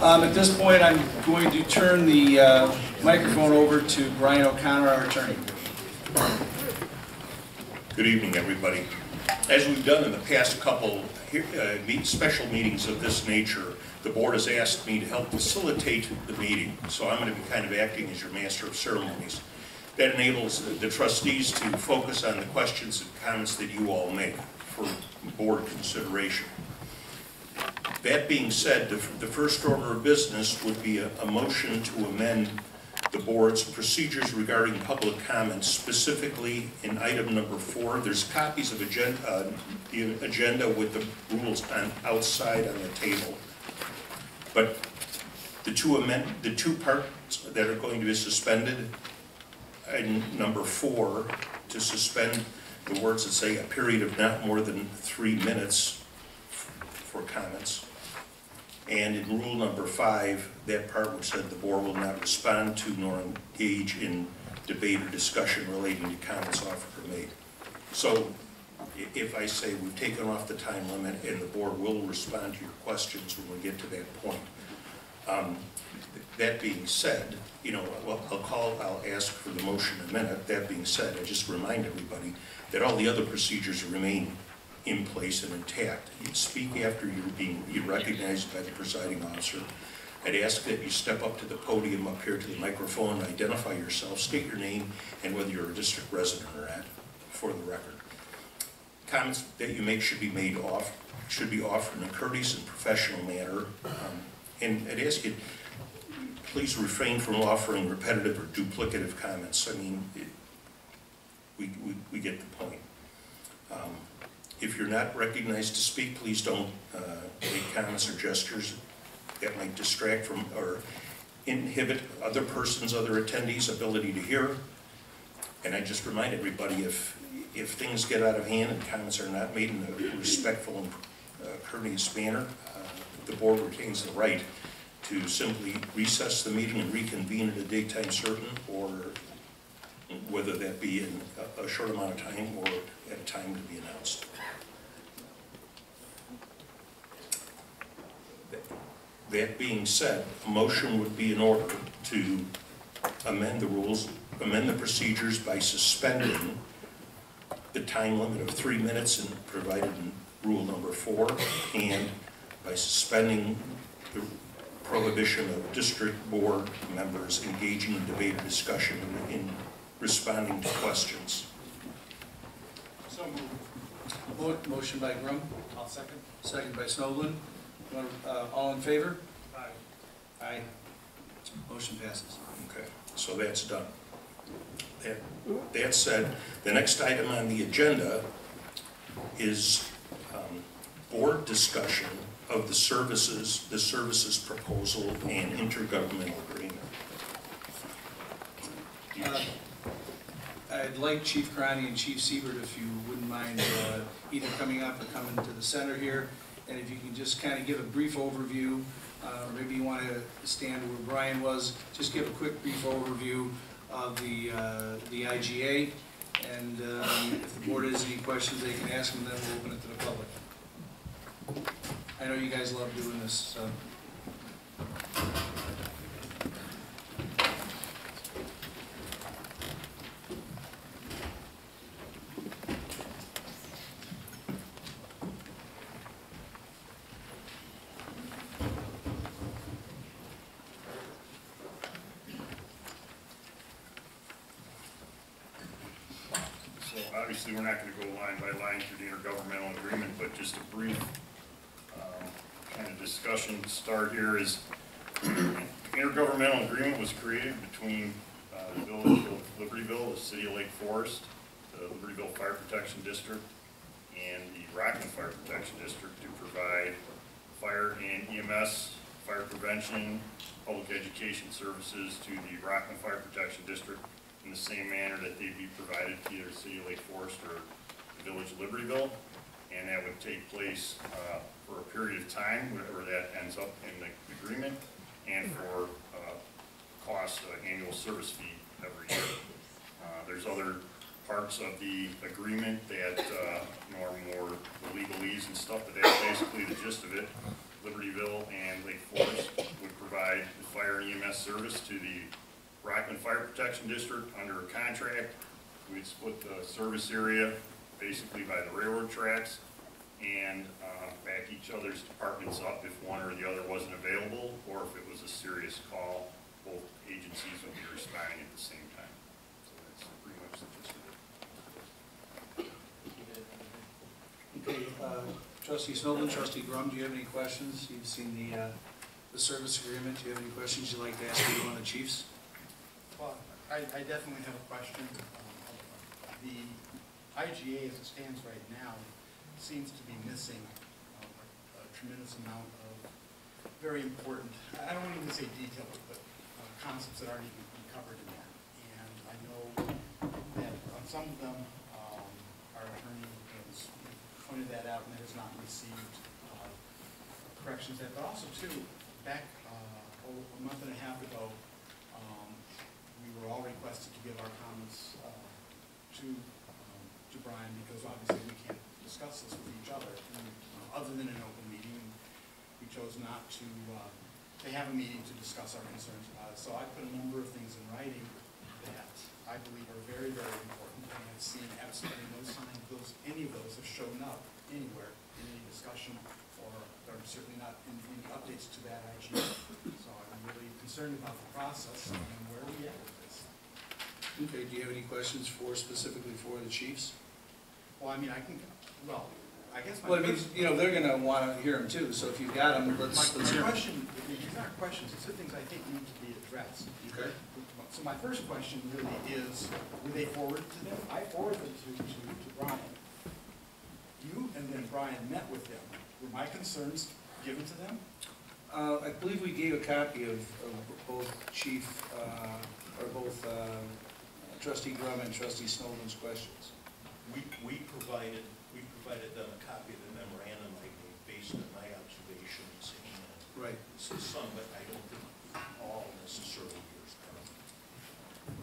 At this point, I'm going to turn the microphone over to Brian O'Connor, our attorney. Good evening, everybody. As we've done in the past couple special meetings of this nature, the board has asked me to help facilitate the meeting. So I'm going to be kind of acting as your master of ceremonies. That enables the trustees to focus on the questions and comments that you all make for board consideration. That being said, the first order of business would be a motion to amend the board's procedures regarding public comments, specifically in item number 4. There's copies of the agenda with the rules outside on the table. But the two parts that are going to be suspended, in number 4, to suspend the words that say a period of not more than 3 minutes for comments. And in rule number 5, that part which said the board will not respond to nor engage in debate or discussion relating to comments offered or made. So if I say we've taken off the time limit and the board will respond to your questions when we get to that point. That being said, well, I'll ask for the motion in a minute. That being said, I just remind everybody that all the other procedures remain in place and intact. You speak after you're recognized by the presiding officer. I'd ask that you step up to the podium up here to the microphone, identify yourself, state your name, and whether you're a district resident or not, for the record. Comments that you make should be offered in a courteous and professional manner. And I'd ask you, please refrain from offering repetitive or duplicative comments. I mean, we get the point. If you're not recognized to speak, please don't make comments or gestures that might distract from or inhibit other attendees' ability to hear. And I just remind everybody, if things get out of hand and comments are not made in a respectful and courteous manner, the board retains the right to simply recess the meeting and reconvene at a date time certain, or whether that be in a short amount of time or at a time to be announced. That being said, a motion would be in order to amend the rules, amend the procedures by suspending the time limit of 3 minutes and provided in rule number 4, and by suspending the prohibition of district board members engaging in debate or discussion in responding to questions. So moved. Motion by Grum. I'll second. Second by Snowland. All in favor? Aye. Aye. Motion passes. Okay, so that's done. That said, the next item on the agenda is board discussion of the services proposal and intergovernmental agreement. I'd like Chief Carani and Chief Siebert, if you wouldn't mind, either coming up or coming to the center here, and if you can just kind of give a brief overview, or maybe you want to stand where Brian was, just give a quick brief overview of the IGA, and if the board has any questions, they can ask them, then we'll open it to the public. I know you guys love doing this, so. Obviously, we're not going to go line by line through the intergovernmental agreement, but just a brief kind of discussion to start here is intergovernmental agreement was created between the Village of Libertyville, the City of Lake Forest, the Libertyville Fire Protection District, and the Rockland Fire Protection District to provide fire and EMS, fire prevention, public education services to the Rockland Fire Protection District in the same manner that they'd be provided to either City of Lake Forest or the Village of Libertyville, and that would take place for a period of time, whatever that ends up in the agreement, and for cost annual service fee every year. There's other parts of the agreement that, are more the legalese and stuff, but that's basically the gist of it. Libertyville and Lake Forest would provide the fire and EMS service to the Rockland Fire Protection District under a contract. We'd split the service area basically by the railroad tracks and back each other's departments up if one or the other wasn't available, or if it was a serious call, both agencies would be responding at the same time. So that's pretty much the gist of it. Okay, Trustee Snowden, Trustee Grum, do you have any questions? You've seen the service agreement. Do you have any questions you'd like to ask either one of the chiefs? Well, I definitely have a question. The IGA as it stands right now seems to be missing a tremendous amount of very important, I don't want to even say detailed, but concepts that aren't even covered in that. And I know that on some of them, our attorney has pointed that out and has not received corrections that, but also too, back a month and a half ago, we were all requested to give our comments to Brian, because obviously we can't discuss this with each other, other than an open meeting. And we chose not to have a meeting to discuss our concerns about it. So I put a number of things in writing that I believe are very, very important, and I've seen absolutely no sign any of those have shown up anywhere in any discussion, or they're certainly not in any updates to that IGA. So I'm really concerned about the process and where we at with this. Okay, do you have any questions specifically for the chiefs? Well, I mean, I guess my Well, I mean, they're gonna wanna hear them too, so if you've got them, let's hear them. question, these aren't questions, these are things I think need to be addressed. Okay. So my first question really is, were they forwarded to them? I forwarded them to Brian. You and then Brian met with them. Were my concerns given to them? I believe we gave a copy of both Trustee Grum and Trustee Snowden's questions. We provided them a copy of the memorandum I gave based on my observations and Right. some, but I don't think all necessarily yours.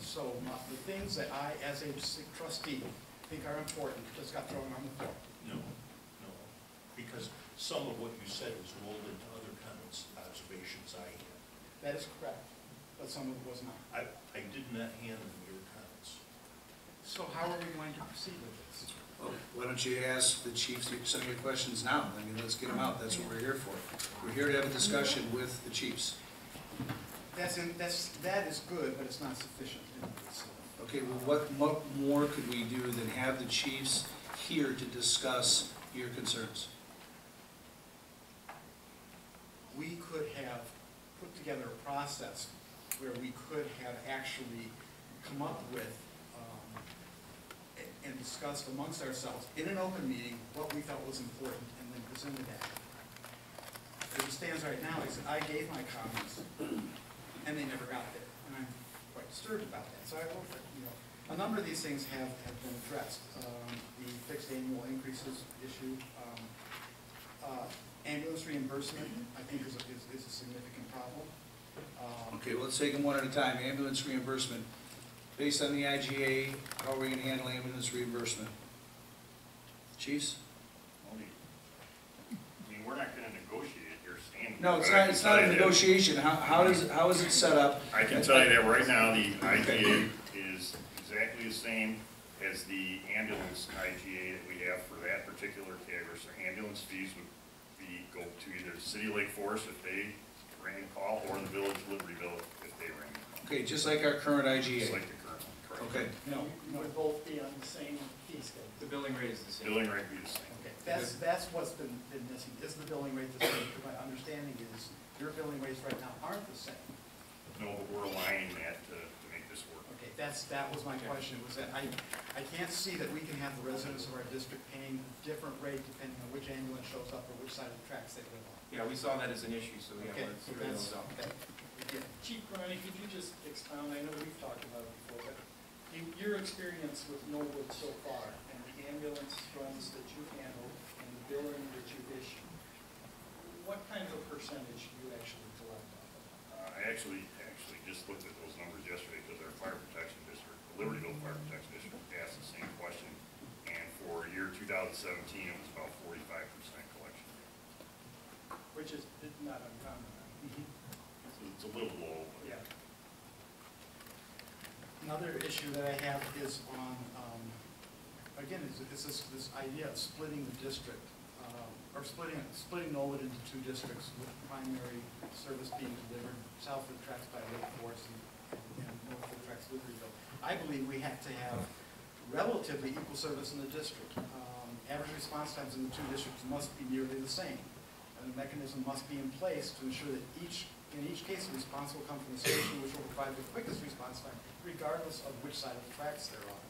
So the things that I, as a trustee, think are important just got thrown on the floor. No, because some of what you said was rolled into other comments, observations I had. That is correct, but some of it was not. I did not hand them your comments. So how are we going to proceed with this? Well, why don't you ask the chiefs some of your questions now? I mean, let's get them out. That's what we're here for. We're here to have a discussion with the chiefs. That is good, but it's not sufficient. Okay, well, what more could we do than have the chiefs here to discuss your concerns? We could have put together a process where we could have actually come up with and discussed amongst ourselves in an open meeting what we felt was important and then presented that. As it stands right now, I gave my comments and they never got there, and I'm quite disturbed about that. So I hope that, a number of these things have been addressed. The fixed annual increases issue, ambulance reimbursement, I think is a significant problem. Okay, well, let's take them one at a time. Ambulance reimbursement. Based on the IGA, how are we going to handle ambulance reimbursement? Chiefs? We're not going to negotiate here, standing. No, it's not a negotiation. How is it set up? I can tell you that right now, the IGA is exactly the same as the ambulance IGA that we have for that particular category. So ambulance fees would go to either the City of Lake Forest if they ran the call, or the Village of Libertyville if they ran the call. Okay, just like our current Just IGA. like the current one, correct? Okay. No, would both be on the same fee schedule. The billing rate is the same. Billing rate would be the same. Okay, that's what's been missing. Is the billing rate the same? Because my understanding is your billing rates right now aren't the same. No, but we're aligning that to make this work. Okay, that was my question, was that I can't see that we can have the residents of our district paying a different rate depending on which ambulance shows up or which side of the tracks they live on. Yeah, we saw that as an issue, so yeah, Okay, let's so figure those out. Chief Ronnie, could you just expound, I know we've talked about it before, but your experience with Norwood so far, and the ambulance runs that you handle, and the billing that you've issued, what kind of a percentage do you actually collect off of that? I actually just looked at those numbers yesterday because our fire protection district Libertyville Fire Protection District asked the same question, and for year 2017, it was about 45% collection rate. Which is not uncommon. So it's a little low, but Yeah. Another issue that I have is on, again, is this idea of splitting the district, or splitting Norwood into two districts with primary service being delivered south of the tracks by Lake Forest and north of the tracks Libertyville. I believe we have to have relatively equal service in the district. Average response times in the two districts must be nearly the same. And the mechanism must be in place to ensure that in each case, the response will come from the station which will provide the quickest response time, regardless of which side of the tracks they're on.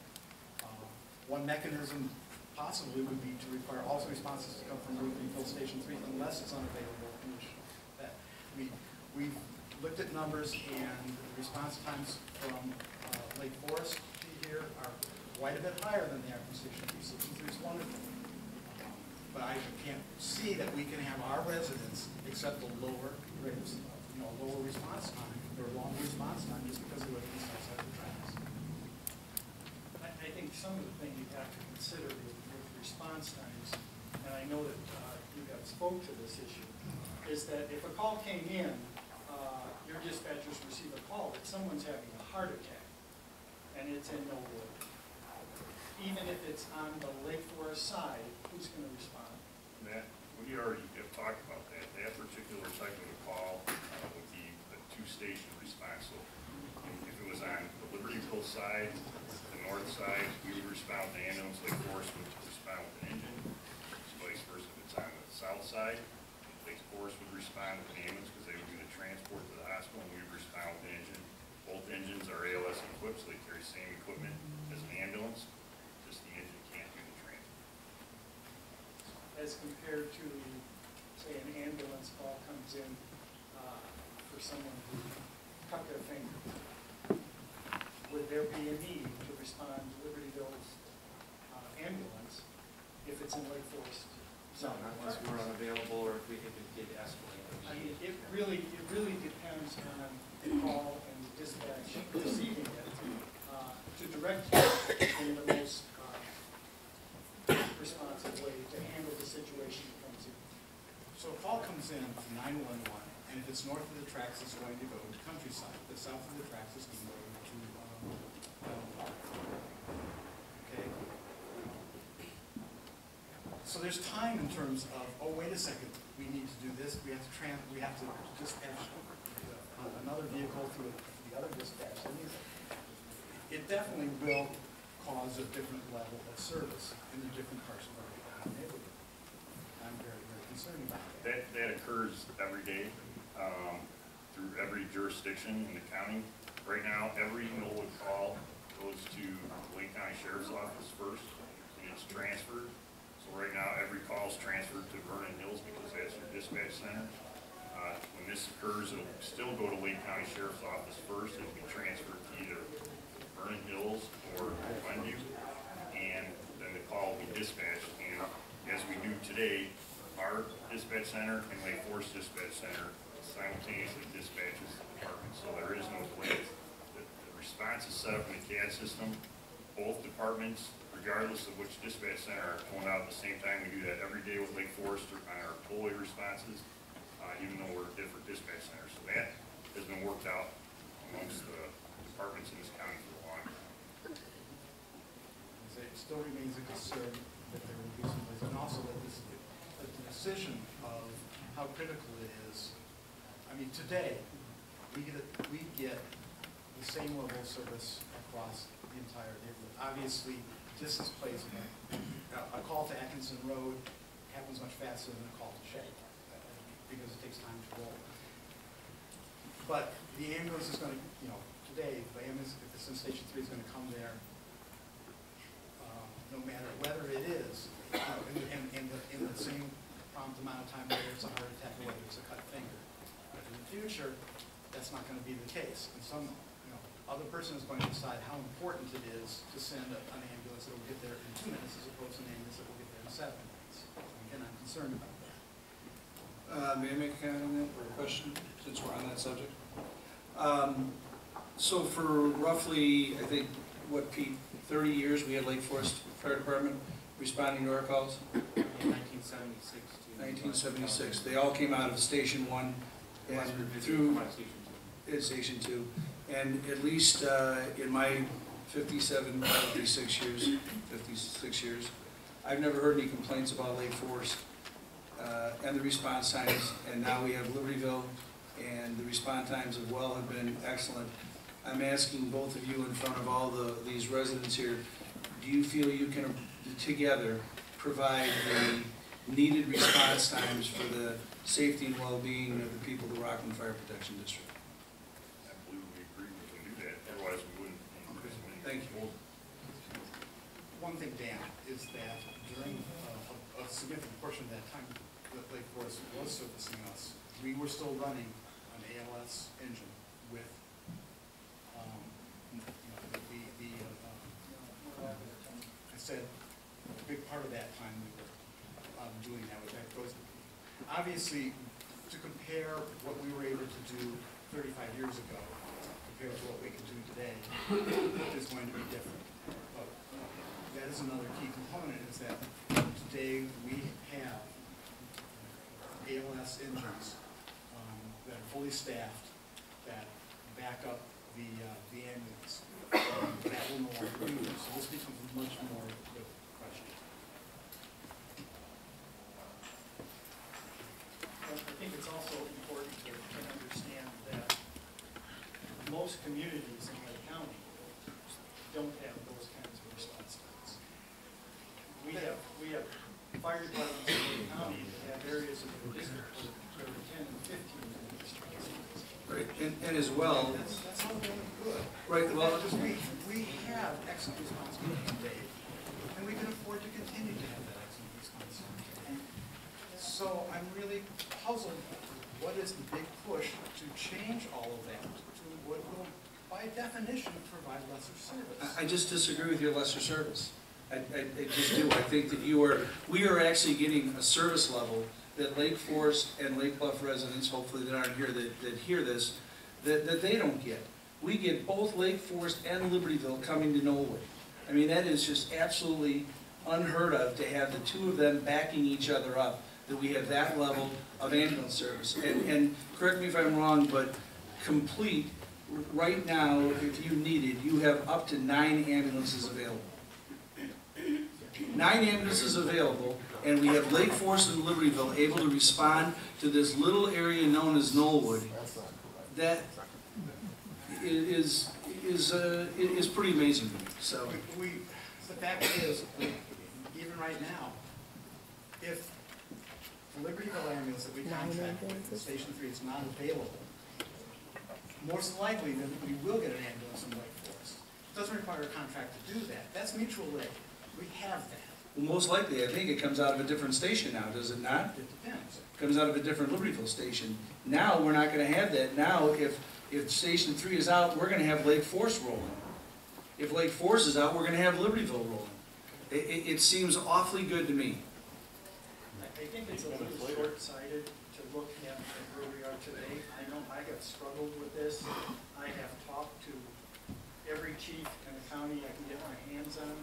One mechanism possibly would be to require all responses to come from Libertyville Station 3 unless it's unavailable, in which that we've looked at numbers, and the response times from Lake Forest to here are quite a bit higher than they are from Station 3. Station 3 is wonderful. But I can't see that we can have our residents accept a lower rates, lower response time or longer response time just because of what is outside the tracks. I think some of the things you have to consider with response times, and I know that you guys spoke to this issue, is that if a call came in, your dispatchers receive a call that someone's having a heart attack, and it's in Norwood. Even if it's on the Lake Forest side, who's going to respond? that, we already have talked about that. That particular type of a call would be a two-station response. So if it was on the Libertyville side, the north side, we would respond with the ambulance. Lake Forest would respond with an engine. Vice versa, if it's on the south side, Lake Forest would respond with an ambulance because they would do the transport to the hospital, and we would respond with an engine. Both engines are ALS equipped, so they carry the same equipment as an ambulance. Just the engine can't do the transport. As compared to, say, an ambulance call comes in for someone who cut their finger, would there be a need to respond to Libertyville's ambulance if it's in Lake Forest? No, not unless we're unavailable or if it did escalate. I mean, it really depends on the call and the dispatch receiving it to direct you in the most responsive way to handle the situation that comes in. So a call comes in from 911, and if it's north of the tracks, it's going to go to countryside. If it's south of the tracks, it's going to go to okay. So there's time in terms of, oh, wait a second, we need to do this. We have to dispatch another vehicle through the other dispatch. I mean, it definitely will cause a different level of service in the different parts of our neighborhood. I'm very, very concerned about that. That occurs every day through every jurisdiction in the county. Right now, every Norwood call goes to the Lake County Sheriff's Office first, and it's transferred. So right now, every call is transferred to Vernon Hills because that's your dispatch center. When this occurs, it'll still go to Lake County Sheriff's Office first. It'll be transferred to either Vernon Hills or Glenview, and then the call will be dispatched. And as we do today, our dispatch center and Lake Forest Dispatch Center simultaneously dispatches the department, so there is no delay. The response is set up in the CAD system. Both departments, regardless of which dispatch center, are pulling out at the same time. We do that every day with Lake Forest on our tollway responses, even though we're different dispatch centers. So that has been worked out amongst the departments in this county for a long time. It still remains a concern that there will be some ways, and also that the decision of how critical it is. I mean, today, we get the same level of service across the entire neighborhood. Obviously, distance plays in it. A call to Atkinson Road happens much faster than a call to Shea, because it takes time to roll. But the ambulance is going to, today, the ambulance, if it's in Station 3, is going to come there, no matter whether it is, in the same prompt amount of time, whether it's a heart attack or whether it's a cut finger. But in the future, that's not going to be the case. And some other person is going to decide how important it is to send an ambulance that will get there in 2 minutes as opposed to an ambulance that will get there in 7 minutes. Again, I'm concerned about that. May I make a comment on that, or a question, since we're on that subject? So for roughly, I think, what, Pete, 30 years we had Lake Forest Fire Department responding to our calls? In 1976 to. 1976. They all came out of Station 1 and through Station 2. And at least in my 56 years, I've never heard any complaints about Lake Forest and the response times. And now we have Libertyville, and the response times as well have been excellent. I'm asking both of you in front of all these residents here, do you feel you can together provide the needed response times for the safety and well-being of the people of the Rockland Fire Protection District? I believe we agree we can do that, otherwise we wouldn't. Okay, thank you. One thing, Dan, is that during a significant portion of that time that Lake Forest was servicing us, we were still running an ALS engine with, I said, a big part of that time we were doing that, which that goes, obviously, to compare what we were able to do 35 years ago compared to what we can do today is going to be different. But that is another key component, is that today we have ALS engines that are fully staffed, that back up the ambulance. That will no longer be there, so this becomes much more of a question. I think it's also important to understand that most communities in Lake County don't have those kinds of response times. We have fire departments in Lake County that have areas of the district where there are 10 and 15 minutes. Right, and as well, That's all very good. right, well, Because we have excellent responsibility today, and we can afford to continue to have that excellent responsibility. So I'm really puzzled, what is the big push to change all of that to what will, by definition, provide lesser service? I just disagree with your lesser service. I just do. I think that we are actually getting a service level that Lake Forest and Lake Bluff residents, hopefully that aren't here, that hear this, that they don't get. We get both Lake Forest and Libertyville coming to Norwood. I mean, that is just absolutely unheard of, to have the two of them backing each other up, that we have that level of ambulance service. And correct me if I'm wrong, but complete, right now, if you needed, you have up to 9 ambulances available. 9 ambulances available, and we have Lake Forest and Libertyville able to respond to this little area known as Knollwood. That is pretty amazing to me. So The fact is, even right now, if the Libertyville ambulance that we contract with, Station 3, is not available, most likely that we will get an ambulance in Lake Forest. It doesn't require a contract to do that. That's mutual aid. We have that. well, most likely, I think it comes out of a different station now, does it not? It depends. Comes out of a different Libertyville station. Now, we're not gonna have that. Now, if Station 3 is out, we're gonna have Lake Forest rolling. If Lake Forest is out, we're gonna have Libertyville rolling. It seems awfully good to me. I think it's a little short-sighted to look at where we are today. I know I have struggled with this. I have talked to every chief in the county I can get my hands on.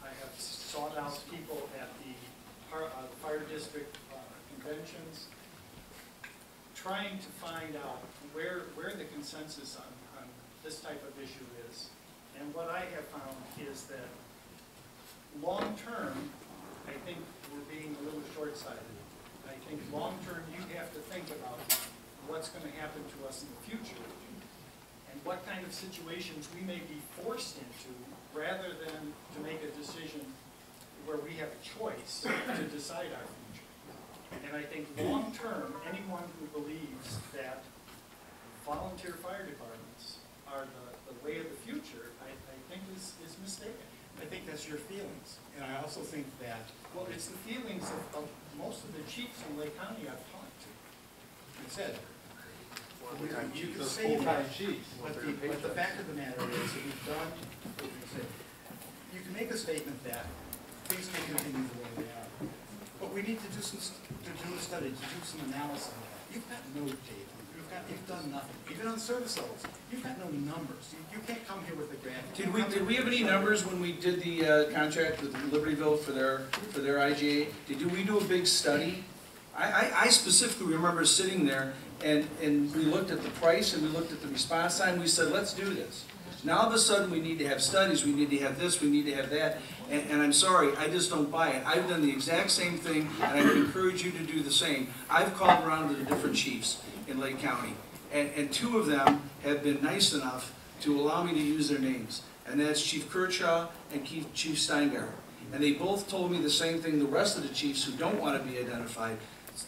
I have sought out people at the fire district conventions, trying to find out where the consensus on this type of issue is. And what I have found is that long-term, I think we're being a little short-sighted. I think long-term, you have to think about what's going to happen to us in the future and what kind of situations we may be forced into, rather than to make a decision where we have a choice to decide our future. And I think long-term, anyone who believes that volunteer fire departments are the way of the future, I think is mistaken. I think that's your feelings. And I also think that, Well, it's the feelings of most of the chiefs in Lake County I've talked to. you said, you can say that, but the fact of the matter is that we've done, you can make a statement that things can continue the way they are. But we need to do a study, to do some analysis of that. You've got no data. You've done nothing. Even on service levels, you've got no numbers. You can't come here with a graph. Did we have any numbers when we did the contract with Libertyville for their IGA? Did we do a big study? I specifically remember sitting there and we looked at the price and we looked at the response time. We said, let's do this. Now all of a sudden we need to have studies, we need to have this, we need to have that, and I'm sorry, I just don't buy it. I've done the exact same thing, and I would encourage you to do the same. I've called around to the different chiefs in Lake County, and two of them have been nice enough to allow me to use their names, and that's Chief Kershaw and Chief Steingart. And they both told me the same thing the rest of the chiefs who don't want to be identified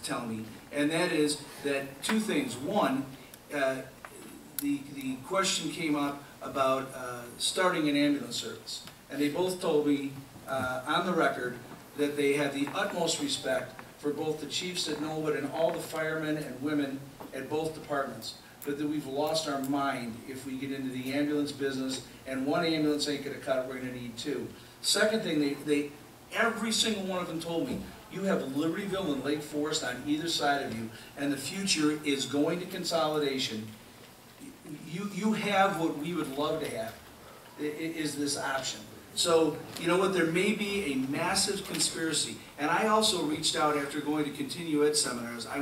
tell me, and that is that two things. One, the question came up about starting an ambulance service. And they both told me on the record that they have the utmost respect for both the chiefs at Norwood and all the firemen and women at both departments, but that we've lost our mind if we get into the ambulance business, and one ambulance ain't gonna cut it, we're gonna need two. Second thing, every single one of them told me, you have Libertyville and Lake Forest on either side of you, and the future is going to consolidation. You have what we would love to have, is this option. So, you know what, there may be a massive conspiracy. And I also reached out after going to Continue Ed seminars. I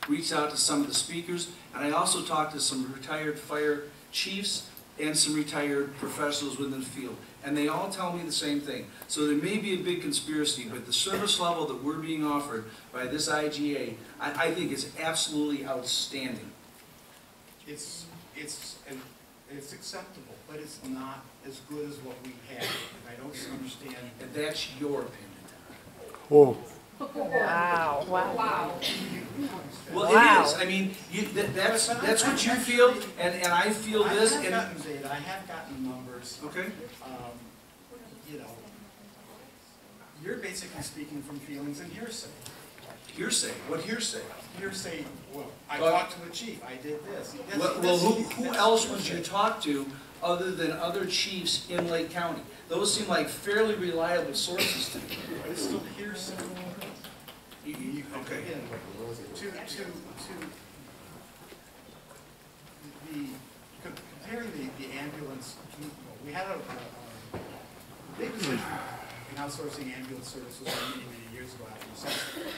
reached out to some of the speakers, and I also talked to some retired fire chiefs and some retired professionals within the field. And they all tell me the same thing. So there may be a big conspiracy, but the service level that we're being offered by this IGA, I think is absolutely outstanding. It's acceptable, but it's not as good as what we have. And I don't understand. And that's your opinion. Whoa. Wow. Wow. Well, Wow. it is. I mean, that's what you feel, and I feel this. I have gotten data. I have gotten numbers. Okay. You know, you're basically speaking from feelings and hearsay. Hearsay. What hearsay? Hearsay. Well, I talked to the chief. I did this. Well, who else would you talk to other than other chiefs in Lake County? Those seem like fairly reliable sources to me. But it's still hearsay. Okay. Again, comparing the ambulance, we had a big decision in outsourcing ambulance services many, many years ago after the census.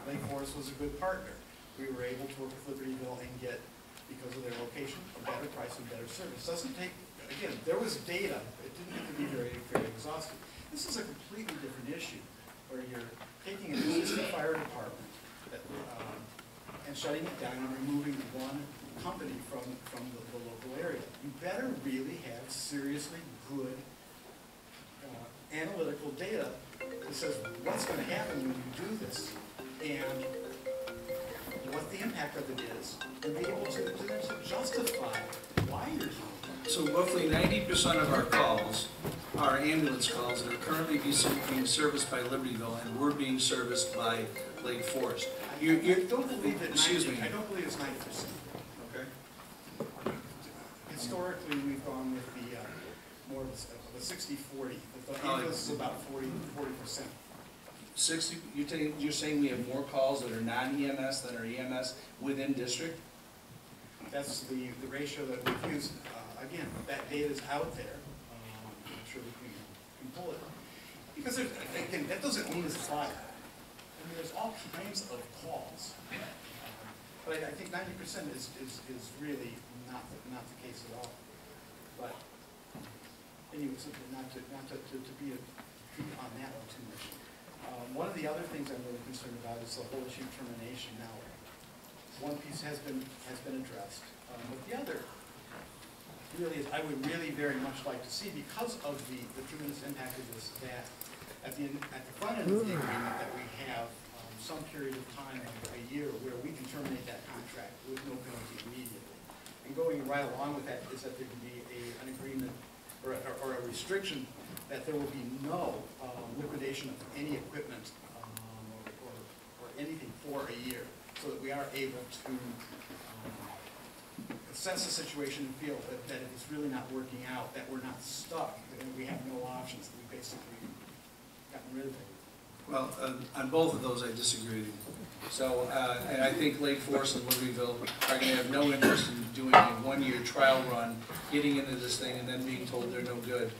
Lake Forest was a good partner. We were able to work with Libertyville and get, because of their location, a better price and better service. Doesn't take, again, there was data. It didn't have to be very, very exhaustive. This is a completely different issue, where you're taking an existing fire department and shutting it down and removing one company from the local area. You better really have seriously good analytical data that says what's going to happen when you do this and what the impact of it is, and be able to justify why you're doing it. So roughly 90% of our calls are ambulance calls that are currently being serviced by Libertyville, and we're being serviced by Lake Forest. I don't believe that. Excuse me. I don't believe it's 90%. Okay. Historically, we've gone with the more of a 60-40. The ambulance is about 40%. 60. You're saying we have more calls that are non-EMS than are EMS within district? That's the ratio that we've used. Again, that data is out there. I'm sure we can pull it. Because again, that doesn't mean it's fire. I mean, there's all kinds of calls. But I think 90% is really not the case at all. But anyway, not to be on that one too much. One of the other things I'm really concerned about is the whole issue of termination. Now, one piece has been addressed, but the other really is I would really very much like to see, because of the tremendous impact of this, that at the front end of the agreement that we have some period of time, a year, where we can terminate that contract with no penalty immediately. And going right along with that is that there can be an agreement or a restriction that there will be no liquidation of any equipment or anything for a year, so that we are able to assess the situation and feel that if it's really not working out, that we're not stuck, and we have no options, that we've basically gotten rid of it. Well, on both of those, I disagree with you. So, and I think Lake Forest and Libertyville are gonna have no interest in doing a one-year trial run, getting into this thing and then being told they're no good,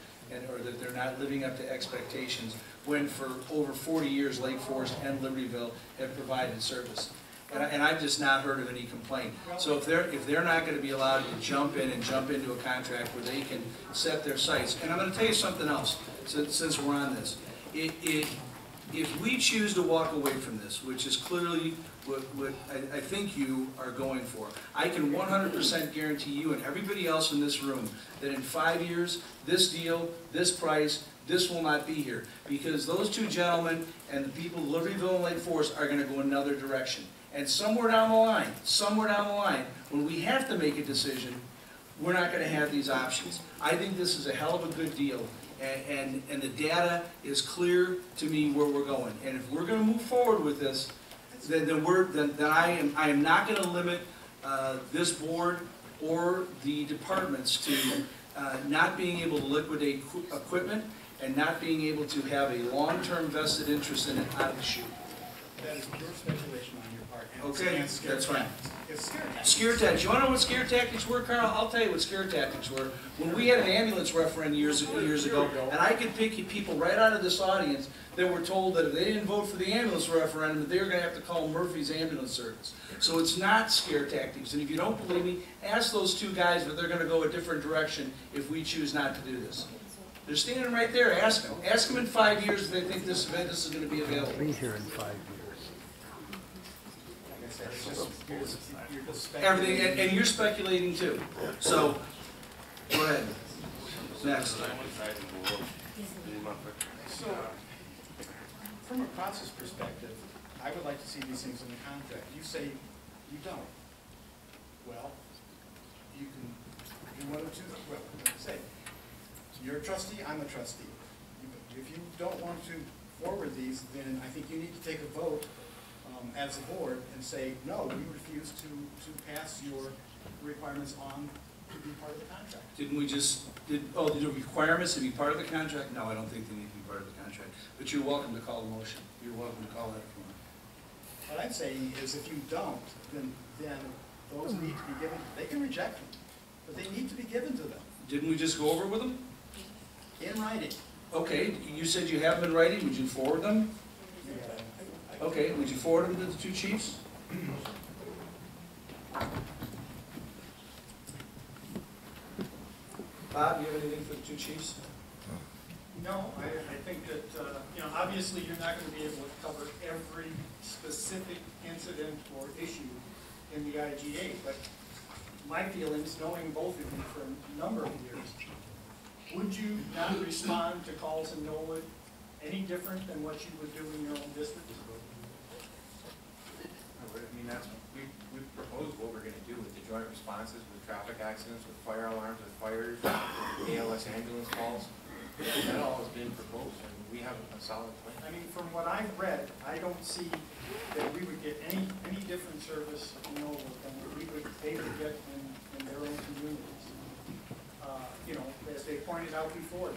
or that they're not living up to expectations, when for over 40 years, Lake Forest and Libertyville have provided service. And I've just not heard of any complaint. So if they're not gonna be allowed to jump in and jump into a contract where they can set their sights, and I'm gonna tell you something else, since we're on this. If we choose to walk away from this, which is clearly what I think you are going for, I can 100% guarantee you and everybody else in this room that in 5 years, this deal, this price, this will not be here. Because those two gentlemen and the people of Libertyville and Lake Forest are gonna go another direction. And somewhere down the line, when we have to make a decision, we're not gonna have these options. I think this is a hell of a good deal. And the data is clear to me where we're going. And if we're going to move forward with this, then I am not going to limit this board or the departments to not being able to liquidate equipment and not being able to have a long-term vested interest in it out of the chute. That is pure speculation on your part. And it's Okay, against scare that's fine. tactics. It's scare tactics. Scare tactics. You want to know what scare tactics were, Carl? I'll tell you what scare tactics were. When we had an ambulance referendum years ago, and I could pick people right out of this audience that were told that if they didn't vote for the ambulance referendum, that they were going to have to call Murphy's Ambulance Service. So it's not scare tactics. And if you don't believe me, ask those two guys that they're going to go a different direction if we choose not to do this. They're standing right there. Ask them. Ask them in 5 years if they think this is going to be available. Be here in 5 years. Like I said, it's just, you're just speculating. Everything, and you're speculating too. So, go ahead. Next. So, from a process perspective, I would like to see these things in the contract. You say you don't. Well, you can do one of two, well, say, you're a trustee, I'm a trustee. If you don't want to forward these, then I think you need to take a vote as a board and say, no, we refuse to pass your requirements on to be part of the contract. Didn't we just, did the requirements to be part of the contract? No, I don't think they need to be part of the contract. But you're welcome to call the motion. You're welcome to call that if you want. What I'm saying is if you don't, then those need to be given, they can reject them, but they need to be given to them Didn't we just go over with them? in writing. Okay, you said you have them in writing. Would you forward them? Okay, would you forward them to the two chiefs? Bob, you have anything for the two chiefs? No, I think that, you know, obviously you're not going to be able to cover every specific incident or issue in the IGA, but my feelings, knowing both of you for a number of years, would you not respond to calls in Norwood any different than what you would do in your own district? I mean, we proposed what we're gonna do with the joint responses, with traffic accidents, with fire alarms, with fires, with ALS ambulance calls. That all has been proposed, and we have a solid plan. I mean, from what I've read, I don't see that we would get any different service in Norwood than they would get in their own communities. You know, as they pointed out before,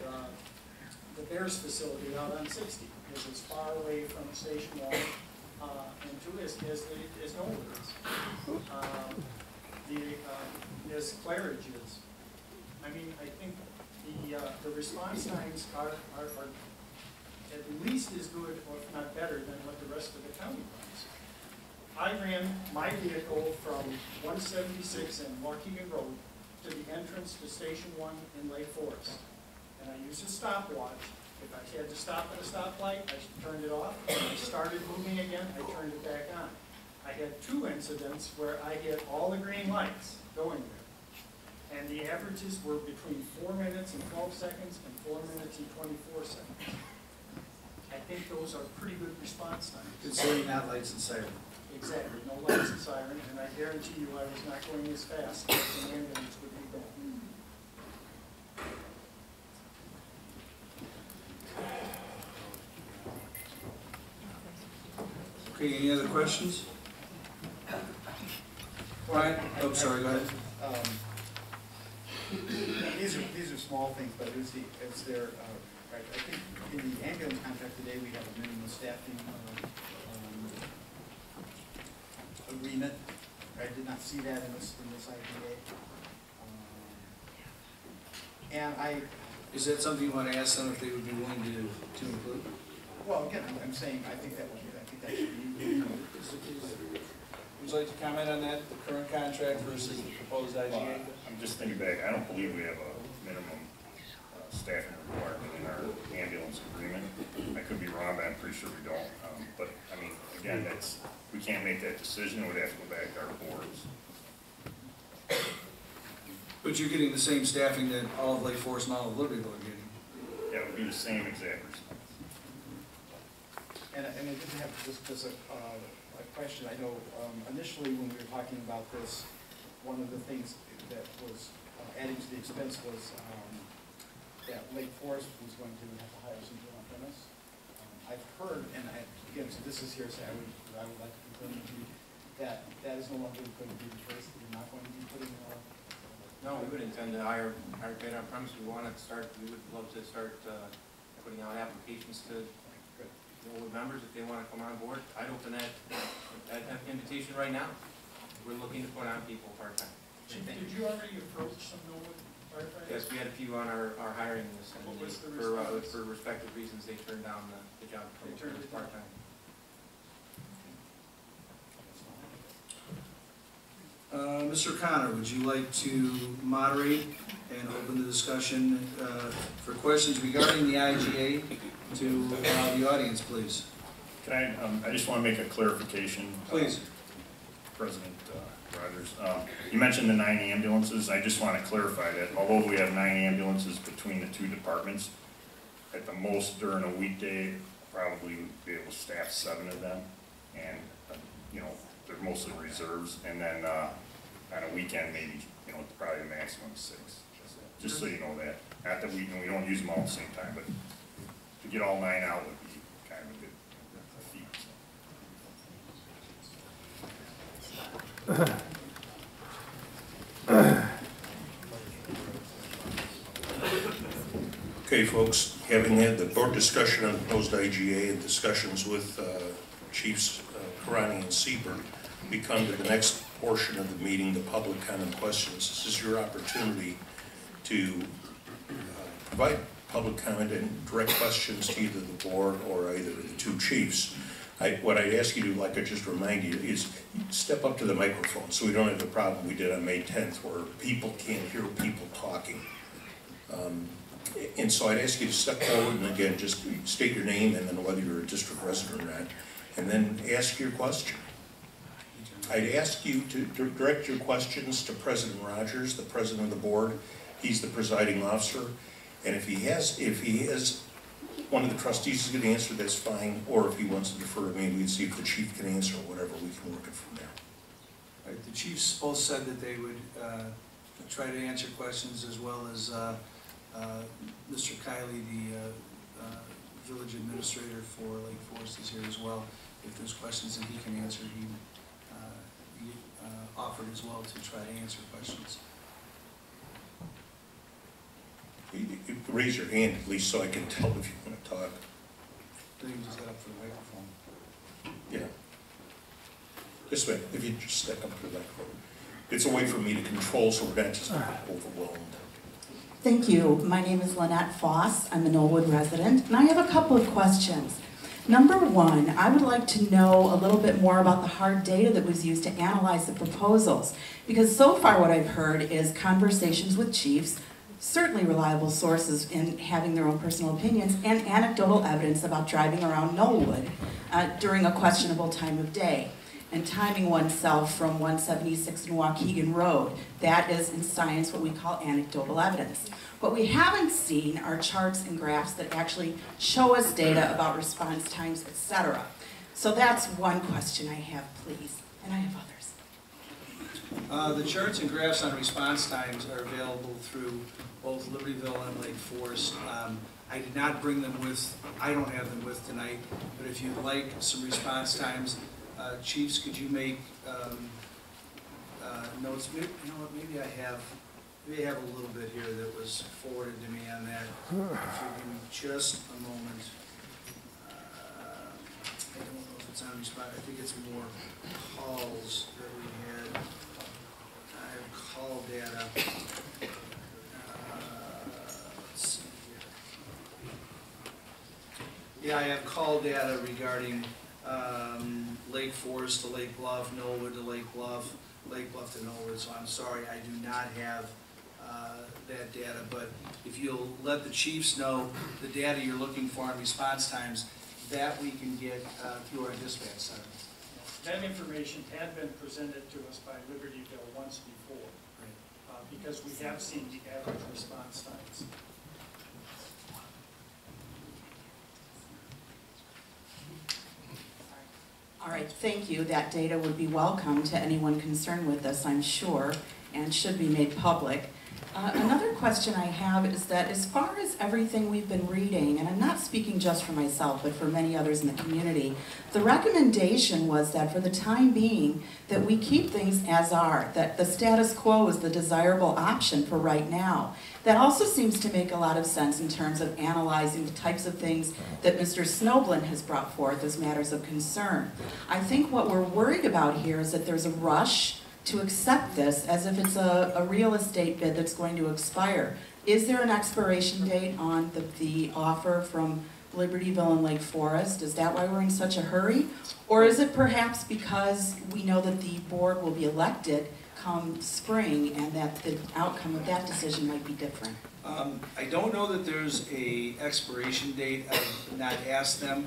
the Bears facility out on 60 is as far away from Station 1 and 2 as Norwood is. As Claridge is. I mean, I think the response times are at least as good, or if not better, than what the rest of the county runs. I ran my vehicle from 176 and Waukegan Road to the entrance to Station 1 in Lake Forest. And I used a stopwatch. If I had to stop at a stoplight, I turned it off. When I started moving again, I turned it back on. I had 2 incidents where I hit all the green lights going there. And the averages were between 4 minutes and 12 seconds and 4 minutes and 24 seconds. I think those are pretty good response times. Considering not lights and siren. Exactly, no lights and siren, and I guarantee you I was not going as fast as an ambulance would be going. Okay, any other questions? Brian? Oh, sorry, go ahead. These are small things, but it's their, I think in the ambulance contract today, we have a minimum staffing agreement. I did not see that in this IGA. And Is that something you want to ask them if they would be willing to include? well, again, I'm saying, I think that should be. Would you like to comment on that, the current contract versus the proposed IGA? I'm just thinking back, I don't believe we have a minimum staffing requirement in our ambulance agreement. I could be wrong, but I'm pretty sure we don't. But, I mean, again, we can't make that decision, we'd have to go back to our boards. But you're getting the same staffing that all of Lake Forest and all of Libertyville are getting. Yeah, it would be the same exact response. And I did have just a question. I know initially when we were talking about this, one of the things that was adding to the expense was that Lake Forest was going to have to hire some people on premise. I've heard, and again, so this is hearsay, I would like to confirm with you that is no longer going to be the case. You're not going to be putting. No, we would intend to hire right on premise. We want to start. We would love to start putting out applications to Norwood members if they want to come on board. I'd open that invitation right now. We're looking to put on people part-time. Chief, did you already approach some Norwood firefighters? Yes, we had a few on our hiring list, and What was the for respective reasons, they turned down the job They turned it down. part-time. Mr. Connor, would you like to moderate and open the discussion for questions regarding the IGA to the audience, please? Can I just want to make a clarification. Please. President Rogers, you mentioned the 9 ambulances. I just want to clarify that although we have 9 ambulances between the 2 departments, at the most during a weekday, probably would be able to staff 7 of them. And, you know, they're mostly reserves. And then on a weekend, maybe, you know, probably a maximum of 6. Just so you know that. Not that we don't use them all at the same time, but to get all 9 out would be kind of a good feat. Okay, folks, having had the board discussion on the proposed IGA and discussions with Chiefs Karani and Seabird, we come to the next portion of the meeting, the public comment questions. This is your opportunity to provide public comment and direct questions to either the board or either of the 2 chiefs. What I'd ask you to, like I just remind you, is step up to the microphone so we don't have the problem we did on May 10th where people can't hear people talking. And so I'd ask you to step forward and again, just state your name and then whether you're a district resident or not, and then ask your question. I'd ask you to direct your questions to President Rogers, the president of the board. He's the presiding officer. And if he has one of the trustees is going to answer, that's fine. Or if he wants to defer to me, we can see if the chief can answer or whatever, we can work it from there. All right, the chiefs both said that they would try to answer questions as well as Mr. Kiley, the village administrator for Lake Forest is here as well. If there's questions that he can answer, he offered as well to try to answer questions. You raise your hand at least so I can tell if you want to talk. Then you can just head up for the microphone. Yeah. This way, if you just step up to the microphone. It's a way for me to control, so we're going to just get overwhelmed. Thank you. My name is Lynette Foss. I'm a Knollwood resident, and I have a couple of questions. Number one, I would like to know a little bit more about the hard data that was used to analyze the proposals, because so far what I've heard is conversations with chiefs, certainly reliable sources in having their own personal opinions, and anecdotal evidence about driving around Knollwood during a questionable time of day, and timing oneself from 176 and Waukegan Road. That is, in science, what we call anecdotal evidence. What we haven't seen are charts and graphs that actually show us data about response times, etc. So that's one question I have, please, and I have others. The charts and graphs on response times are available through both Libertyville and Lake Forest. I did not bring them with, I don't have them with tonight, but if you'd like some response times, chiefs, could you make notes? Maybe, you know what, maybe I have a little bit here that was forwarded to me on that. If you give me just a moment. I don't know if it's on response, I think it's more calls. Yeah, I have call data regarding Lake Forest to Lake Bluff, Knollwood to Lake Bluff to Knollwood, so I'm sorry, I do not have that data, but if you'll let the chiefs know the data you're looking for on response times, that we can get through our dispatch center. That information had been presented to us by Libertyville once before, because we have seen the average response times. All right, thank you. That data would be welcome to anyone concerned with this, I'm sure, and should be made public. Another question I have is that as far as everything we've been reading, and I'm not speaking just for myself, but for many others in the community, the recommendation was that for the time being, that we keep things as are, that the status quo is the desirable option for right now. That also seems to make a lot of sense in terms of analyzing the types of things that Mr. Snoblin has brought forth as matters of concern. I think what we're worried about here is that there's a rush to accept this as if it's a real estate bid that's going to expire. Is there an expiration date on the offer from Libertyville and Lake Forest? Is that why we're in such a hurry? Or is it perhaps because we know that the board will be elected come spring and that the outcome of that decision might be different? I don't know that there's a expiration date. I've not asked them.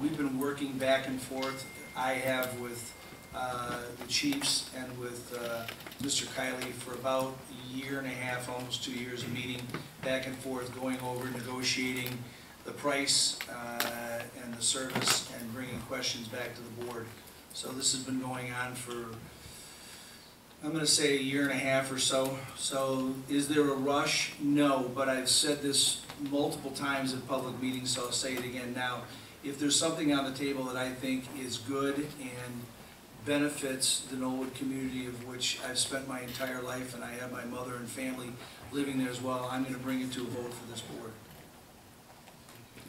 We've been working back and forth. I have with the chiefs and with Mr. Kiley for about a year and a half, almost 2 years of meeting back and forth, going over, negotiating the price and the service and bringing questions back to the board. So this has been going on for, I'm going to say, a year and a half or so. So is there a rush? No, but I've said this multiple times in public meetings, so I'll say it again now. If there's something on the table that I think is good and benefits the Knollwood community, of which I've spent my entire life, and I have my mother and family living there as well, I'm going to bring it to a vote for this board.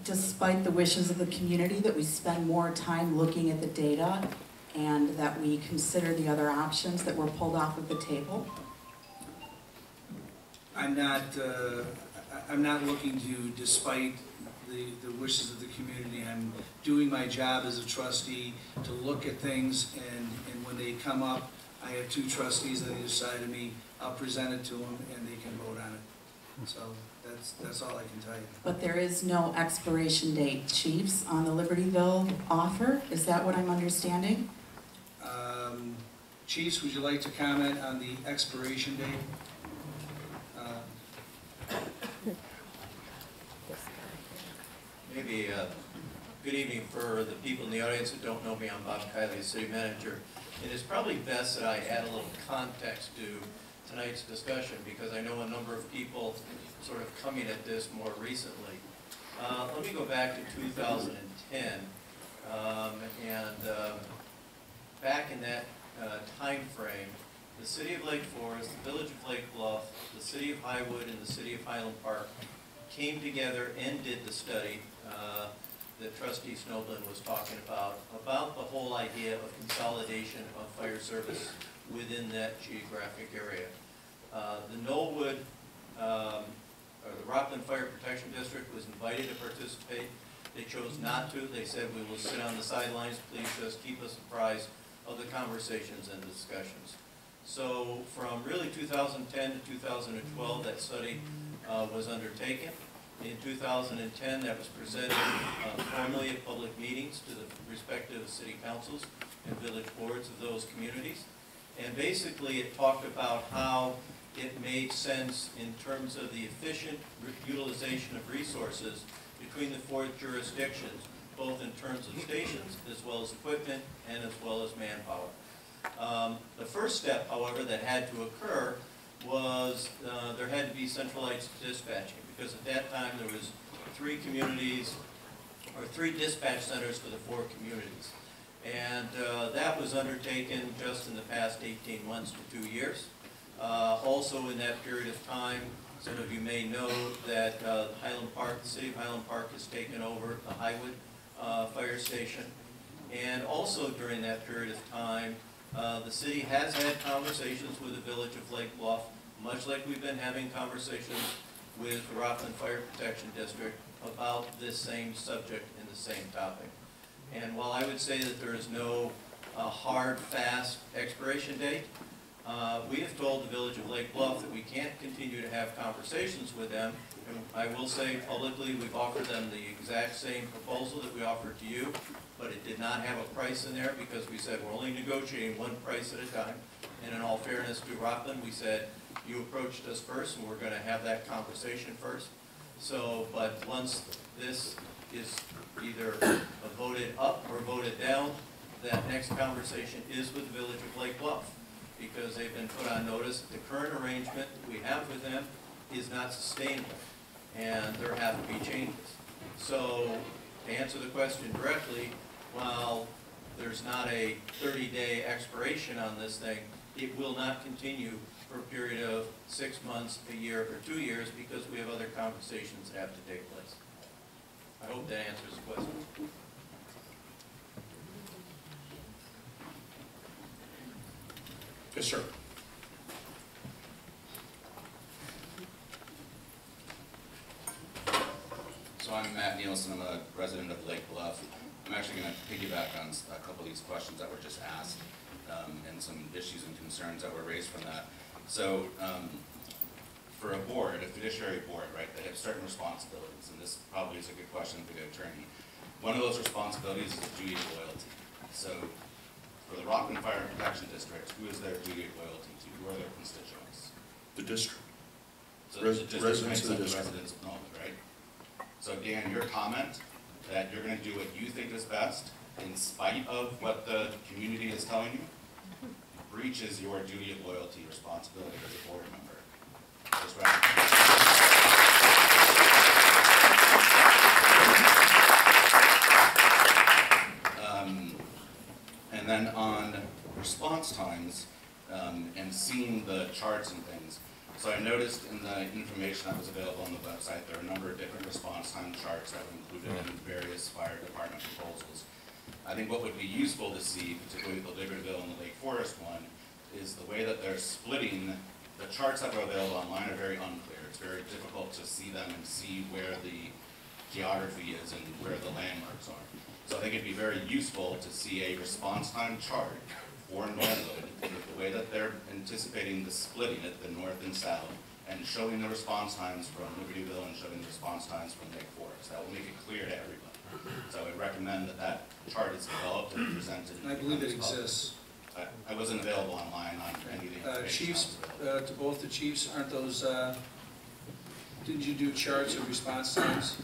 Despite the wishes of the community that we spend more time looking at the data and that we consider the other options that were pulled off of the table? I'm not looking to, despite the wishes of the community. I'm doing my job as a trustee to look at things, and when they come up, I have 2 trustees on either side of me. I'll present it to them, and they can vote on it. So that's all I can tell you. But there is no expiration date, chiefs, on the Libertyville offer? Is that what I'm understanding? Chiefs, would you like to comment on the expiration date? Maybe, good evening for the people in the audience who don't know me. I'm Bob Kiley, City Manager. It is probably best that I add a little context to tonight's discussion because I know a number of people sort of coming at this more recently. Let me go back to 2010, back in that time frame, the City of Lake Forest, the Village of Lake Bluff, the City of Highwood, and the City of Highland Park came together and did the study that Trustee Snoblin was talking about the whole idea of consolidation of fire service within that geographic area. The Knollwood, or the Rockland Fire Protection District was invited to participate. They chose not to. They said, we will sit on the sidelines, please just keep us apprised of the conversations and the discussions. So from really 2010 to 2012, that study was undertaken. In 2010, that was presented formally at public meetings to the respective city councils and village boards of those communities. And basically, it talked about how it made sense in terms of the efficient utilization of resources between the 4 jurisdictions, both in terms of stations, as well as equipment, and as well as manpower. The first step, however, that had to occur was there had to be centralized dispatching, because at that time there was 3 communities, or 3 dispatch centers for the 4 communities. And that was undertaken just in the past 18 months to 2 years. Also in that period of time, some of you may know that Highland Park, the City of Highland Park has taken over the Highwood Fire Station. And also during that period of time, the city has had conversations with the Village of Lake Bluff, much like we've been having conversations with the Rockland Fire Protection District about this same subject the same topic. And while I would say that there is no hard, fast expiration date, we have told the Village of Lake Bluff that we can't continue to have conversations with them. And I will say publicly, we've offered them the exact same proposal that we offered to you, but it did not have a price in there because we said we're only negotiating one price at a time. And in all fairness to Rockland, we said, you approached us first and we're gonna have that conversation first. So, but once this is either voted up or voted down, that next conversation is with the Village of Lake Bluff, because they've been put on notice that the current arrangement that we have with them is not sustainable, and there have to be changes. So, to answer the question directly, while there's not a 30-day expiration on this thing, it will not continue for a period of 6 months, a year, or 2 years, because we have other conversations that have to take place. I hope that answers the question. Yes, sir. So I'm Matt Nielsen, I'm a resident of Lake Bluff. I'm actually going to piggyback on a couple of these questions that were just asked and some issues and concerns that were raised from that. So for a board, a fiduciary board, right, they have certain responsibilities, and this probably is a good question for the attorney. One of those responsibilities is a duty of loyalty. So for the Rockland Fire Protection District, who is their duty of loyalty to? Who are their constituents? The district. So the district Residents makes of the up the district. residents of Norwood, right? So Dan, your comment that you're going to do what you think is best in spite of what the community is telling you breaches your duty of loyalty responsibility as a board member. Just and then on response times and seeing the charts and things. So I noticed in the information that was available on the website, there are a number of different response time charts that were included in various fire department proposals. I think what would be useful to see, particularly the Libertyville and the Lake Forest one, is the way that they're splitting. The charts that were available online are very unclear. It's very difficult to see them and see where the geography is and where the landmarks are. So I think it'd be very useful to see a response time chart for Norwood, with the way that they're anticipating the splitting it, the north and south, and showing the response times from Libertyville and showing the response times from Lake Forest. That will make it clear to everybody. So I would recommend that that chart is developed and presented. I believe it exists. I wasn't available online on any of the information. Chiefs, to both the chiefs, aren't those, didn't you do charts of response times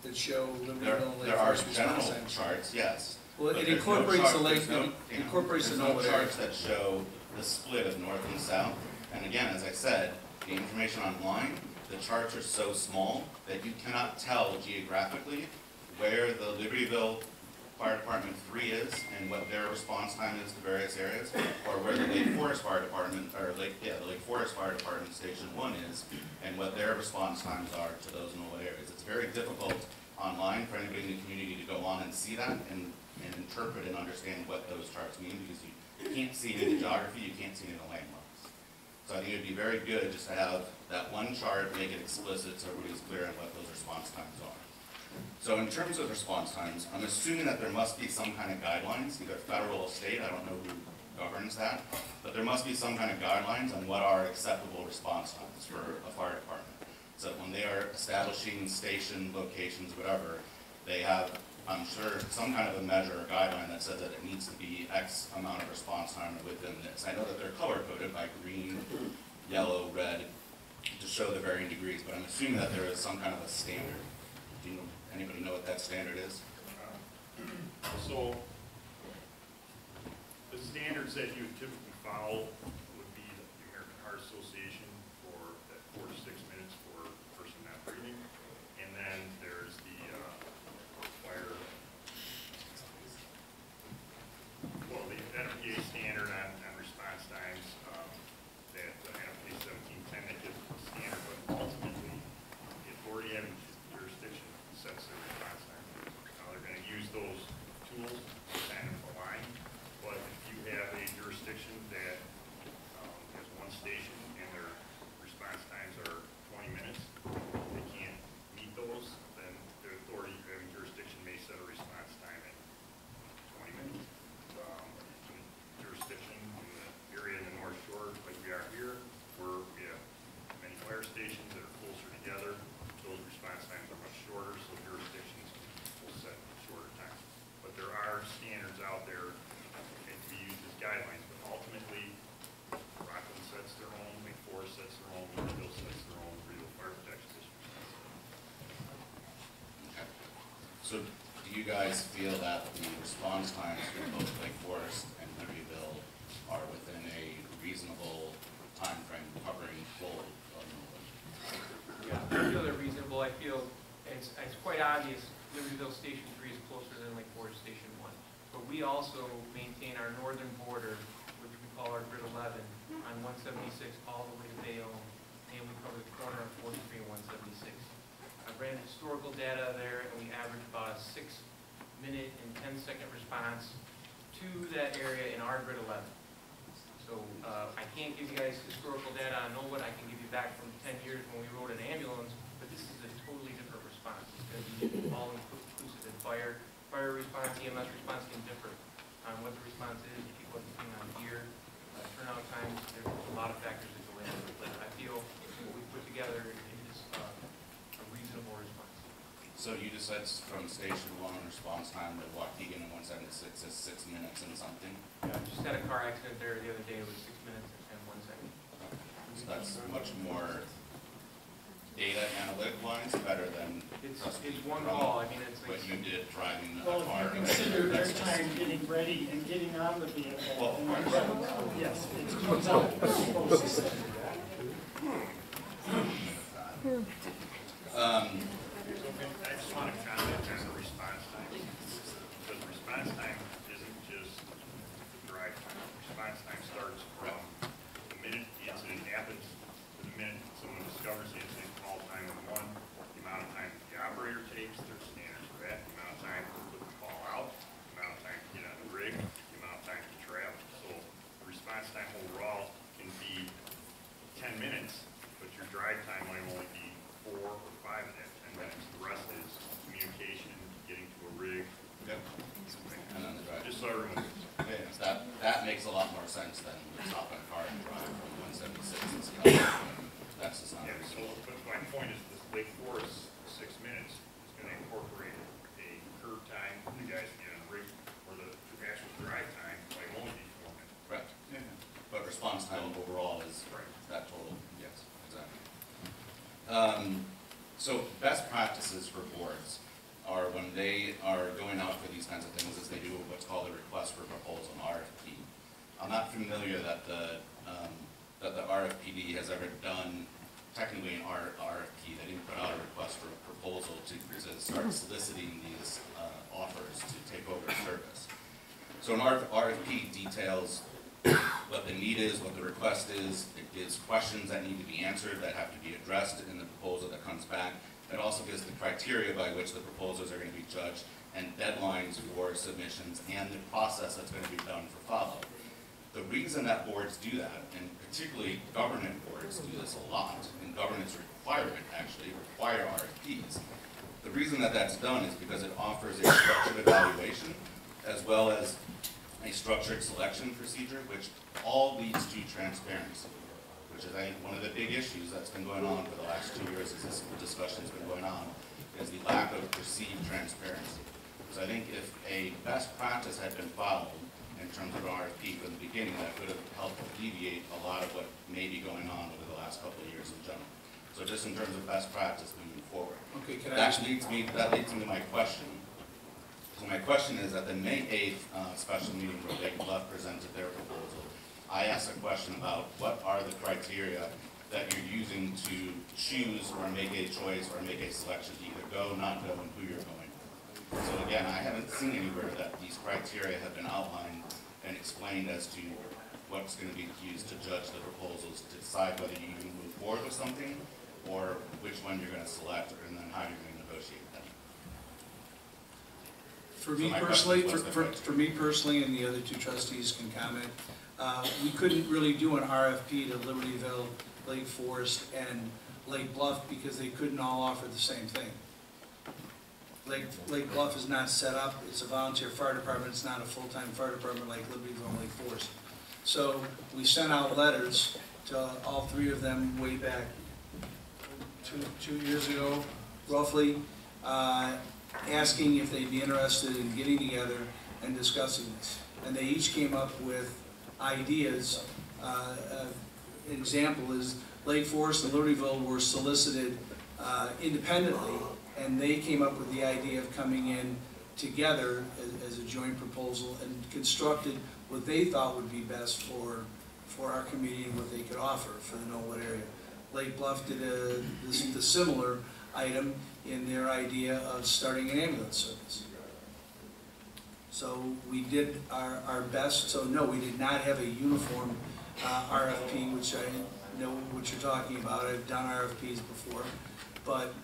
that show Libertyville and Lake There are Forest general response times? charts, yes. Well, But it there's incorporates no the lake, chart- it incorporates the there's no Norwood area. charts that show the split of north and south. And again, as I said, the information online, the charts are so small that you cannot tell geographically where the Libertyville Fire Department 3 is and what their response time is to various areas, or where the Lake Forest Fire Department, or the Lake Forest Fire Department Station 1 is, and what their response times are to those Norwood areas. It's very difficult online for anybody in the community to go on and see that and interpret and understand what those charts mean, because you can't see it in the geography, you can't see it in the landmarks. So I think it'd be very good just to have that one chart, make it explicit so everybody's clear on what those response times are. So in terms of response times, I'm assuming that there must be some kind of guidelines, either federal or state, I don't know who governs that, but there must be some kind of guidelines on what are acceptable response times for a fire department. So that when they are establishing station locations, whatever, they have, I'm sure, some kind of a measure or guideline that says that it needs to be X amount of response time within this. I know that they're color coded by green, yellow, red, to show the varying degrees, but I'm assuming that there is some kind of a standard. Do you know, anybody know what that standard is? So the standards that you would typically follow would be the American Heart Association for that 4 to 6 minutes for a person not breathing, and then there's the fire, well, the NFPA standard on response times, that NFPA 1710 that gives the standard, but ultimately the authority having jurisdiction sets the response time. Now they're going to use those tools to kind of align, but if you have a jurisdiction that has one station and their response times are 20 minutes, they can't meet those, then they're So do you guys feel that the response times for both Lake Forest and Libertyville are within a reasonable time frame covering full of Norwood? Yeah, I feel they're reasonable. I feel it's quite obvious Libertyville Station 3 is closer than Lake Forest Station 1. But we also maintain our northern border, which we call our Grid 11, on 176 all the way to Bayonne, and we cover the corner of 43 and 176. I ran historical data there, and we average about a 6-minute and 10-second response to that area in our Grid 11. So I can't give you guys historical data on Norwood. I can give you back from 10 years when we rode an ambulance, but this is a totally different response. It's going to be all inclusive in fire response, EMS response can differ on what the response is, people are depending on gear, turnout times. There's a lot of factors that go into it, but I feel what we put together is a reasonable response. So you just said from Station 1 response time to Waukegan and 176 is 6 minutes and something? Yeah, I just had a car accident there the other day. It was 6 minutes and 1 second. So that's much more data analytic wise better than It's one call. I mean, it's what like, you did driving a Well, car. if you consider their time getting ready and getting on the vehicle. Well, Yes, it comes out as opposed to sitting. I just want to comment on the response time. Because response time isn't just the drive time. Response time starts from the minute the incident happens to the minute someone discovers the incident, call time of 1, the amount of time the operator takes, their standards for that, the amount of time to put the call out, the amount of time to get on the rig, the amount of time to travel. So the response time overall can be 10 minutes, but your drive time might only be 4 or 5 of that 10 minutes. The rest is communication, getting to a rig. Yep. And then the drive. Just so everyone, Okay, so that makes a lot more sense than stop in a car and drive from 176 and Scott. That's just not yeah, so, reasonable. but my point is this Lake Forest 6 minutes is going to incorporate a curb time, the guys get on the rig, or the actual drive time might only be 4 minutes. Correct. But response time overall is Right. that total, yes, exactly. So best practices for boards are when they are going out for these kinds of things is they do what's called a request for proposal, an RFP. I'm not familiar that the RFPD has ever done technically an RFP. They didn't put out a request for a proposal to start soliciting these offers to take over service. So an RFP details what the need is, what the request is. It gives questions that need to be answered that have to be addressed in the proposal that comes back. It also gives the criteria by which the proposals are going to be judged and deadlines for submissions and the process that's going to be done for follow. The reason that boards do that, and particularly government boards do this a lot, and governance requirement actually require RFPs. The reason that that's done is because it offers a structured evaluation as well as a structured selection procedure, which all leads to transparency, which is, I think, one of the big issues that's been going on for the last 2 years as this discussion has been going on, is the lack of perceived transparency. So I think if a best practice had been followed in terms of RFP from the beginning, that could have helped alleviate a lot of what may be going on over the last couple of years in general. So just in terms of best practice moving forward. Okay, can I That ask, leads me to my question. So my question is, at the May 8th special meeting where Lake Bluff presented their proposal, I asked a question about what are the criteria that you're using to choose or make a choice or make a selection to either go, not go, and who you're going with. So again, I haven't seen anywhere that these criteria have been outlined and explained as to what's going to be used to judge the proposals, to decide whether you even move forward with something or which one you're going to select and then how you're going to negotiate them. for So me my personally, question was for me personally, and the other two trustees can comment, we couldn't really do an RFP to Libertyville, Lake Forest, and Lake Bluff because they couldn't all offer the same thing. Lake Bluff is not set up, it's a volunteer fire department, it's not a full-time fire department like Libertyville and Lake Forest. So we sent out letters to all three of them way back two years ago, roughly, asking if they'd be interested in getting together and discussing this. And they each came up with ideas. An example is Lake Forest and Libertyville were solicited independently and they came up with the idea of coming in together as a joint proposal and constructed what they thought would be best for our community and what they could offer for the Knollwood area. Lake Bluff did the similar item in their idea of starting an ambulance service. So we did our best. So no, we did not have a uniform RFP, which I know what you're talking about. I've done RFPs before, but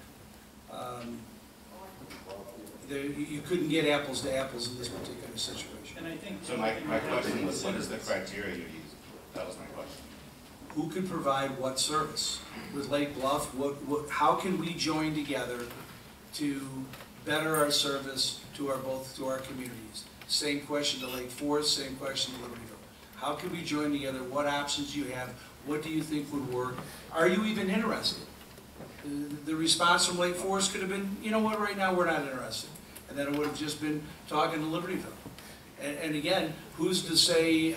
you couldn't get apples to apples in this particular situation. And I think. So my question was, what is the criteria you're using? That was my question. Who could provide what service? With Lake Bluff, how can we join together to better our service to our communities? Same question to Lake Forest, same question to Libertyville. How can we join together? What options do you have? What do you think would work? Are you even interested? The response from Lake Forest could have been, you know what, right now we're not interested. And then it would have just been talking to Libertyville. And again, who's to say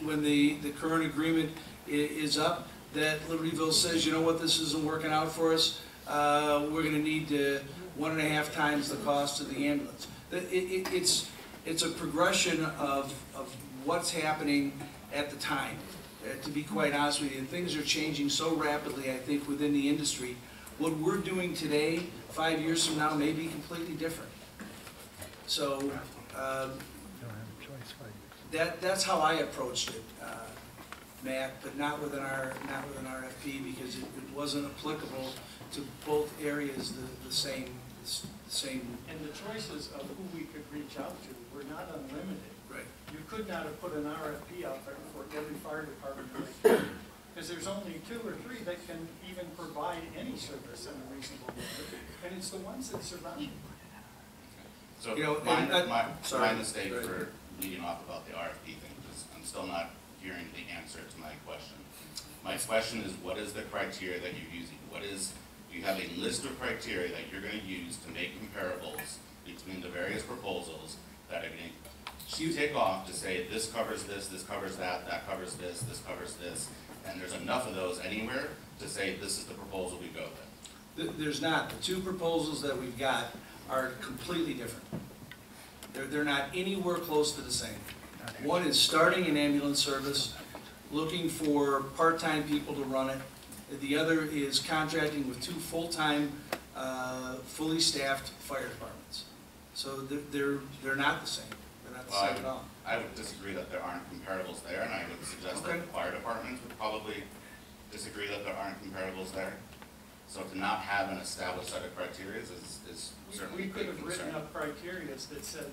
when the current agreement is up that Libertyville says, you know what, this isn't working out for us, we're going to need 1.5 times the cost of the ambulance. It's a progression of what's happening at the time. To be quite honest with you, things are changing so rapidly, I think, within the industry. What we're doing today, 5 years from now, may be completely different. So that's how I approached it, Matt, but not with an RFP, because it wasn't applicable to both areas the same. And the choices of who we could reach out to were not unlimited. Right. You could not have put an RFP out there for every fire department, because there's only 2 or 3 that can even provide any service in a reasonable way, and it's the ones that survive. So You know, my mistake for leading off about the RFP thing, because I'm still not hearing the answer to my question. My question is, what is the criteria that you're using? You have a list of criteria that you're going to use to make comparables between the various proposals that are going to take off to say this covers this covers that covers this covers this, and there's enough of those anywhere to say this is the proposal we go with. There's not. The 2 proposals that we've got are completely different. They're not anywhere close to the same. One is starting an ambulance service, looking for part-time people to run it. The other is contracting with 2 full-time, fully staffed fire departments. So they're not the same. They're not the same at all. I would disagree that there aren't comparables there, and I would suggest that the fire departments would probably disagree that there aren't comparables there. So to not have an established set of criteria is certainly We a could big have concern. written up criteria that said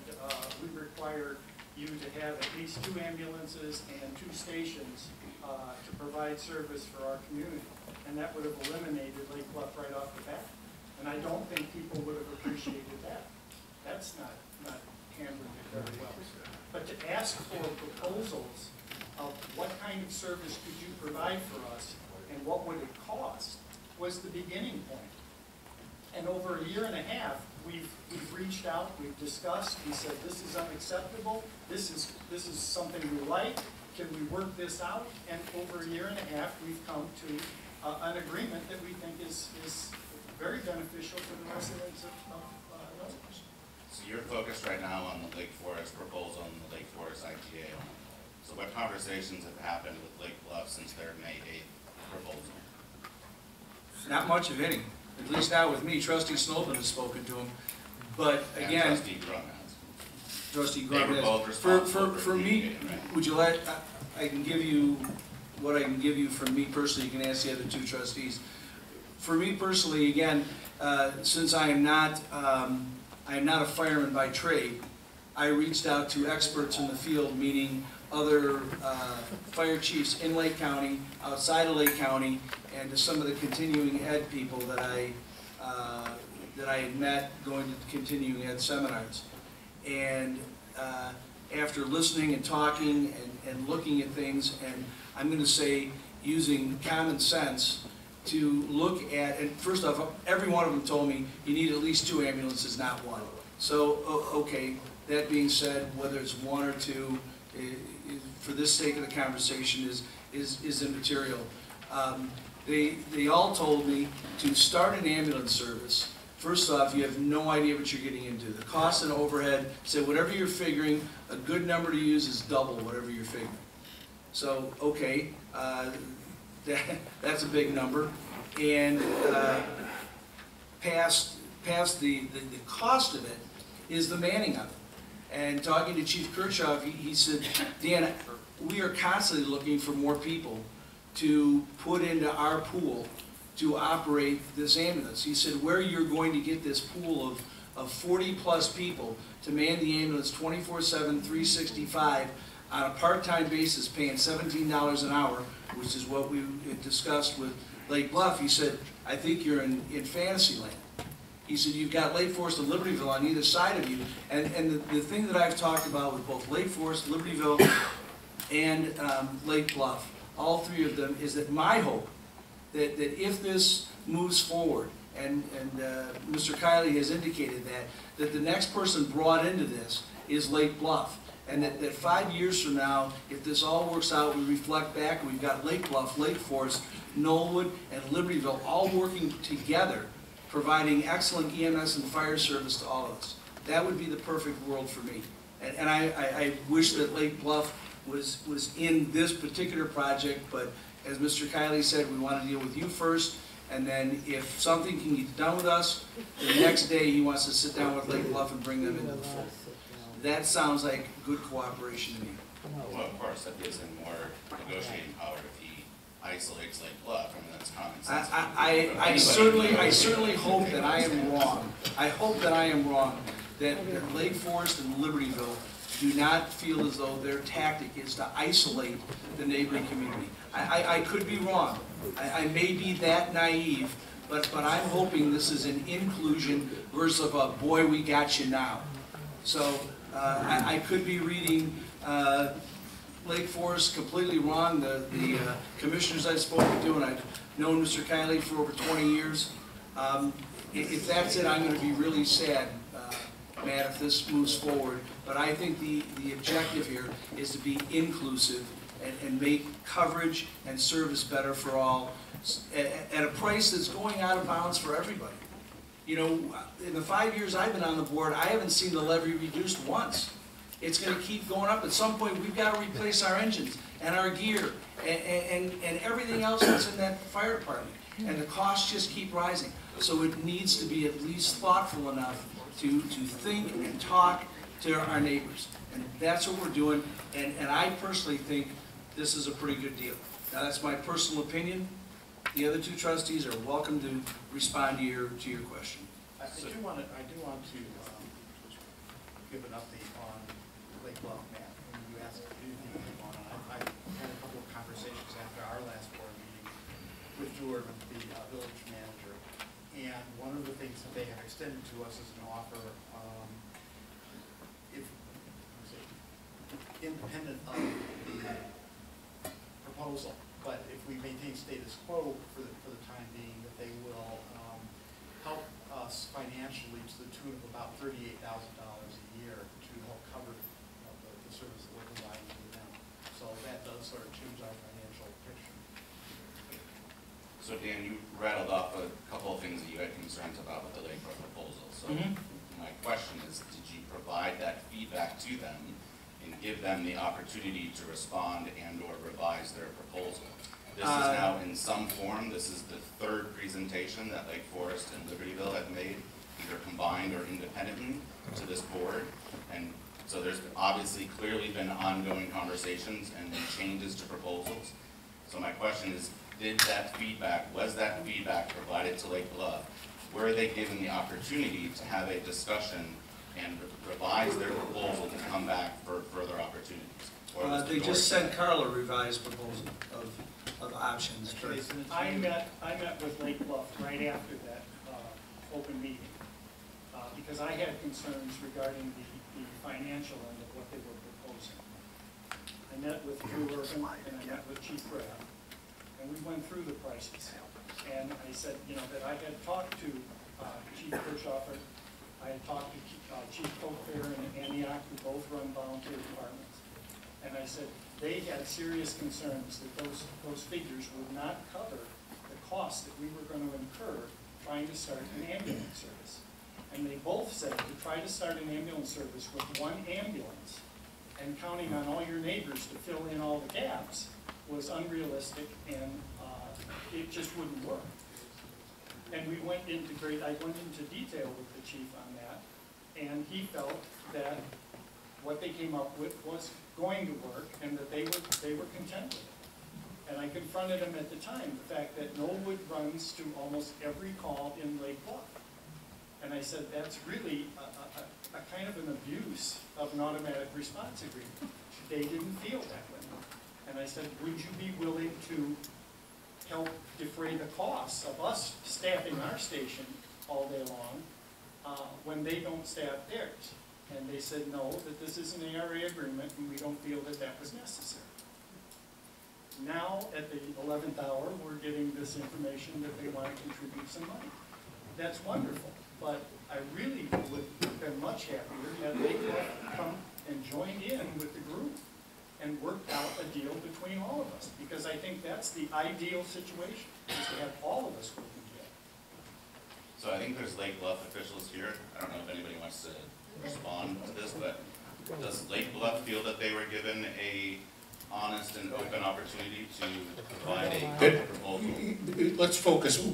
we require you to have at least 2 ambulances and 2 stations to provide service for our community. And that would have eliminated Lake Bluff right off the bat. And I don't think people would have appreciated that. That's not handling it very well. But to ask for proposals of what kind of service could you provide for us and what would it cost was the beginning point. And over 1.5 years, we've reached out, we've discussed, we said this is unacceptable, this is something we like, can we work this out? And over 1.5 years, we've come to an agreement that we think is very beneficial for the residents of Knollwood. So you're focused right now on the Lake Forest proposal and the Lake Forest IGA. So what conversations have happened with Lake Bluff since their May 8th proposal? Not much of any, at least not with me. Trustee Snowden has spoken to him, but And again, Trustee Grum has. Trustee They Grubb were has. both responsible For me, communicating, right? would you like, I can give you what I can give you from me personally. You can ask the other 2 trustees. For me personally, again, since I am not a fireman by trade, I reached out to experts in the field, meaning other fire chiefs in Lake County, outside of Lake County, and to some of the continuing ed people that I had met going to continuing ed seminars. And after listening and talking and looking at things, and I'm going to say using common sense to look at, and first off, every one of them told me you need at least 2 ambulances, not 1. So, okay, that being said, whether it's 1 or 2, for this sake of the conversation is immaterial. They all told me to start an ambulance service, first off, you have no idea what you're getting into. The cost and overhead, say whatever you're figuring, a good number to use is double whatever you're figuring. So, okay, that's a big number. And past the cost of it is the manning of it. And talking to Chief Kirchhoff, he said, Dan, we are constantly looking for more people to put into our pool to operate this ambulance. He said, where you're going to get this pool of 40-plus people to man the ambulance 24/7, 365 on a part-time basis, paying $17 an hour, which is what we had discussed with Lake Bluff. He said, I think you're in fantasy land. He said, you've got Lake Forest and Libertyville on either side of you. And the thing that I've talked about with both Lake Forest, Libertyville, and Lake Bluff, all three of them, is that my hope that if this moves forward, and Mr. Kiley has indicated that the next person brought into this is Lake Bluff. And that 5 years from now, if this all works out, we reflect back, we've got Lake Bluff, Lake Forest, Knollwood, and Libertyville all working together, providing excellent EMS and fire service to all of us. That would be the perfect world for me. And I wish that Lake Bluff was in this particular project, but as Mr. Kiley said, we want to deal with you first, and then if something can get done with us, the next day he wants to sit down with Lake Bluff and bring them into the fold. That sounds like good cooperation to me. Well, of course, that gives him more negotiating power if he isolates Lake Bluff. I mean, that's common sense. I certainly hope that I am wrong. I hope that I am wrong, that Lake Forest and Libertyville do not feel as though their tactic is to isolate the neighboring community. I could be wrong. I may be that naive, but I'm hoping this is an inclusion versus a boy, we got you now. So I could be reading Lake Forest completely wrong. The commissioners I've spoken to, and I've known Mr. Kiley for over 20 years, if that's it, I'm going to be really sad, Matt, if this moves forward. But I think the objective here is to be inclusive and make coverage and service better for all at a price that's going out of bounds for everybody. You know, in the 5 years I've been on the board, I haven't seen the levy reduced once. It's going to keep going up. At some point, we've got to replace our engines and our gear and everything else that's in that fire department. And the costs just keep rising. So it needs to be at least thoughtful enough to think and talk to our neighbors. And that's what we're doing. And I personally think this is a pretty good deal. Now, that's my personal opinion. The other two trustees are welcome to respond to your question. I do want to give an update on Lake Bluff, Matt. When you asked if anything was going on, I had a couple of conversations after our last board meeting with Jordan, the village manager, and one of the things that they have extended to us is an offer, independent of the proposal. But if we maintain status quo for the time being, that they will help us financially to the tune of about $38,000 a year to help cover the service that we're providing to them. So that does sort of change our financial picture. So Dan, you rattled off a couple of things that you had concerns about with the Lake Forest proposal. So my question is, did you provide that feedback to them and give them the opportunity to respond and or revise their proposal? This is now in some form. This is the third presentation that Lake Forest and Libertyville have made, either combined or independently, to this board. And so there's obviously clearly been ongoing conversations and changes to proposals. So my question is, was that feedback provided to Lake Bluff? Were they given the opportunity to have a discussion and revise their proposal to come back for further opportunities? They just sent Carl a revised proposal of options. I met with Lake Bluff right after that open meeting because I had concerns regarding the financial end of what they were proposing. I met with Drew Irvin and I met with Chief Brad, and we went through the prices. And I said, you know, that I had talked to Chief Kirchhoff, I had talked to Chief Cofair and Antioch, who both run volunteer departments. And I said, they had serious concerns that those figures would not cover the cost that we were going to incur trying to start an ambulance service. And they both said to try to start an ambulance service with one ambulance and counting on all your neighbors to fill in all the gaps was unrealistic, and it just wouldn't work. And I went into detail with the chief on that, and he felt that what they came up with was going to work and that they were content with it. And I confronted him at the time, the fact that Knollwood runs to almost every call in Lake Bluff. And I said, that's really a kind of an abuse of an automatic response agreement. They didn't feel that way. And I said, would you be willing to help defray the costs of us staffing our station all day long when they don't staff theirs? And they said, no, that this is an ARA agreement and we don't feel that that was necessary. Now, at the 11th hour, we're getting this information that they want to contribute some money. That's wonderful, but I really would have been much happier had they come and joined in with the group and worked out a deal between all of us, because I think that's the ideal situation, is to have all of us working together. So I think there's Lake Bluff officials here. I don't know if anybody wants to respond to this, but does Lake Bluff feel that they were given a honest and open opportunity to provide a good proposal? Let's focus.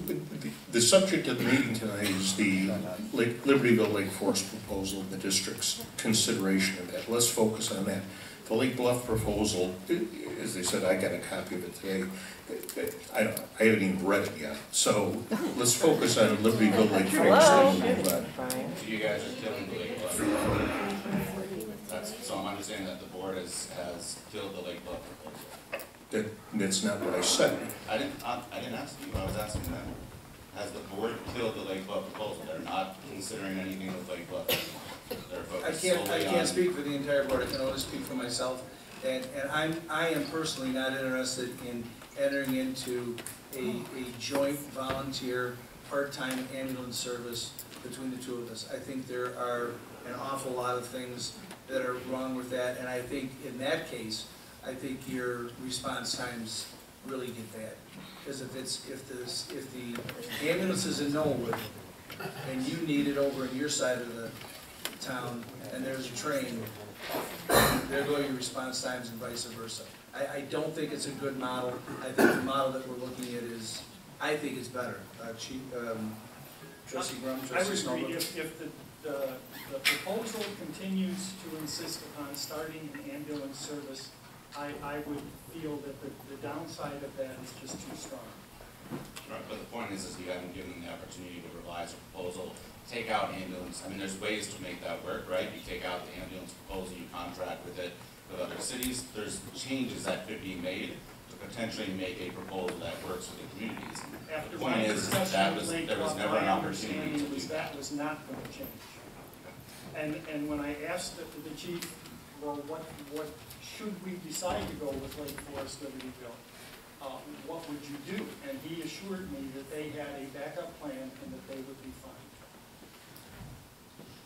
The subject of the meeting tonight is the Libertyville Lake Forest proposal and the district's consideration of that. Let's focus on that. The Lake Bluff proposal, as they said, I got a copy of it today. I haven't even read it yet. So let's focus on Libertyville Lake Forest and move on. So you guys are killing the Lake Bluff. So I'm understanding that the board has killed the Lake Bluff proposal. That's not what I said. I didn't ask you. I was asking them. Has the board killed the Lake Bluff proposal? They're not considering anything with Lake Bluff. They're focused I can't speak for the entire board. I can only speak for myself. And I am personally not interested in entering into a joint volunteer part-time ambulance service between the two of us. I think there are an awful lot of things that are wrong with that, and I think in that case, I think your response times really get bad. Because if the ambulance is in Knollwood and you need it over in your side of the town and there's a train, there go your response times and vice versa. I don't think it's a good model. I think the model that we're looking at is, I think it's better. Chief, Trustee Grum, Trustee Snowden. If the proposal continues to insist upon starting an ambulance service, I would feel that the downside of that is just too strong. Right, but the point is you haven't given them the opportunity to revise a proposal, take out ambulance. I mean, there's ways to make that work, right? You take out the ambulance proposal, you contract with it with other cities. There's changes that could be made to potentially make a proposal that works for the communities. After the point is there was never an opportunity to do that. That was not going to change. And when I asked the chief, well, what should we decide to go with Lake Forest Libertyville? What would you do? And he assured me that they had a backup plan and that they would be fine.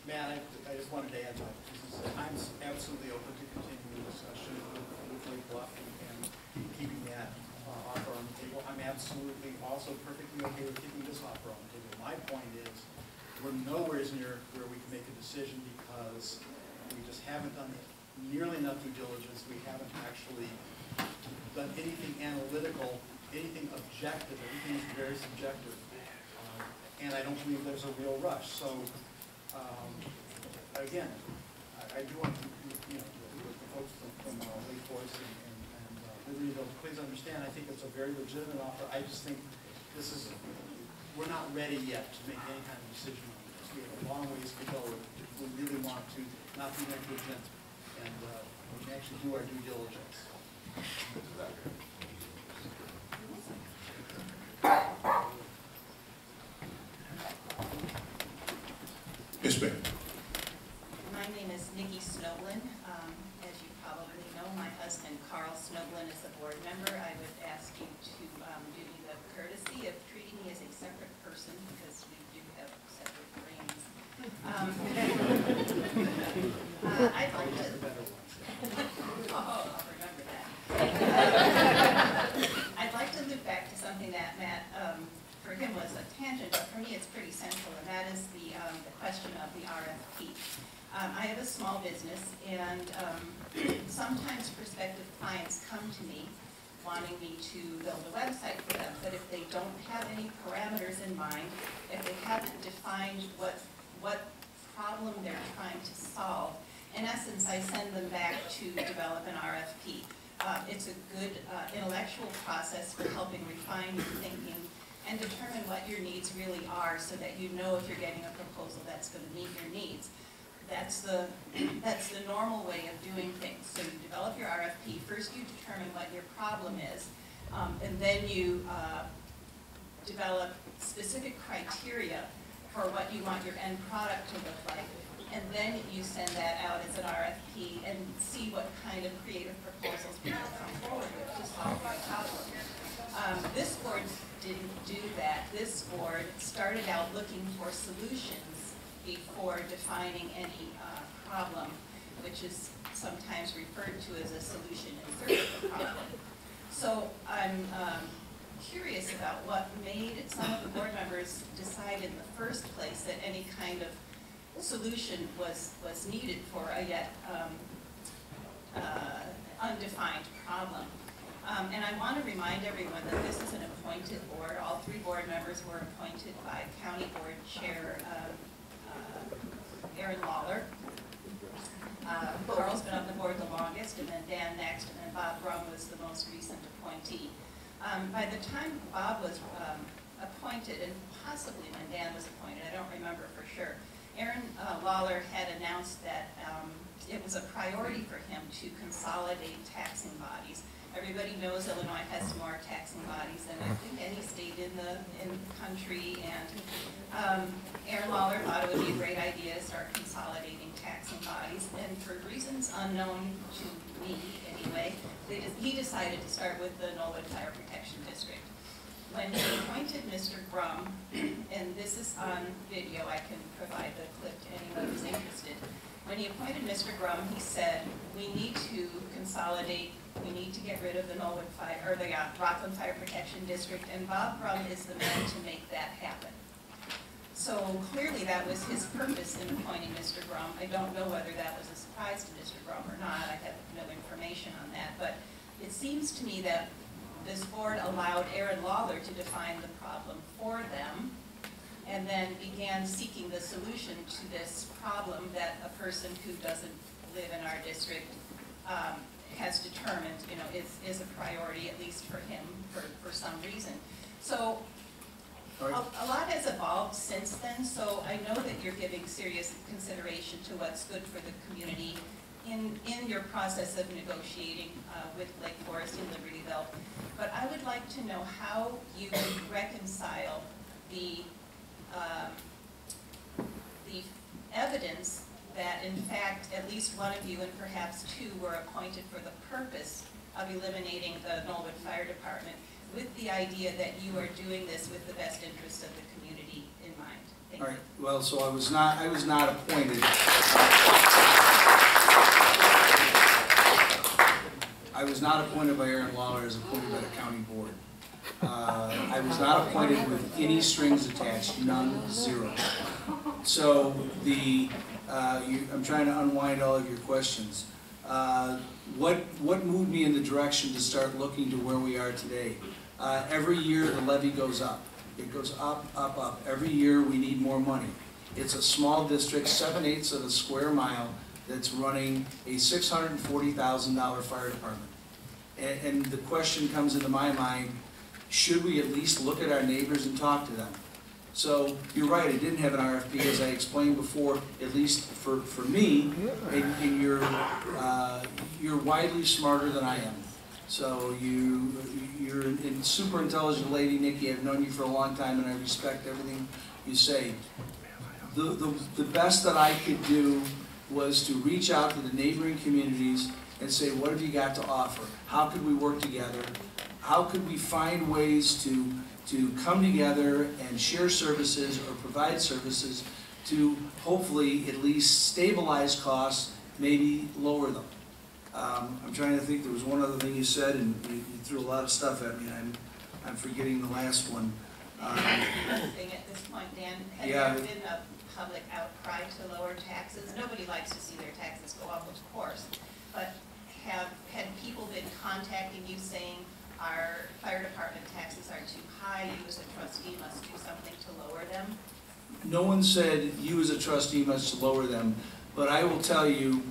Matt, I just wanted to add my 2 cents. I'm absolutely open to continuing the discussion with Lake Bluff and keeping that offer on the table. I'm absolutely also perfectly okay with keeping this offer on the table. My point is, we're nowhere near where we can make a decision because we just haven't done nearly enough due diligence. We haven't actually done anything analytical, anything objective. Everything is very subjective. And I don't believe there's a real rush. So, again, I do want to, with the folks from Lake Forest and Libertyville, please understand, I think it's a very legitimate offer. I just think we're not ready yet to make any kind of decision on this. We have a long ways to go if we really want to not be negligent and actually do our due diligence. Yes, ma'am. My name is Nikki Snowlin. As you probably know, my husband Carl Snowlin is a board member. I would ask you to do me the courtesy of treating me as a separate person because we do have separate brains. I'd like to. I'll remember that. I'd like to loop back to something that Matt him was a tangent, but for me it's pretty central, and that is the question of the RFP. I have a small business, and sometimes prospective clients come to me wanting me to build a website for them, but if they don't have any parameters in mind, if they haven't defined what problem they're trying to solve, in essence, I send them back to develop an RFP. It's a good intellectual process for helping refine your thinking and determine what your needs really are so that you know if you're getting a proposal that's going to meet your needs. That's the normal way of doing things. So you develop your RFP. First you determine what your problem is, and then you develop specific criteria for what you want your end product to look like. And then you send that out as an RFP and see what kind of creative proposals people come forward with to solve your problem. This board didn't do that. This board started out looking for solutions before defining any problem, which is sometimes referred to as a solution in search of a problem. So I'm curious about what made some of the board members decide in the first place that any kind of solution was needed for a yet undefined problem. And I want to remind everyone that this is an appointed board. All three board members were appointed by County Board Chair Aaron Lawler. Carl's been on the board the longest, and then Dan next, and then Bob Brum was the most recent appointee. By the time Bob was appointed, and possibly when Dan was appointed, I don't remember for sure, Aaron Lawler had announced that it was a priority for him to consolidate taxing bodies. Everybody knows Illinois has more taxing bodies than I think any state in the country, and Aaron Lawler thought it would be a great idea to start consolidating taxing bodies, and for reasons unknown to me anyway, he decided to start with the Knollwood Fire Protection District. When he appointed Mr. Brum, and this is on video, I can provide the clip to anyone who's interested. When he appointed Mr. Brum, he said, we need to consolidate, we need to get rid of the Knollwood Fire, or the Rockland Fire Protection District, and Bob Brum is the man to make that happen. So clearly that was his purpose in appointing Mr. Brum. I don't know whether that was a surprise to Mr. Brum or not. I have no information on that, but it seems to me that this board allowed Aaron Lawler to define the problem for them, and then began seeking the solution to this problem that a person who doesn't live in our district has determined, is a priority, at least for him, for some reason. So a lot has evolved since then, so I know that you're giving serious consideration to what's good for the community in your process of negotiating with Lake Forest and Libertyville. But I would like to know how you would reconcile the evidence that, in fact, at least one of you and perhaps two were appointed for the purpose of eliminating the Knollwood Fire Department, with the idea that you are doing this with the best interests of the community in mind. Thank you. All right. Well, so I was not appointed. I was not appointed by Aaron Lawler. I was appointed by the county board. I was not appointed with any strings attached, none, zero. So I'm trying to unwind all of your questions. What moved me in the direction to start looking to where we are today? Every year the levy goes up. It goes up, up, up. Every year we need more money. It's a small district, 7/8 of a square mile, that's running a $640,000 fire department. And the question comes into my mind, should we at least look at our neighbors and talk to them? So you're right, I didn't have an RFP, as I explained before, at least for me, and you're widely smarter than I am. So you're a super intelligent lady, Nikki. I've known you for a long time, and I respect everything you say. The best that I could do was to reach out to the neighboring communities and say, what have you got to offer? How could we work together? How could we find ways to come together and share services or provide services to hopefully at least stabilize costs, maybe lower them? I'm trying to think, there was one other thing you said, and you threw a lot of stuff at me, and I'm forgetting the last one. Thing at this point, Dan, has Yeah. there been a public outcry to lower taxes? Nobody likes to see their taxes go up, of course, but had people been contacting you saying our fire department taxes are too high, you as a trustee must do something to lower them? No one said you as a trustee must lower them, but I will tell you,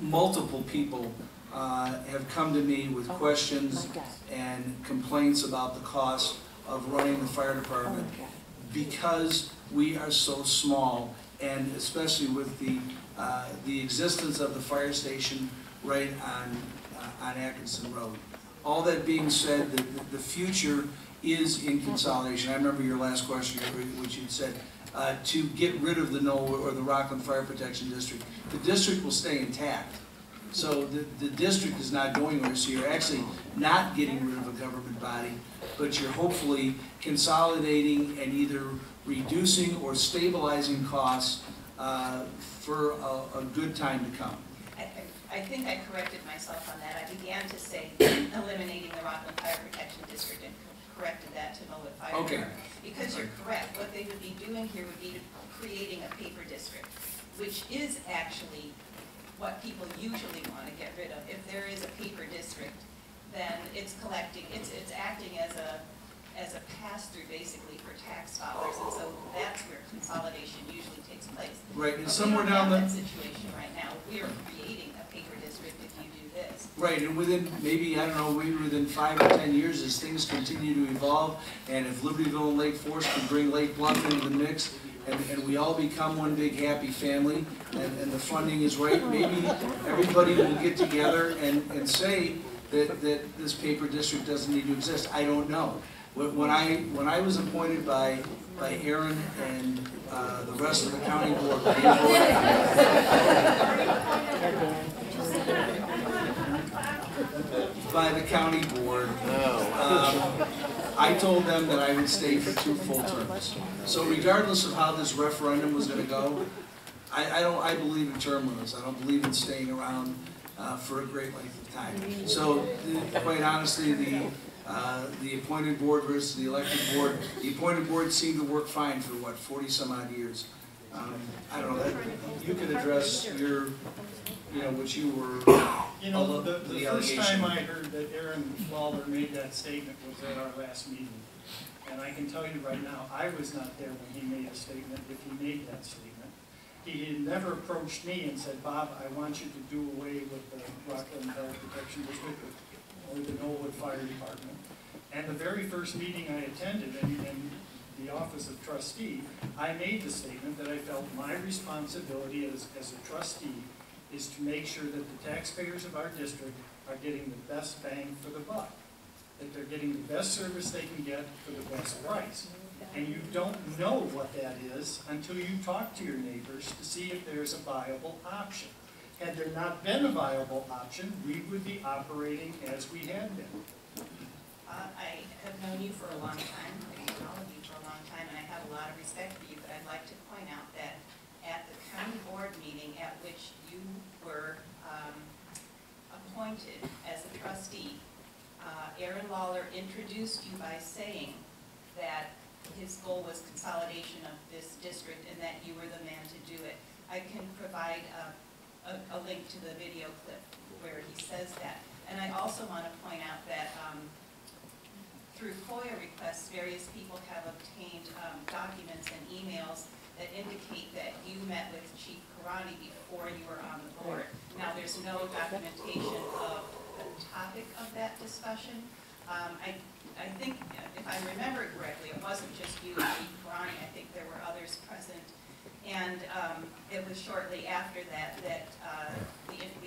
multiple people have come to me with questions and complaints about the cost of running the fire department because we are so small, and especially with the existence of the fire station right on Atkinson Road. All that being said, the future is in consolidation. I remember your last question, which you said, to get rid of the Knoll or the Rockland Fire Protection District. The district will stay intact. So the district is not going anywhere, so you're actually not getting rid of a government body, but you're hopefully consolidating and either reducing or stabilizing costs for a good time to come. I think I corrected myself on that. I began to say eliminating the Rockland Fire Protection District and corrected that to Knollwood Fire. Okay. Because you're correct, what they would be doing here would be creating a paper district, which is actually what people usually want to get rid of. If there is a paper district, then it's collecting, it's acting as a pass-through basically for tax dollars, and so that's where consolidation usually takes place. Right, and But somewhere we don't down have the... that situation right now. We are creating a paper district if you do this. Right, and within maybe, I don't know, maybe within 5 or 10 years, as things continue to evolve, and if Libertyville and Lake Forest can bring Lake Bluff into the mix, and we all become one big happy family, and the funding is right, maybe everybody will get together and say that this paper district doesn't need to exist. I don't know. When I was appointed by Aaron and the rest of the county board, by the county board, I told them that I would stay for 2 full terms. So regardless of how this referendum was going to go, I believe in term limits. I don't believe in staying around for a great length of time. So quite honestly, the appointed board versus the elected board, the appointed board seemed to work fine for what, 40 some odd years. I don't know, you can address your, what you were. You know, the first time I heard that Aaron Lawler made that statement was at our last meeting. And I can tell you right now, I was not there when he made a statement, if he made that statement. He had never approached me and said, Bob, I want you to do away with the Rockland Fire Protection District or the Knollwood Fire Department. And the very first meeting I attended in the office of trustee, I made the statement that I felt my responsibility as a trustee is to make sure that the taxpayers of our district are getting the best bang for the buck, that they're getting the best service they can get for the best price. And you don't know what that is until you talk to your neighbors to see if there's a viable option. Had there not been a viable option, we would be operating as we had been. I have known you for a long time, I've known all of you for a long time, and I have a lot of respect for you, but I'd like to point out that at the county board meeting at which you were appointed as a trustee, Aaron Lawler introduced you by saying that his goal was consolidation of this district and that you were the man to do it. I can provide a link to the video clip where he says that. And I also want to point out that through FOIA requests, various people have obtained documents and emails that indicate that you met with Chief Karani before you were on the board. Now, there's no documentation of the topic of that discussion. I think, if I remember correctly, it wasn't just you and Chief Karani. I think there were others present. And it was shortly after that that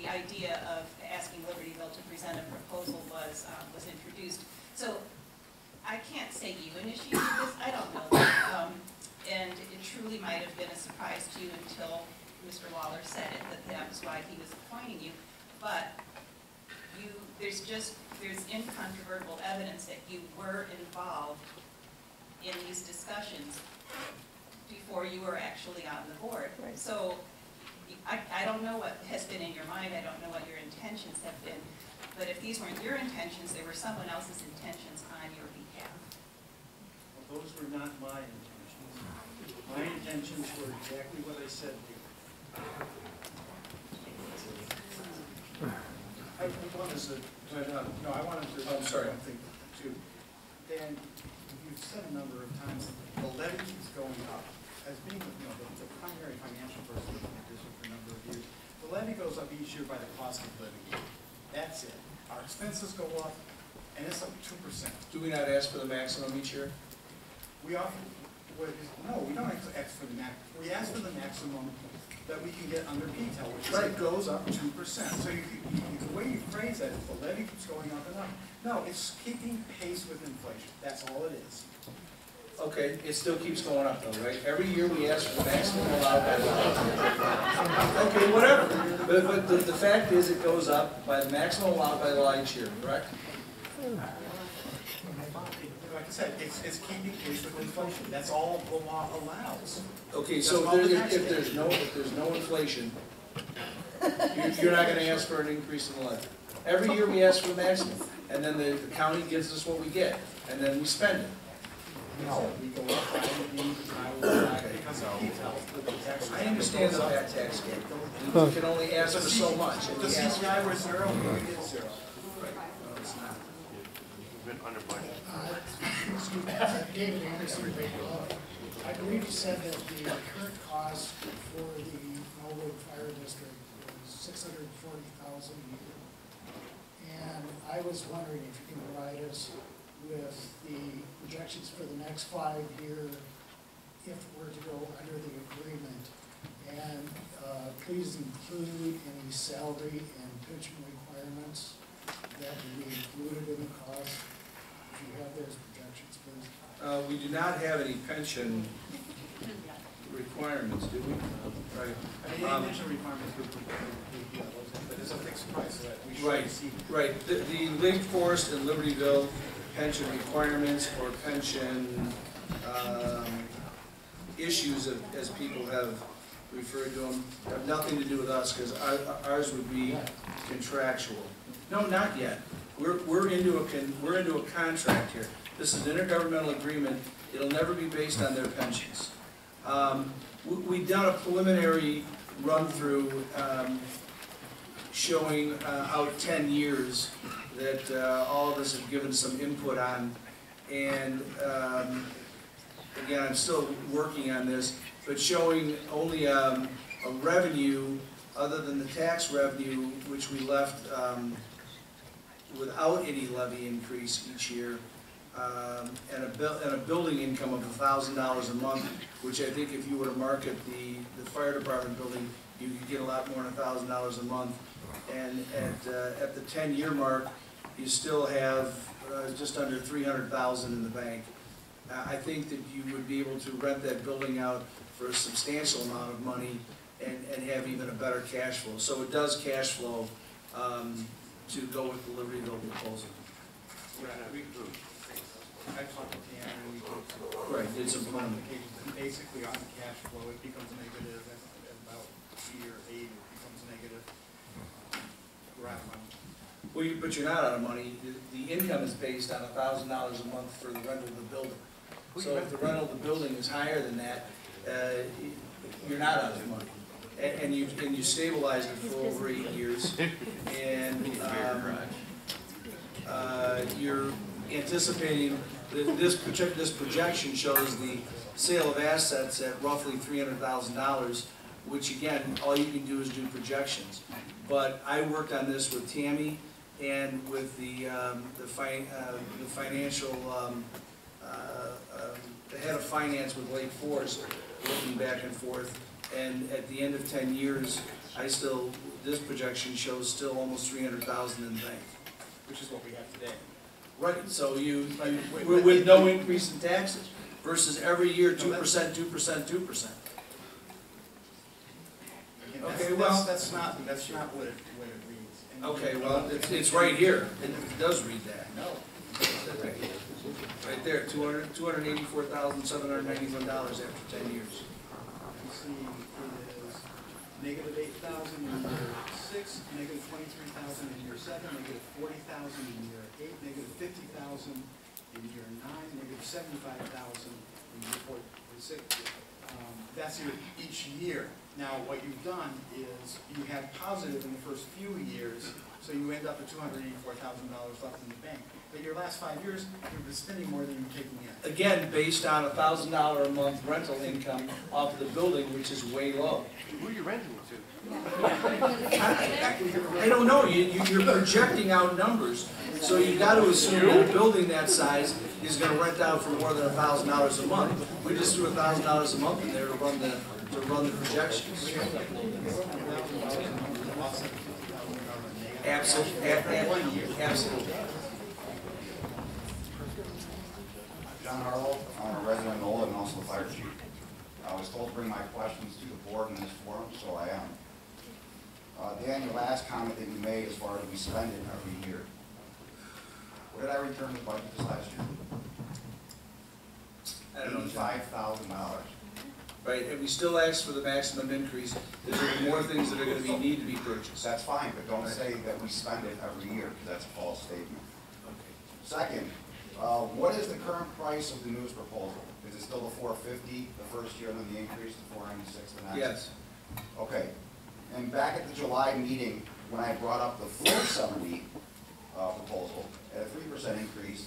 the idea of asking Libertyville to present a proposal was introduced. So I can't say you initiated this. I don't know that. And it truly might have been a surprise to you until Mr. Lawler said it, that was why he was appointing you. But there's incontrovertible evidence that you were involved in these discussions before you were actually on the board. Right. So I don't know what has been in your mind. I don't know what your intentions have been. But if these weren't your intentions, they were someone else's intentions on your behalf. Those were not my intentions. My intentions were exactly what I said. I wanted to, no, I wanted to. I'm sorry. One thing too. Dan, you've said a number of times, the levy keeps going up. As being, the primary financial person in the district for a number of years, the levy goes up each year by the cost of living. That's it. Our expenses go up, and it's up 2%. Do we not ask for the maximum each year? We often, no, we don't ask for the max. We ask for the maximum that we can get under PTEL, which is it goes up 2%. So the way you phrase that, is the levy keeps going up and up. No, it's keeping pace with inflation. That's all it is. Okay, it still keeps going up though, right? Every year we ask for the maximum allowed by law. Okay, whatever. But the fact is it goes up by the maximum allowed by law each year, correct? Like I said, it's keeping pace with inflation. That's all the law allows. Okay, so if there's no inflation, you're not gonna ask for an increase in the levy. Every year we ask for the maximum, and then the county gives us what we get, and then we spend it. No, we go up by because of PTEL. I understand the back tax gate. We can only ask for so much. If the CPI were 0, we would get 0. No, it's not. Under budget. Excuse me, David Anderson. I believe you said that the current cost for the Norwood Fire District was $640,000 a year. And I was wondering if you can provide us with the projections for the next 5 years if we're to go under the agreement. And please include any salary and pension requirements that will be included in the cost. If you have those projections, please. We do not have any pension requirements, do we? Right. I mean, pension requirements would be but it's a fixed price that we should Right, receive. right. The Lake Forest and Libertyville pension requirements or pension issues, as people have referred to them, have nothing to do with us, because ours would be contractual. No, not yet. We're into a contract here. This is an intergovernmental agreement. It'll never be based on their pensions. We've done a preliminary run-through showing out 10 years that all of us have given some input on. And again, I'm still working on this, but showing only a revenue other than the tax revenue, which we left without any levy increase each year, and a building income of $1,000 a month, which I think if you were to market the fire department building, you could get a lot more than $1,000 a month. And at the 10-year mark, you still have just under $300,000 in the bank. I think that you would be able to rent that building out for a substantial amount of money and have even a better cash flow. So it does cash flow to go with the Libertyville proposal. I talked to Dan and we did Right, did some planning. modifications, and basically on the cash flow, it becomes negative at about year 8, it becomes negative. We're out of money. Well, but you're not out of money. The income is based on $1,000 a month for the rental of the building. So if the rental of the building is higher than that, you're not out of money. And you stabilize it for over 8 years. And you're anticipating that this projection shows the sale of assets at roughly $300,000, which again, all you can do is do projections. But I worked on this with Tammy and with the financial, the head of finance with Lake Forest, looking back and forth. And at the end of 10 years, this projection shows still almost $300,000 in the bank. Which is what we have today. Right, so with no increase in taxes versus every year 2%, 2%, 2%. Okay, well, that's not what it reads. And okay, well, it's right here. It does read that. No. Right there, $284,791 after 10 years. You see, it is negative 8,000 in year 6, negative 23,000 in year 7, negative 40,000 in year 8, negative 50,000 In year 9, negative 75,000. In year 6, that's each year. Now, what you've done is you had positive in the first few years, so you end up at $284,000 left in the bank. But your last 5 years, you've been spending more than you're taking in. Again, based on $1,000 a month rental income off of the building, which is way low. Who are you renting it to? I don't know, you're projecting out numbers, so you've got to assume that a building that size is gonna rent out for more than $1,000 a month. We just threw $1,000 a month in there to run the projections. Absolutely, absolutely. John Harlow, I'm a resident of NOLA and also the fire chief. I was told to bring my questions to the board in this forum, so I am. Dan, your last comment that you made as far as we spend it every year. What did I return the budget this last year? I don't know. $85,000. Right, and we still ask for the maximum increase. There's gonna be more things that are gonna need to be purchased. That's fine, but don't say that we spend it every year, because that's a false statement. Second, what is the current price of the newest proposal? Is it still the $450 the first year, and then the increase to $496 the next? Yes. Okay. And back at the July meeting, when I brought up the $470 proposal at a 3% increase,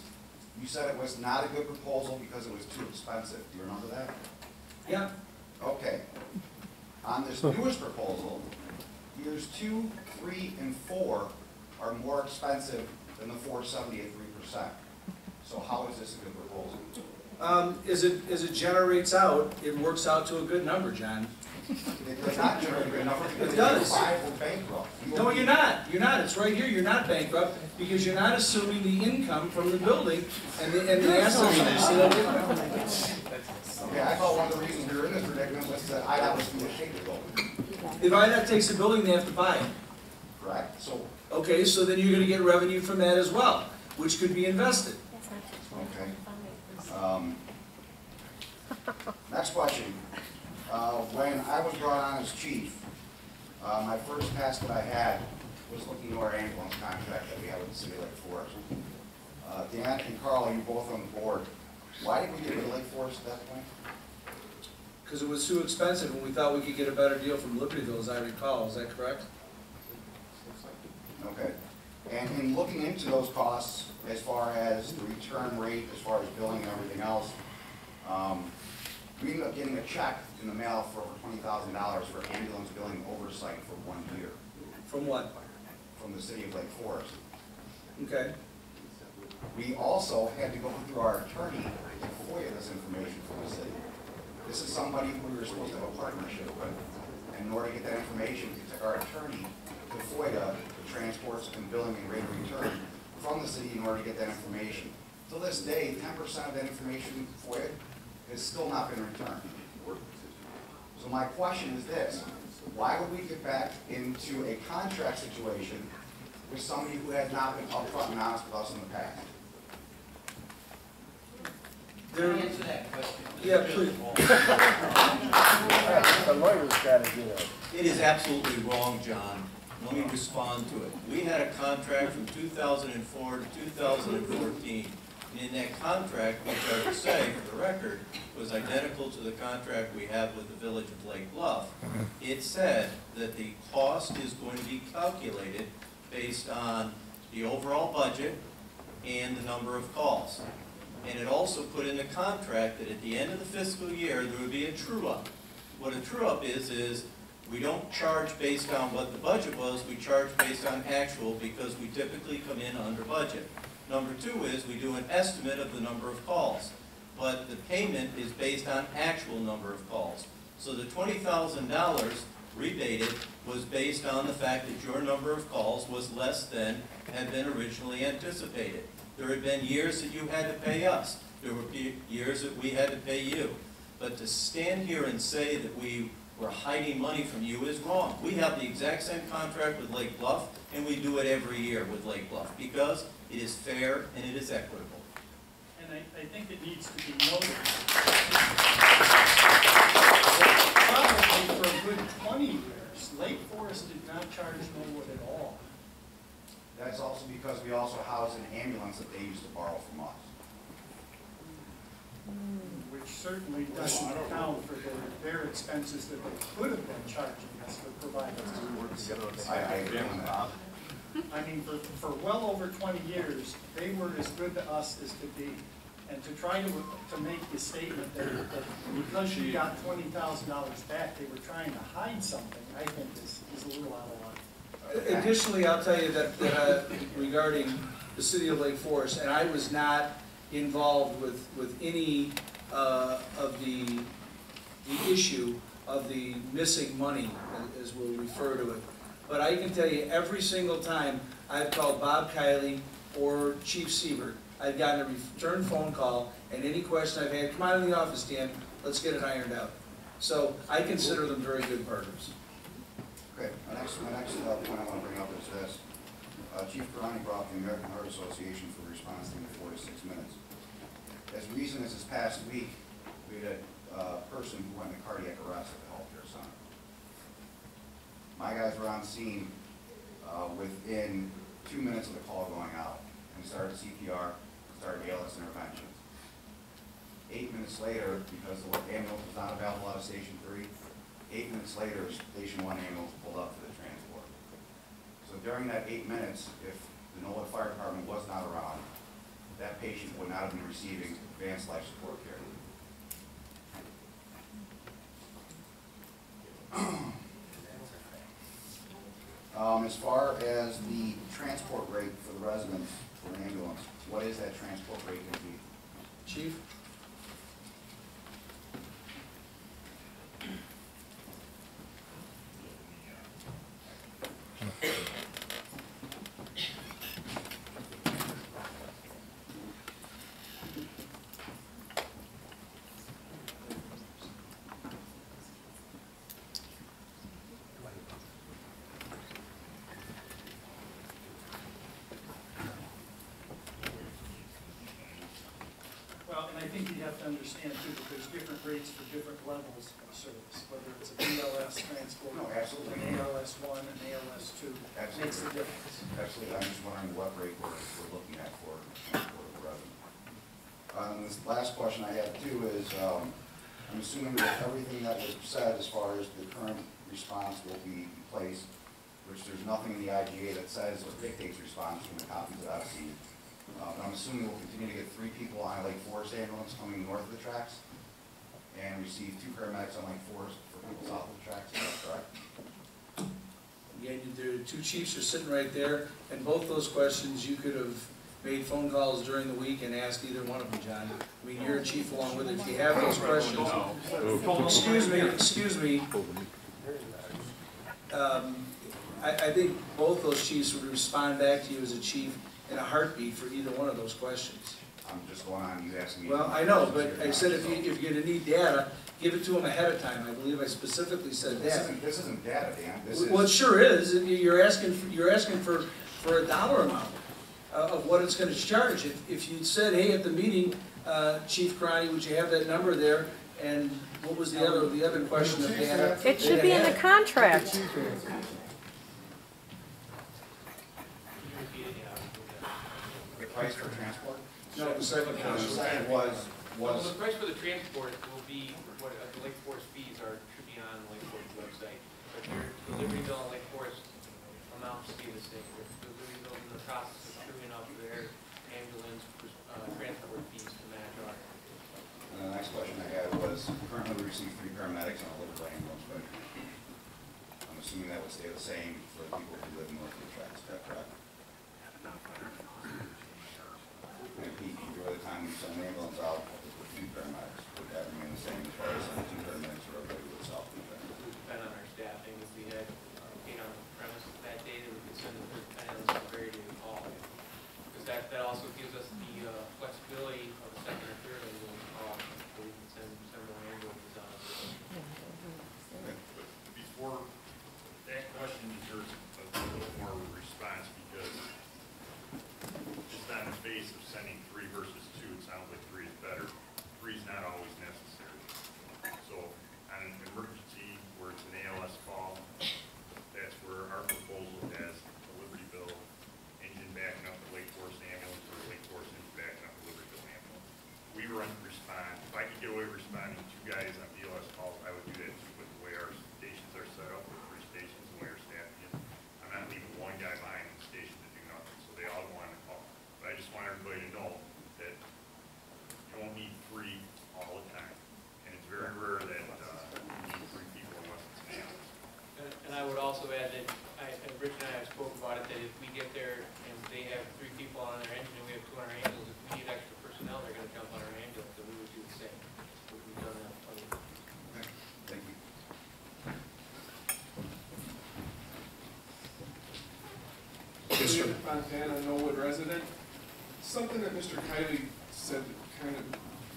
you said it was not a good proposal because it was too expensive. Do you remember that? Yeah. Okay. On this newest proposal, years 2, 3, and 4 are more expensive than the $470 at 3%. So how is this a good proposal? As it generates out, it works out to a good number, John. It does not generate a good number because It does. we're bankrupt. No, you're not. You're not. It's right here. You're not bankrupt because you're not assuming the income from the building and the assets. Okay, I thought one of the reasons we were in this predicament was that IDOT was going to take the building. If IDOT takes the building, they have to buy it. Correct? So, Okay, so then you're going to get revenue from that as well, which could be invested. okay. Next question. When I was brought on as chief, my first task that I had was looking at our ambulance contract that we have with the city of Lake Forest. Dan and Carl, you both on the board. Why did we get rid of Lake Forest at that point? Because it was too expensive and we thought we could get a better deal from Libertyville, as I recall. Is that correct? Okay. And in looking into those costs, as far as the return rate, as far as billing and everything else, we ended up getting a check in the mail for over $20,000 for ambulance billing oversight for 1 year. From what? From the city of Lake Forest. Okay. We also had to go through our attorney to FOIA this information from the city. This is somebody who we were supposed to have a partnership with. And in order to get that information, we took our attorney to FOIA the transports and billing and rate of return from the city in order to get that information. To this day, 10% of that information FOIA has still not been returned. So my question is this: why would we get back into a contract situation with somebody who has not been upfront and honest with us in the past? Answer that question. Yeah, please. The lawyer's got to get it. It is absolutely wrong, John. Let me respond to it. We had a contract from 2004 to 2014. And in that contract, which I would say, for the record, was identical to the contract we have with the Village of Lake Bluff, it said that the cost is going to be calculated based on the overall budget and the number of calls. And it also put in the contract that at the end of the fiscal year, there would be a true-up. What a true-up is we don't charge based on what the budget was, we charge based on actual because we typically come in under budget. Number two is we do an estimate of the number of calls, but the payment is based on actual number of calls. So the $20,000 rebated was based on the fact that your number of calls was less than had been originally anticipated. There had been years that you had to pay us. There were years that we had to pay you. But to stand here and say that we were hiding money from you is wrong. We have the exact same contract with Lake Bluff, and we do it every year with Lake Bluff because it is fair and it is equitable. And I think it needs to be noted. Probably for a good 20 years, Lake Forest did not charge Norwood at all. That's also because we also house an ambulance that they used to borrow from us. which certainly doesn't account for their expenses that they could have been charging us for providing us. I agree on that. I mean, for well over 20 years, they were as good to us as could be. And to try to make the statement that because you got $20,000 back, they were trying to hide something, I think is a little out of line. Additionally, I'll tell you that regarding the city of Lake Forest, and I was not involved with any of the issue of the missing money, as we'll refer to it. But I can tell you, every single time I've called Bob Kiley or Chief Siebert, I've gotten a return phone call, and any question I've had, come out in the office, Dan, let's get it ironed out. So I consider them very good partners. Okay, my next point I want to bring up is this. Chief Karani brought the American Heart Association for response team to 4 to 6 minutes. As recent as this past week, we had a person who went into cardiac arrest at the healthcare center. My guys were on scene within 2 minutes of the call going out, and we started CPR, started ALS interventions. 8 minutes later, because the ambulance was not available out of Station 3, 8 minutes later, Station 1 ambulance pulled up for the transport. So during that 8 minutes, if the Norwood Fire Department was not around, that patient would not have been receiving advanced life support care. As far as the transport rate for the residents for an ambulance, what is that transport rate going to be? Chief? Well, and I think you have to understand too, that there's different rates for different levels of service, whether it's a BLS transport, No, absolutely. an ALS 1, an ALS 2, makes a difference. Absolutely. I'm just wondering what rate we're looking at for transport of the resident. This last question I have too is, I'm assuming that everything that was said as far as the current response will be in place, which there's nothing in the IGA that says or dictates response from the copies that I've seen. I'm assuming we'll continue to get 3 people on Lake Forest ambulance coming north of the tracks and receive 2 paramedics on Lake Forest for people south of the tracks. Is that correct? Again, the 2 chiefs are sitting right there, and both those questions you could have made phone calls during the week and asked either one of them, John. I mean, you're a chief along with it. If you have those questions, excuse me. I think both those chiefs would respond back to you as a chief in a heartbeat for either one of those questions. I'm just going on, you asking me. Well, I know, but I said if you're gonna need data, give it to them ahead of time. I believe I specifically said that. This isn't data, Dan. Well, it sure is. You're asking for a dollar amount of what it's gonna charge. If you'd said, hey, at the meeting, Chief Karani, would you have that number there? And what was the other question that they had? It should be in the contract. The price for transport? No, the second The question. second was, Well, the price for the transport will be what the Lake Forest fees are, should be on the Lake Forest website. But your delivery bill on Lake Forest amounts to be the same. Your delivery bill in the process of truing up their ambulance transport fees to match ours. and the next question I had was, currently we receive 3 paramedics on a local ambulance, but I'm assuming that would stay the same for the people who live north of the tracks. Is that correct? And Pete, the time we send an ambulance out with 2 paramedics, would that remain the same as far as sending 2 paramedics for everybody who lives south of the tracks? Depend on our staffing. If we had 8 on the premises that day, then we could send the ambulance on a very day call. Because that also gives us the flexibility of a second or third ambulance call, so we can send several ambulances out. But before that question deserves a little more response, because just on the face of sending 3 versus 2, it sounds like 3 is better. 3 is not always necessary. So on an emergency where it's an ALS call, that's where our proposal has a Libertyville engine backing up the Lake Forest ambulance, or Lake Forest engine backing up the Libertyville ambulance. We run response Yes, sir. David Fontana, Knollwood resident. Something that Mr. Kiley said that kind of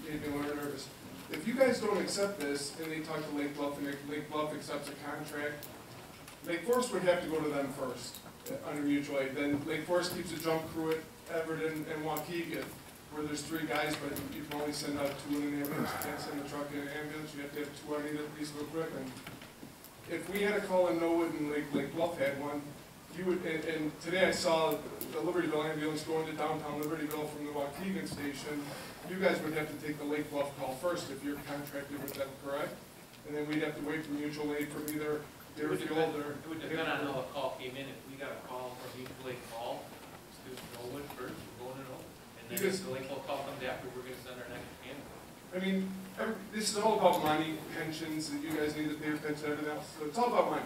made me a little nervous. If you guys don't accept this, and they talk to Lake Bluff, and Lake Bluff accepts a contract, Lake Forest would have to go to them first, under mutual aid. Then Lake Forest keeps a jump crew at Everett and Waukegan, where there's 3 guys, but you can only send out 2 in an ambulance. You can't send a truck in an ambulance, you have to have 2 on either piece of equipment. If we had a call in Knollwood and Lake Bluff had one, you would, and today I saw the Libertyville ambulance going to downtown Libertyville from the Waukegan station. You guys would have to take the Lake Bluff call first if you're contracted with them, correct? And then we'd have to wait for mutual aid from either Deerfield or... It would depend on how a call came in. If we got a call from mutual aid call, to Knollwood first, we're going to Knollwood. And then if the Lake Bluff call comes after, we're going to send our next ambulance. I mean, this is all about money, pensions, and you guys need to pay your pension, everything else. So it's all about money.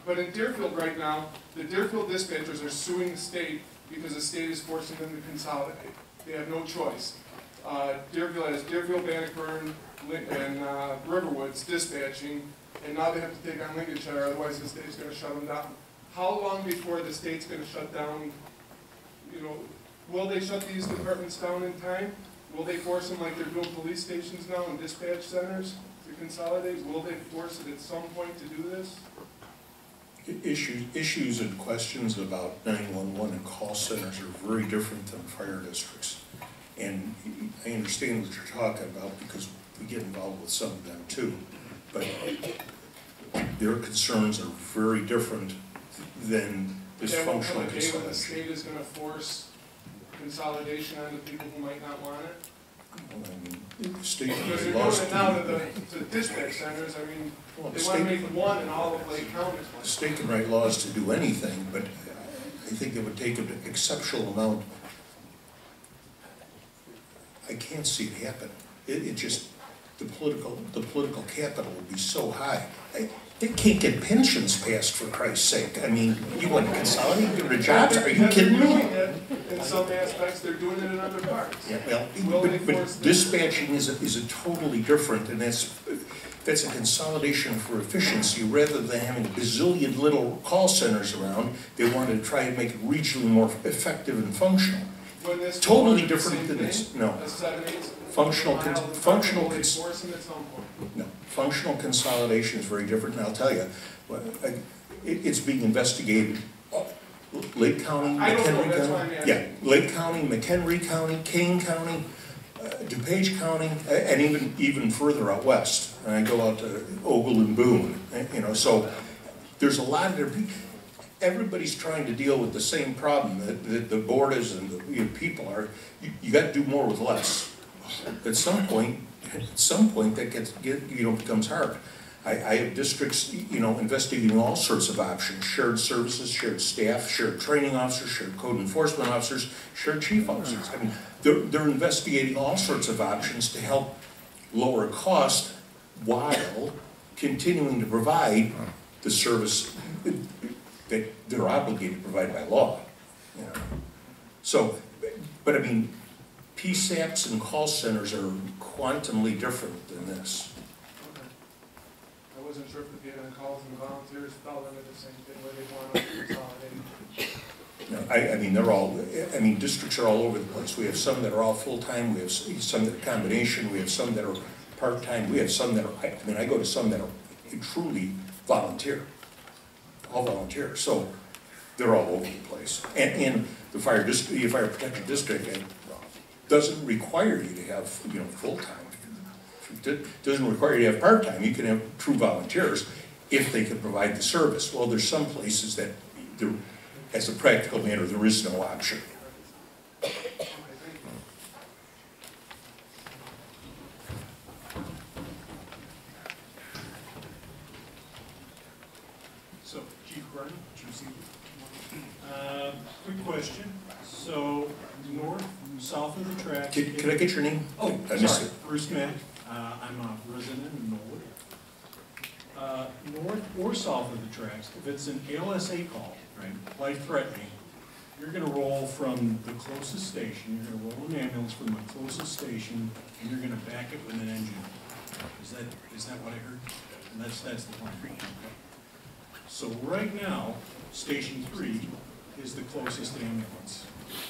But in Deerfield right now, the Deerfield dispatchers are suing the state because the state is forcing them to consolidate. They have no choice. Deerfield has Deerfield, Bannockburn, and Riverwoods dispatching, and now they have to take on Lincolnshire, otherwise the state's going to shut them down. How long before the state's going to shut down, you know, will they shut these departments down in time? Will they force them like they're doing police stations now and dispatch centers to consolidate? Will they force it at some point to do this? Issues and questions about 911 and call centers are very different than fire districts. And I understand what you're talking about because we get involved with some of them too. But their concerns are very different than dysfunctional consolidation. When the consolidation. state is going to force consolidation on the people who might not want it? Well, I mean, the state Because they're doing it now to dispatch centers. I mean, they want to make one in all of Lake County. The state can write laws to do anything, but I think it would take an exceptional amount. I can't see it happen. It just, the political capital would be so high. They can't get pensions passed, for Christ's sake. I mean, you want to consolidate, get rid of jobs? Are you kidding me? In some aspects, they're doing it in other parts. Yeah, well, but dispatching is a totally different, and that's a consolidation for efficiency rather than having a bazillion little call centers around. They want to try and make it regionally more effective and functional. Totally different than this. No. Functional consolidation is very different, and I'll tell you, it's being investigated. Lake County, McHenry County, yeah, Lake County, McHenry County, Kane County, DuPage County, and even further out west. And I go out to Ogle and Boone, you know. So there's a lot of different. Everybody's trying to deal with the same problem that the board is and the people are. You got to do more with less. At some point that becomes hard. I have districts, investigating all sorts of options: shared services, shared staff, shared training officers, shared code enforcement officers, shared chief officers. I mean, they're investigating all sorts of options to help lower cost while continuing to provide the service that they're obligated to provide by law. So, but I mean, PSAPs and call centers are quantumly different than this. I wasn't sure if the people on calls and the volunteers fell under the same thing where they want to consolidate. No, I mean, districts are all over the place. We have some that are all full-time, we have some that are combination, we have some that are part-time, we have some that are, I go to some that are truly volunteer, all volunteer. So they're all over the place. And the fire protection district doesn't require you to have, full-time. It doesn't require you to have part-time. You can have true volunteers if they can provide the service. Well, there's some places that, as a practical matter, there is no option. So, Chief Brennan, Chief Seaver. Quick question. So, north, south of the tracks. Can I get your name? Oh, I missed sorry. it. Bruce Mack. I'm a resident in Knollwood. North or south of the tracks, if it's an ALSA call, right, life-threatening, you're going to roll from the closest station. You're going to roll an ambulance from the closest station, and you're going to back it with an engine. Is that what I heard? And that's the plan. So right now, Station 3 is the closest ambulance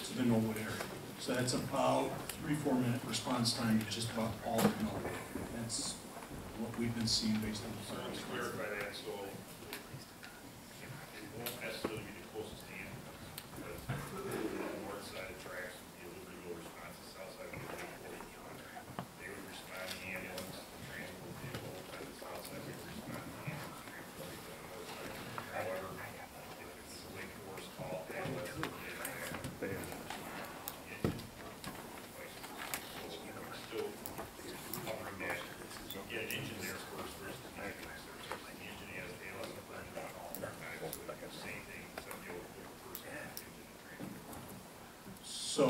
to the Norwood area. So that's about 3-4 minute response time to just about all of Norwood. That's what we've been seeing based on the So let's clarify that, so it won't necessarily be the closest ambulance, because the north side of tracks, the Libertyville response, the south side of the they would respond to the ambulance, transport vehicle, and the south side would respond to the ambulance, transport vehicle on the north side. However, if it's a Lake Forest call, ambulance would get back. Still covering that, get an engine there first, versus the ambulance there. So the engine has ALS and burn down all the time, so it's the same thing, except you'll put the first engine and transport. So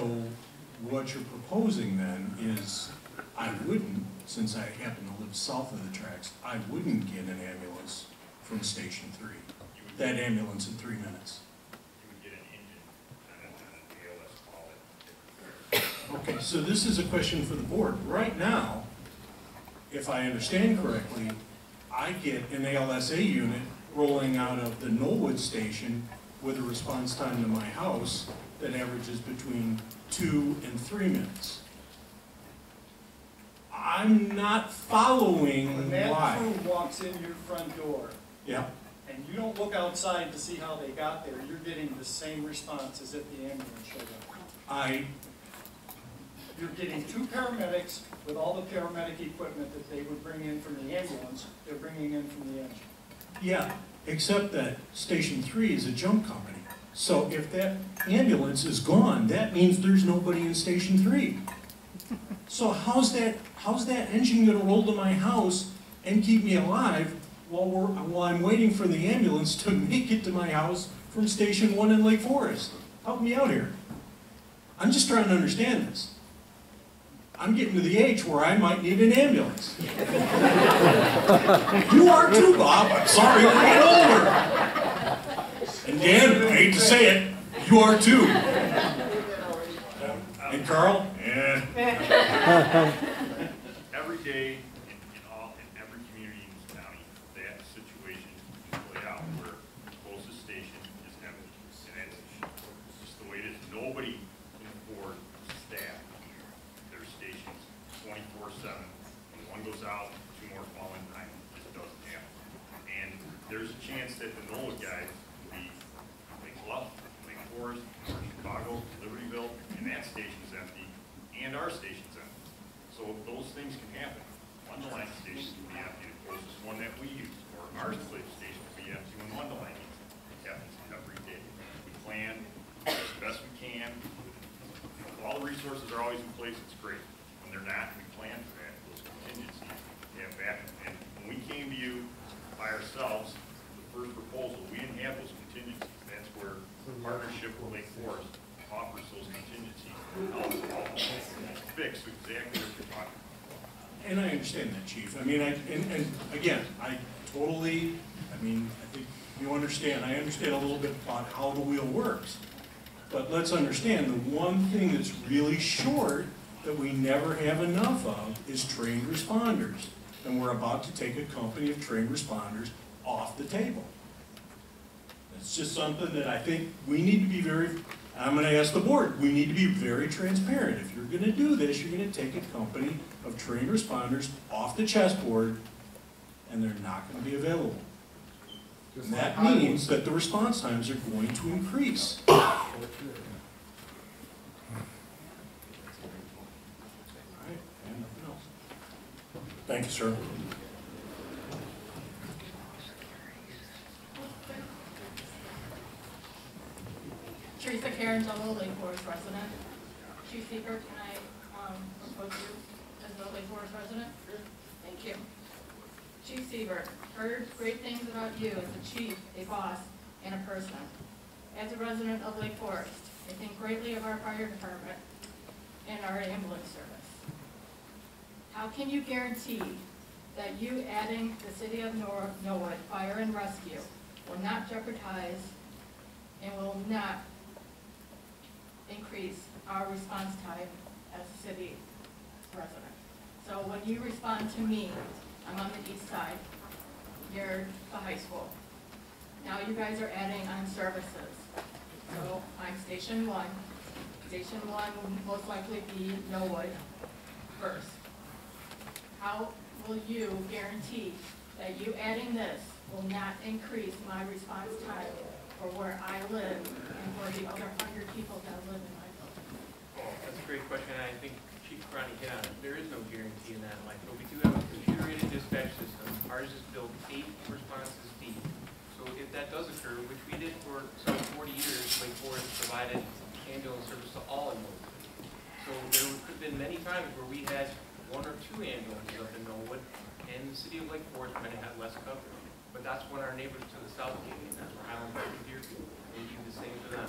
what you're proposing then is, I wouldn't, since I happen to live south of the tracks, I wouldn't get an ambulance from Station 3. That ambulance in 3 minutes. You would get an engine on an ALS call. Okay, so this is a question for the board. Right now, if I understand correctly, I get an ALSA unit rolling out of the Knollwood station with a response time to my house that averages between 2 and 3 minutes. I'm not following When that why. crew walks in your front door, Yeah, and you don't look outside to see how they got there, you're getting the same response as if the ambulance showed up. You're getting 2 paramedics with all the paramedic equipment that they would bring in from the ambulance, they're bringing in from the engine. yeah, except that Station 3 is a jump company. So if that ambulance is gone, that means there's nobody in Station 3. So how's that engine gonna roll to my house and keep me alive while I'm waiting for the ambulance to make it to my house from Station 1 in Lake Forest? Help me out here. I'm just trying to understand this. I'm getting to the age where I might need an ambulance. You are too, Bob. I'm sorry, we're getting older. And Dan, I hate to say it, you are too. And Carl? Yeah. Every day in every community in this county, that situation is played out where the closest station is empty. And that's just the way it is. Nobody can afford staff their stations 24/7. When one goes out, 2 more fall in time. It just doesn't happen. And there's a chance that the NOLA guys will be Lake Bluff, Lake Forest, Chicago, Libertyville, and that station's empty, and our station's empty. So those things can happen. Wonderland station can be empty, the closest one that we use, or our station can be empty when Wonderland needs it. It happens every day. We plan as best we can. If all the resources are always in place, it's great. When they're not, we plan for that, those contingencies, we have backup. And when we came to you by ourselves, the first proposal, we didn't have those contingencies. That's where the partnership with Lake Forest offers those contingencies. Fix exactly what you're talking about. And I understand that, Chief. I mean, and again, I think you understand, I understand a little bit about how the wheel works. But let's understand, the one thing that's really short that we never have enough of is trained responders. And we're about to take a company of trained responders off the table. It's just something that I think we need to be I'm going to ask the board, we need to be very transparent. If you're going to do this, you're going to take a company of trained responders off the chessboard, and they're not going to be available. And that means that the response times are going to increase. Thank you, sir. Teresa Carangelo, Lake Forest resident. Chief Seeker, can I propose you as the Lake Forest resident? Thank you. Chief Seaver, heard great things about you as a chief, a boss, and a person. As a resident of Lake Forest, I think greatly of our fire department and our ambulance service. How can you guarantee that you adding the City of Norwood Fire and Rescue will not jeopardize and will not increase our response time as a city resident? So when you respond to me, I'm on the east side, near the high school. Now you guys are adding on services. So I'm Station 1. Station 1 will most likely be Norwood first. How will you guarantee that you adding this will not increase my response time for where I live and for the other 100 people that live in my building? That's a great question, and I think Chief Karani hit on it. There is no guarantee in that life, but we do have a computer-aided dispatch system. Ours is built 8 responses deep. So if that does occur, which we did for some 40 years, Lake Forest provided ambulance service to all in Norwood. So there could have been many times where we had 1 or 2 ambulances up in Norwood, and the city of Lake Forest might have had less coverage. But that's what our neighbors to the south gave me, and that's where Highland Park and Deerfield, we do the same for them.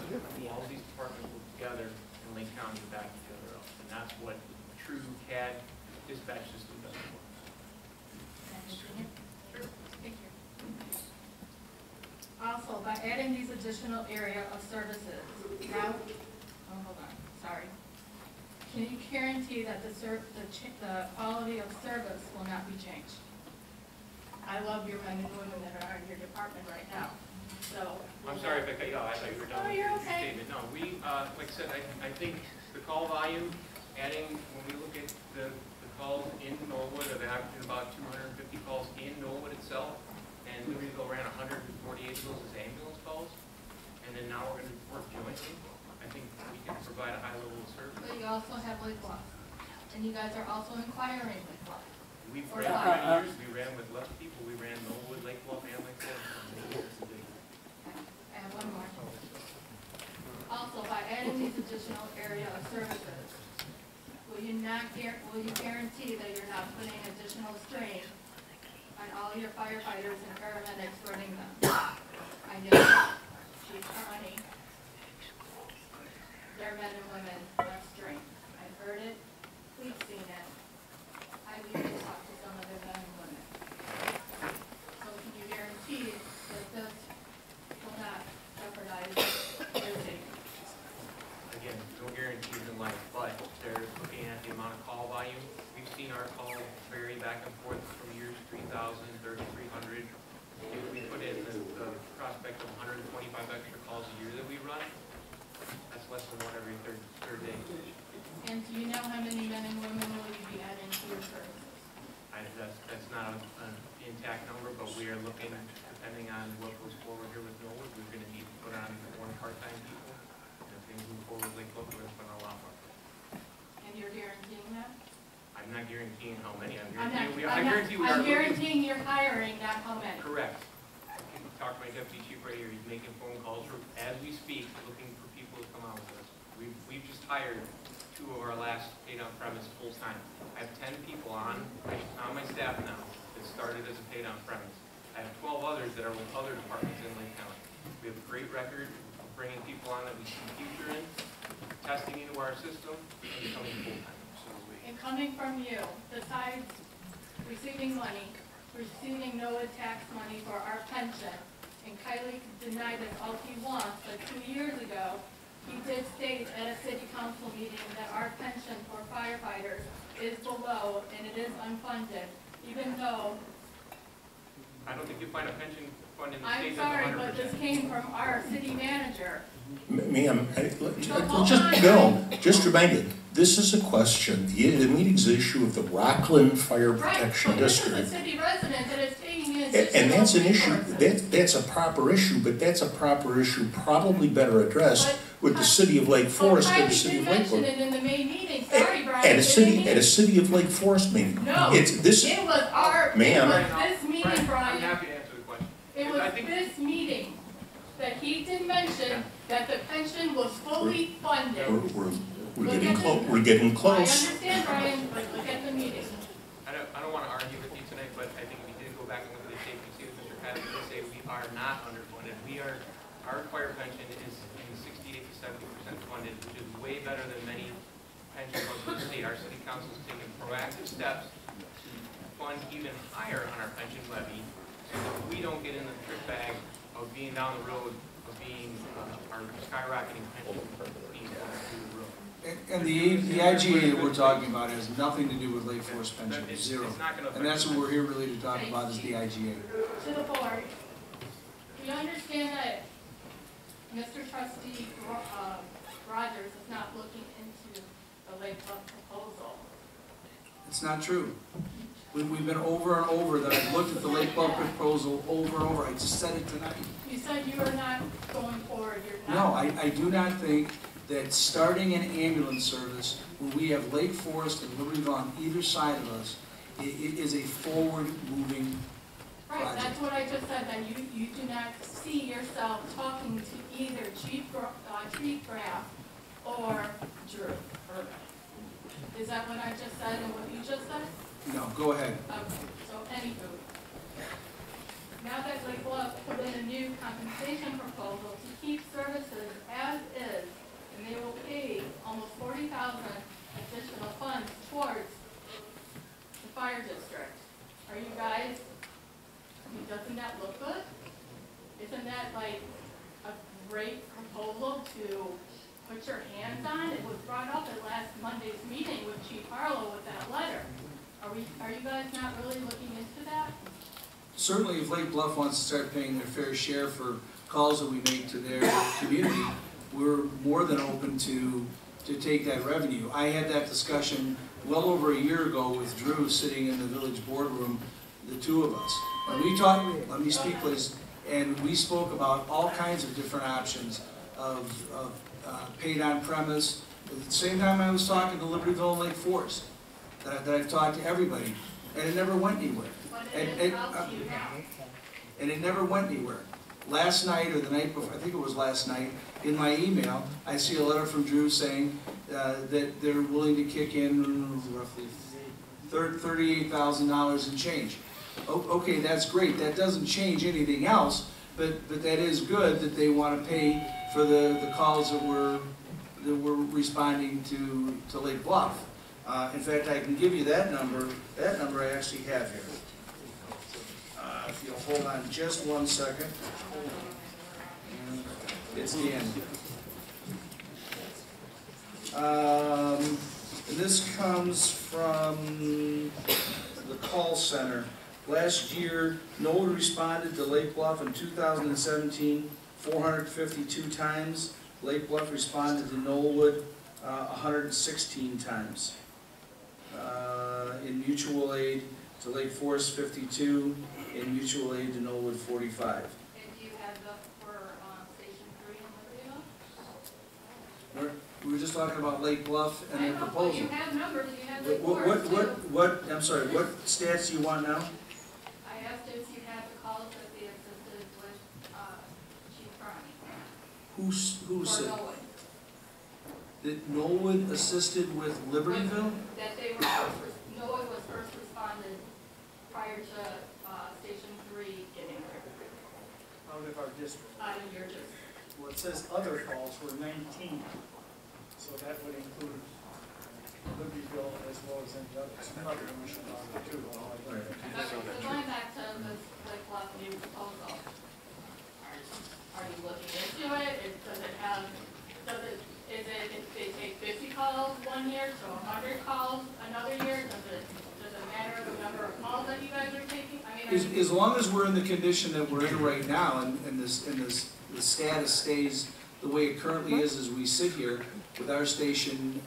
All these departments work together in Lake County to back each other up, and that's what true CAD dispatch system does. Sure. Thank you. Also, by adding these additional area of services, now, oh, hold on, sorry. Can you guarantee that the quality of service will not be changed? I love your men and women that are in your department right now, so. I'm sorry if I cut you off, I thought you were done with your statement. No, we, like I said, I think the call volume, adding, when we look at the calls in Norwood, of averaging about 250 calls in Norwood itself, and Louisville ran 148 of those as ambulance calls, and then now we're going to work jointly. I think we can provide a high level of service. But you also have Lake Bluff, and you guys are also inquiring Lake Bluff. We've ran for many years, we ran with less people, we ran Norwood, Lake Bluff, and Lake Forest. I have one more. Also, by adding these additional area of services, will you guarantee that you're not putting additional strain on all your firefighters and paramedics running them? I know, Chief Karani, their men and women have strain. I've heard it, we've seen it. I need to talk to some of their men and women. So can you guarantee that this will not jeopardize their safety? Again, no guarantees in life, but they're looking at the amount of call volume. We've seen our calls vary back and forth from years 3,000, 3,300. If we put in the prospect of 125 extra calls a year that we run, that's less than 1 every third day. And do you know how many men and women will you be adding to your services? That's not an intact number, but we are looking, depending on what goes forward here with Norwood, we're going to need to put on 1 part-time people. And if things move forward with Lake Bluff, we're going to put on a lot more. And you're guaranteeing that? I'm not guaranteeing how many. I'm guaranteeing you're hiring, not how many. Correct. I can talk to my deputy chief right here. He's making phone calls as we speak, looking for people to come out with us. We've just hired 2 of our last paid on premise full time. I have 10 people on my staff now that started as a paid on premise. I have 12 others that are with other departments in Lake County. We have a great record of bringing people on that we see future in, testing into our system, and becoming full time. And coming from you, besides receiving money, receiving no tax money for our pension, and Kylie can deny this all he wants, but 2 years ago, he did state at a city council meeting that our pension for firefighters is below and it is unfunded, even though. I don't think you'll find a pension fund in the I'm state that's 100%. sorry, but this came from our city manager. Ma'am, just remind you, this is a question, the meeting's issue of the Rockland Fire Protection District. Right, so this is a city resident that is taking in. And that's an issue, that's a proper issue, but that's a proper issue probably better addressed with the city of Lake Forest and the city of Lake Forest. It in the May meeting, sorry, Brian. At a city of Lake Forest meeting. No, it was our, it was this meeting, Brian. I'm happy to answer the question. It was this meeting that he did mention that the pension was fully funded. We're getting close. I understand, Brian, but look at the meeting. I don't want to argue with you tonight, but I think we did go back and look at the tape and see what Mr. Patterson did say. We are not underfunded. Our fire pension is 68 to 70% funded, which is way better than many pension funds in the state. Our city council is taking proactive steps to fund even higher on our pension levy so that we don't get in the trick bag of being down the road of being our skyrocketing pension fees through the roof. And the IGA that we're talking about has nothing to do with Lake Forest pension, zero. And that's what we're here really to talk about is the IGA. To the board, we understand that Mr. Trustee Rogers is not looking into the Lake Bluff proposal. It's not true. We've been over and over that I've looked at the Lake Bluff proposal over and over. I just said it tonight. You said you are not going forward, you're No, not. I do not think that starting an ambulance service where we have Lake Forest and Libertyville on either side of us, it is a forward-moving Right, project. that's what I just said, that you do not see yourself talking to either Chief Graff or Drew Urban. Is that what I just said and what you just said? No, go ahead. Okay, so anywho, now that Lake Bluff put in a new compensation proposal to keep services as is, and they will pay almost $40,000 additional funds towards the fire district. Are you guys, I mean, doesn't that look good? Isn't that like a great proposal to put your hands on? It was brought up at last Monday's meeting with Chief Harlow with that letter. Are you guys not really looking into that? Certainly, if Lake Bluff wants to start paying their fair share for calls that we make to their community, we're more than open to take that revenue. I had that discussion well over a year ago with Drew sitting in the village boardroom, the two of us. And we talked, let me speak please, and we spoke about all kinds of different options of paid on premise. At the same time I was talking to Libertyville and Lake Forest, that I've talked to everybody, and it never went anywhere. And it never went anywhere. Last night or the night before, I think it was last night, in my email, I see a letter from Drew saying that they're willing to kick in roughly $38,000 and change. Okay, that's great. That doesn't change anything else, but that is good that they want to pay for the calls that we're responding to Lake Bluff. In fact, I can give you that number. That number I actually have here. If you'll hold on just 1 second. It's the end. And this comes from the call center. Last year, Knoll responded to Lake Bluff in 2017 452 times. Lake Bluff responded to Knollwood 116 times. In mutual aid to Lake Forest 52, in mutual aid to Knollwood 45. And do you have the for Station 3 in Libertyville? We were just talking about Lake Bluff and their proposal. You have numbers, you have Lake Forest too. I'm sorry, what stats do you want now? I asked if you had the calls that they assisted with Chief Carney. Who said? Knollwood. That Knollwood assisted with Libertyville? That they were first, Knollwood was first responded prior to Station 3 getting there. Out of our district. Out of your district. Well, it says other calls were 19, so that would include Libertyville as well as any others. Another commission on it too. Okay, so going back to this Lake Bluff new proposal, are you looking into it? Does it have, is it, if they take 50 calls one year, so 100 calls another year? Does it matter the number of calls that you guys are taking? I mean, As long as we're in the condition that we're in right now, and the status stays the way it currently is as we sit here, with our station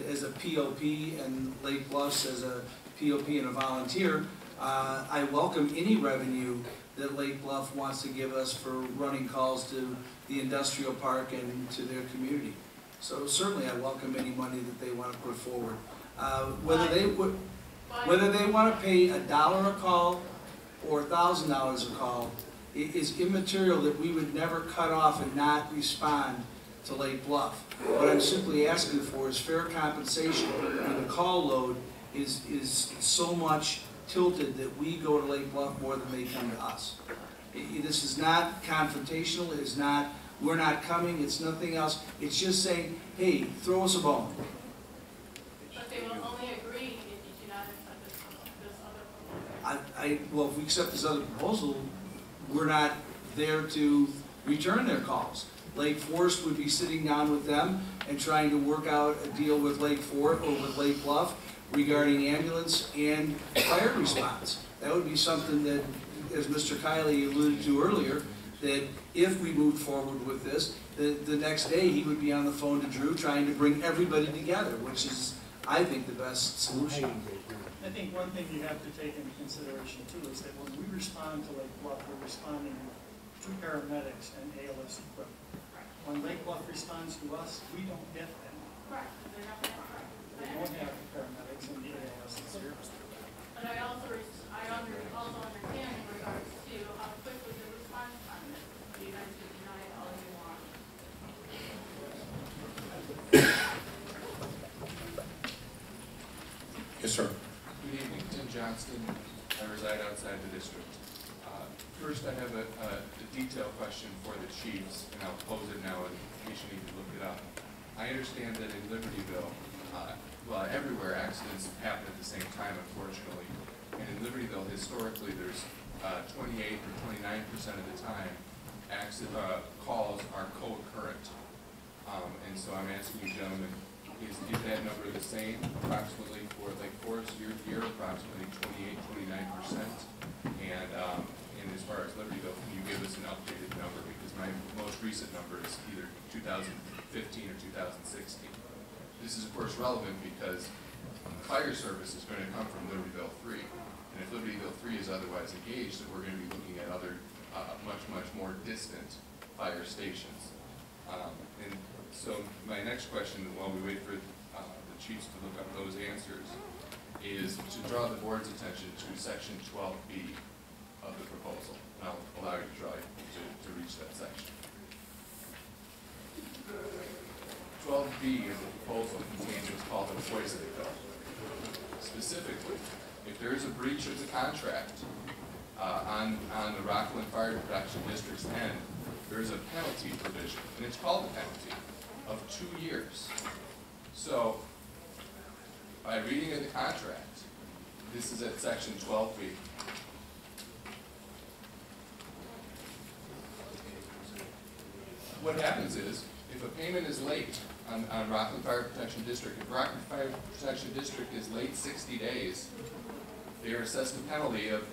as a POP and Lake Bluffs as a POP and a volunteer, I welcome any revenue that Lake Bluff wants to give us for running calls to the industrial park and to their community. So certainly I welcome any money that they want to put forward. Whether they want to pay $1 a call or $1,000 a call is immaterial, that we would never cut off and not respond to Lake Bluff. What I'm simply asking for is fair compensation when the call load is so much tilted that we go to Lake Bluff more than they come to us. This is not confrontational, it is not, we're not coming, it's nothing else. It's just saying, hey, throw us a bone. but they will only agree if you do not accept this other proposal. Well, if we accept this other proposal, we're not there to return their calls. Lake Forest would be sitting down with them and trying to work out a deal with Lake Forest or with Lake Bluff regarding ambulance and fire response. That would be something that, as Mr. Kiley alluded to earlier, that if we moved forward with this, the next day he would be on the phone to Drew trying to bring everybody together, which is, I think, the best solution. I think one thing you have to take into consideration too is that when we respond to Lake Bluff, we're responding to paramedics and ALS equipment. When Lake Bluff responds to us, we don't get them. Correct. They don't have paramedics and the ALS here. But I also understand in regards to how quickly the response time is. You guys can deny it all you want. Yes, sir. Good evening, Tim Johnston. I reside outside the district. First, I have a detailed question for the chiefs, and I'll pose it now in case you need to look it up. I understand that in Libertyville, well, everywhere accidents happen at the same time, unfortunately. And in Libertyville, historically, there's 28 or 29% of the time, calls are co-occurrent. And so I'm asking you, gentlemen, is that number the same approximately for Lake Forest? You're approximately 28, 29%. And as far as Libertyville, can you give us an updated number? Because my most recent number is either 2015 or 2016. This is of course relevant because fire service is going to come from Libertyville 3. And if Libertyville 3 is otherwise engaged, then we're going to be looking at other much more distant fire stations. And so my next question, while we wait for the chiefs to look up those answers, is to draw the board's attention to section 12B of the proposal. And I'll allow you to draw to reach that section. 12B of the proposal contains what's called a poison pill. Specifically, if there is a breach of the contract on the Rockland Fire Protection District's end, there is a penalty provision, and it's called a penalty, of 2 years. So, by reading of the contract, this is at section 12B. What happens is, if a payment is late on Rockland Fire Protection District, if Rockland Fire Protection District is late 60 days, they are assessed a penalty of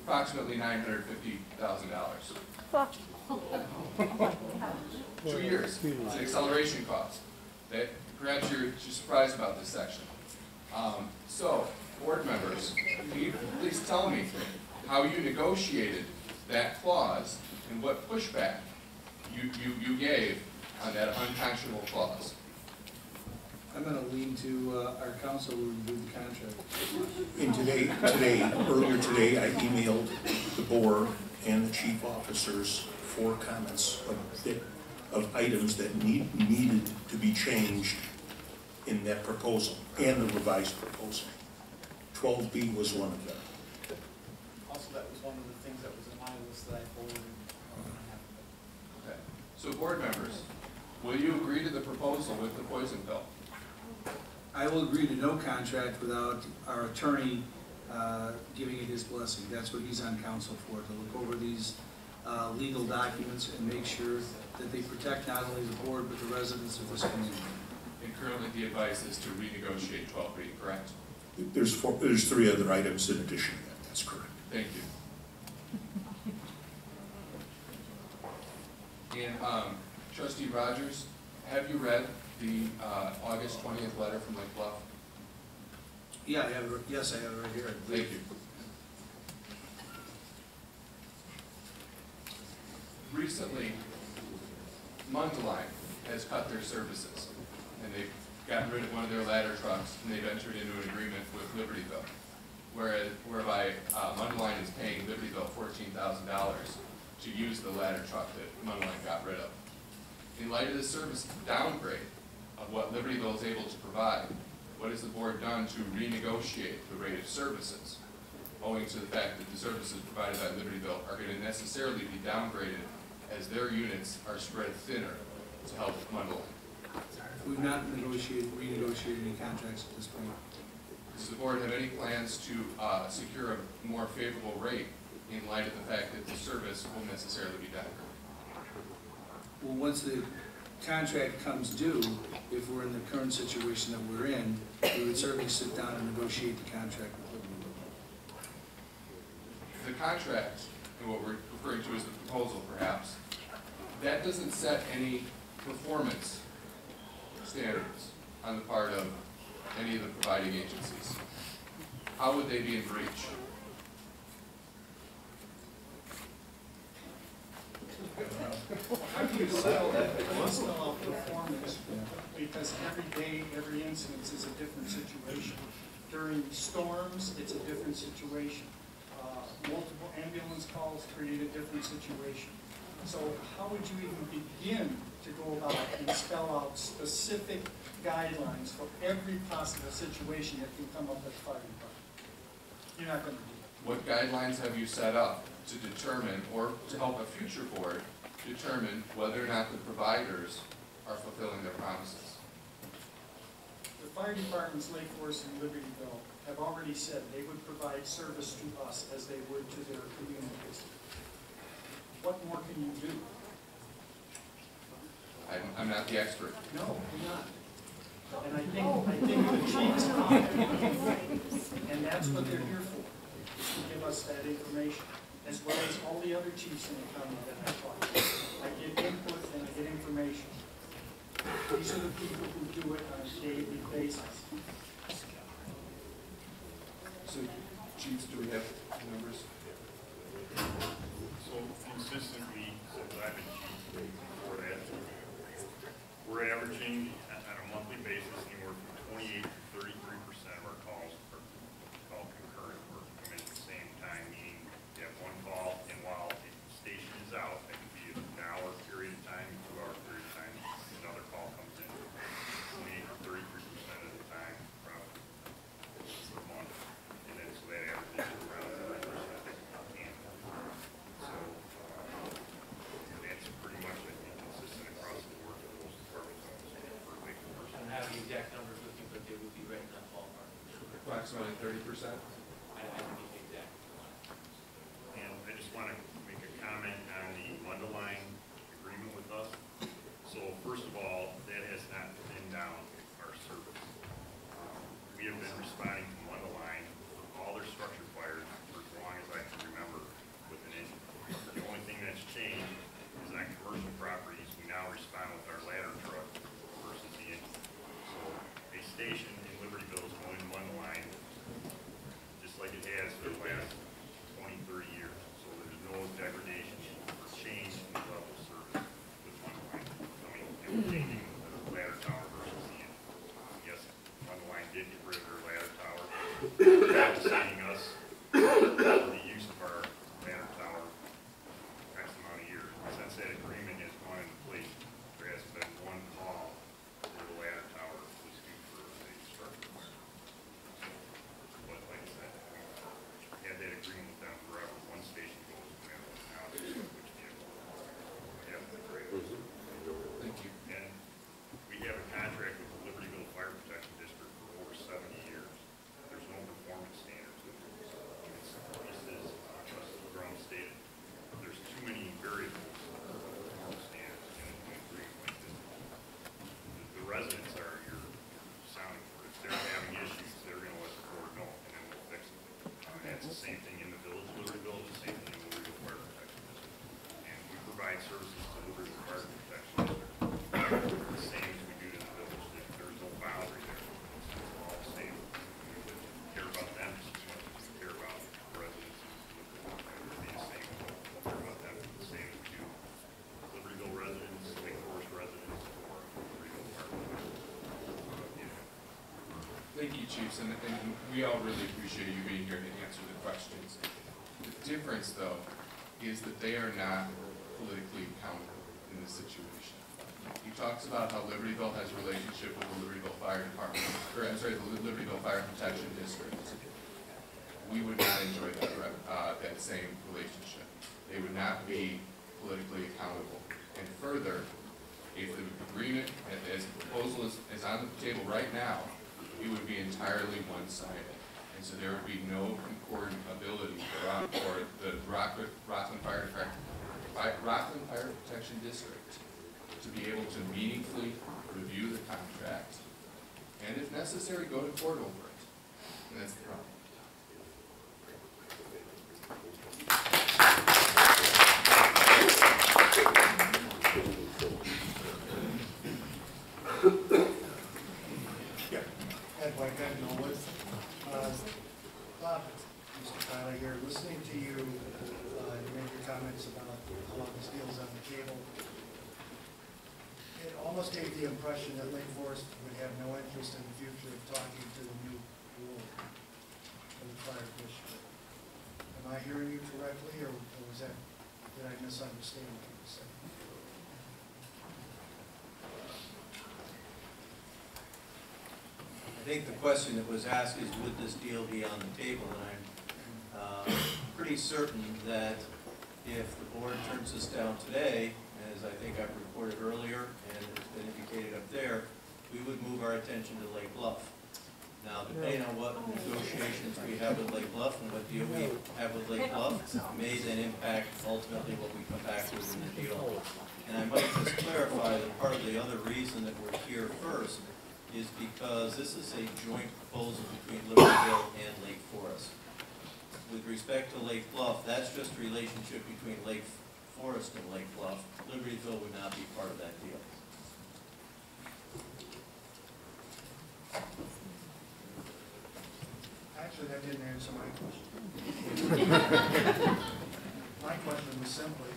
approximately $950,000. 2 years. It's an acceleration cost. Perhaps you're surprised about this section. So, board members, can you please tell me how you negotiated that clause and what pushback you gave on that unconscionable clause? I'm going to lean to our counsel who reviewed the contract. And earlier today, I emailed the board and the chief officers for comments of items that needed to be changed in that proposal and the revised proposal. 12B was one of them. Also, that was one of the things that was in my list that I forwarded. Okay. So board members, will you agree to the proposal with the poison pill? I will agree to no contract without our attorney giving it his blessing. That's what he's on council for, to look over these legal documents and make sure that they protect not only the board but the residents of this community. And currently the advice is to renegotiate 12B, correct? There's 3 other items in addition to that. That's correct. Thank you. And Trustee Rogers, have you read the August 20th letter from Lake Bluff? Yeah, I have it, yes, I have it right here. Thank you. Recently, Mundaline has cut their services, and they've gotten rid of one of their ladder trucks, and they've entered into an agreement with Libertyville, whereby Mundaline is paying Libertyville $14,000 to use the ladder truck that Mundaline got rid of. In light of this service downgrade of what Libertyville is able to provide, what has the board done to renegotiate the rate of services, owing to the fact that the services provided by Libertyville are going to necessarily be downgraded as their units are spread thinner to help Mundaline? We've not renegotiated any contracts at this point. Does the board have any plans to secure a more favorable rate in light of the fact that the service will necessarily be downgraded? Well, once the contract comes due, if we're in the current situation that we're in, we would certainly sit down and negotiate the contract with Libertyville. The contract and what we're referring to as the proposal perhaps, that doesn't set any performance standards on the part of any of the providing agencies. How would they be in breach? How do you spell that? How do you spell out performance? Because every day, every instance is a different situation. During storms, it's a different situation. Multiple ambulance calls create a different situation. So how would you even begin to go about and spell out specific guidelines for every possible situation that can come up at the fire department? You're not going to do it. What guidelines have you set up to determine, or to help a future board determine whether or not the providers are fulfilling their promises? The fire departments, Lake Forest and Libertyville, have already said they would provide service to us as they would to their communities. What more can you do? I'm not the expert. No, you're not. And I think the chiefs, and that's what they're here for, is to give us that information, as well as all the other chiefs in the county that I talk to. I get input and I get information. These are the people who do it on a daily basis. So, chiefs, do we have numbers? So consistently, since I've been chief before that, we're averaging on a monthly basis anywhere from 28 to 33% of our calls are called concurrent or come in at the same time, meaning you have one call, and while the station is out, that could be an hour period of time, 2 hour period of time, another call comes in 28 to 33% of the time, probably a month, and then so that averages around 30%. So that's pretty much, I think, consistent across the board for those departments. I don't have the exact numbers with you, but they would be right in that ballpark. Approximately 30%? I don't need the exact. And I just want to make a comment on the Mundelein agreement with us. So first of all, that has not thinned down our service. We have been responding to Mundelein for all their structure fires for as long as I can remember with an engine. The only thing that's changed is on commercial properties, we now respond with our ladder truck versus the engine. So a station in Libertyville is going to Mundelein just like it has for the last 20, 30 years. So there's no degradation or change in the level of service with Mundelein coming and changing the ladder tower versus the engine. Yes, Mundelein did get rid of their ladder tower, compensating us for the use of our ladder tower X amount of years. Since that agreement has gone into place, there has been one call where the ladder tower was due for a structure fire. But like I said, we had that agreement with them forever. One station goes, now they switch vehicle. Yeah, great. Thank you. And we have a contract with the Libertyville Fire Protection District for over 70 years. There's no performance standards. It's just as Justice Brown stated, there's too many variables for performance standards in an agreement like this. The residents are your sounding board. If they're having issues, they're going to let the board know, and then we'll fix it. That's the same thing in the village of Libertyville, the same thing in the Libertyville Fire Protection District. And we provide services to the Libertyville Fire Protection District the same as we do to the village. There's no boundary there. It's all the same. We care about them just as much as we care about the residents. It would be the same. We'll care about them the same as we do Libertyville residents, Lake Forest residents, or Libertyville Fire Protection. Thank you, chiefs, and we all really appreciate you being here to answer the questions. The difference, though, is that they are not politically accountable in this situation. He talks about how Libertyville has a relationship with the Libertyville Fire Department, or I'm sorry, the Libertyville Fire Protection District. We would not enjoy that same relationship. They would not be politically accountable. And further, if the agreement, as the proposal is on the table right now, it would be entirely one-sided. And so there would be no concordant ability for the Rockland Fire Protection District to be able to meaningfully review the contract and, if necessary, go to court over it. And that's the problem. like I know what, Bob, Mr. Tyler here, listening to you, you made your comments about how long this deal's on the table. It almost gave the impression that Lake Forest would have no interest in the future of talking to the new board of the fire district. Am I hearing you correctly, or was that, did I misunderstand what you were saying? I think the question that was asked is, would this deal be on the table? And I'm pretty certain that if the board turns this down today, as I think I've reported earlier and it's been indicated up there, we would move our attention to Lake Bluff. Now, depending on what negotiations we have with Lake Bluff and what deal we have with Lake Bluff may then impact ultimately what we come back with in the deal. And I might just clarify that part of the other reason that we're here first is because this is a joint proposal between Libertyville and Lake Forest. With respect to Lake Bluff, that's just a relationship between Lake Forest and Lake Bluff. Libertyville would not be part of that deal. Actually, that didn't answer my question. My question was simply,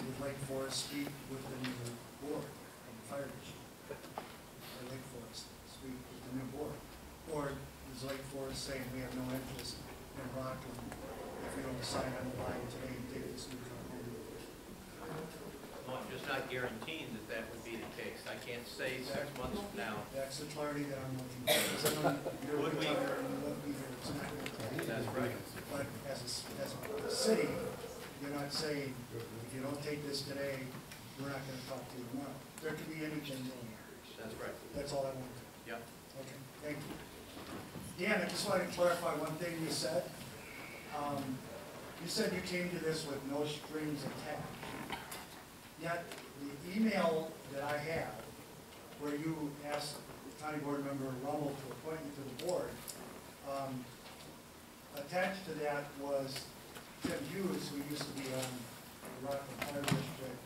would Lake Forest speak with the new board of the fire district? Or Lake Forest speak with the new board? Or is Lake Forest saying we have no interest in Rockland if we don't sign on the line today and take this new company? Well, I'm just not guaranteeing that that would be the case. I can't say 6 months from now. That's the clarity that I'm looking for. Because I know you're Would we? retired and you won't be here. It's not going to be. That's right. But as a city, you're not saying, if you don't take this today, we're not going to talk to you tomorrow. There could be anything going on. That's right. That's all I wanted. Yep. Okay, thank you. Dan, I just wanted to clarify one thing you said. You said you came to this with no strings attached. Yet, the email that I have, where you asked County Board Member Rummel to appoint you to the board, attached to that was Tim Hughes, who used to be on the Rockland Fire District,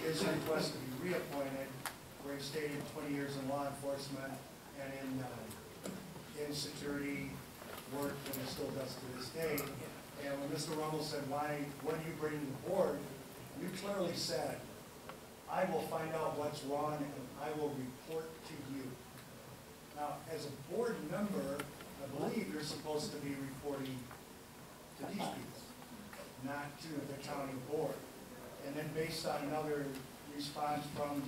his request to be reappointed, where he stated 20 years in law enforcement and in security work, and he still does to this day. And when Mr. Rummel said, what do you bring to the board? You clearly said, I will find out what's wrong and I will report to you. Now, as a board member, I believe you're supposed to be reporting to these people, not to the county board. And then based on another response from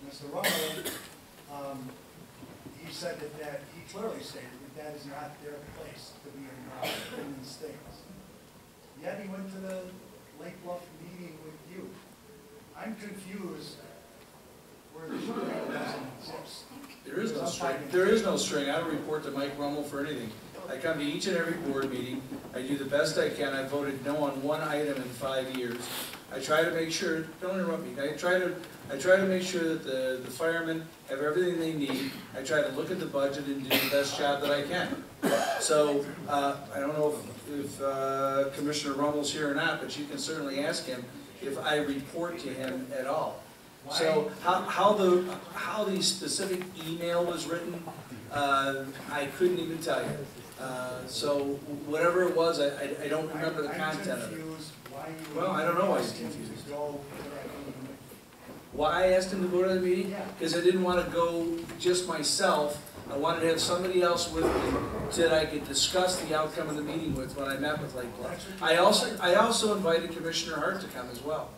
Mr. Rummel, he said that he clearly stated that is not their place to be involved in these things. Yet he went to the Lake Bluff meeting with you. I'm confused where the string doesn't exist. There is no string. There is no string. I don't report to Mike Rummel for anything. I come to each and every board meeting. I do the best I can. I voted no on one item in 5 years. I try to make sure, don't interrupt me, I try to make sure that the firemen have everything they need. I try to look at the budget and do the best job that I can. So, I don't know if Commissioner Rummel's here or not, but you can certainly ask him if I report to him at all. So, how the specific email was written, I couldn't even tell you. So, whatever it was, I don't remember the content of it. Well, I don't know why he's confused. Why I asked him to go to the meeting? Because I didn't want to go just myself. I wanted to have somebody else with me that I could discuss the outcome of the meeting with when I met with Lake Bluff. I also invited Commissioner Hart to come as well.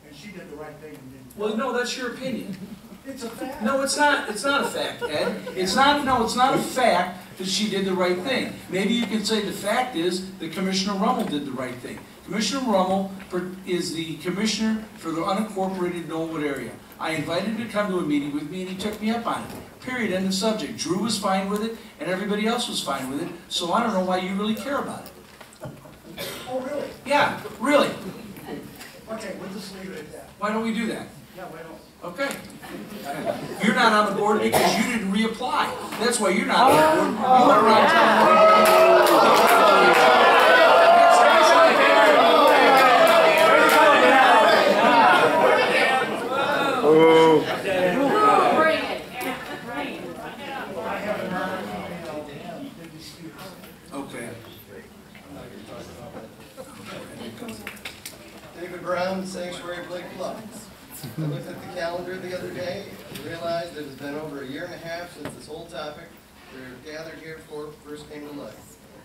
And she did the right thing and didn't. Well, no, that's your opinion. It's a fact. No, it's not. It's not a fact, Ed. It's not. No, it's not a fact that she did the right thing. Maybe you can say the fact is that Commissioner Rummel did the right thing. Commissioner Rummel is the commissioner for the unincorporated Knollwood area. I invited him to come to a meeting with me, and he took me up on it. Period. End of subject. Drew was fine with it, and everybody else was fine with it. So I don't know why you really care about it. Oh, really? Yeah, really. Okay, we'll just leave it at that. Why don't we do that? Yeah, why don't? Okay. You're not on the board because you didn't reapply. That's why you're not on the board. You went around I have Okay. David Brown, Sanctuary Lake Bluff. I looked at the calendar the other day and realized it has been over a year and a half since this whole topic we were gathered here for first came to light.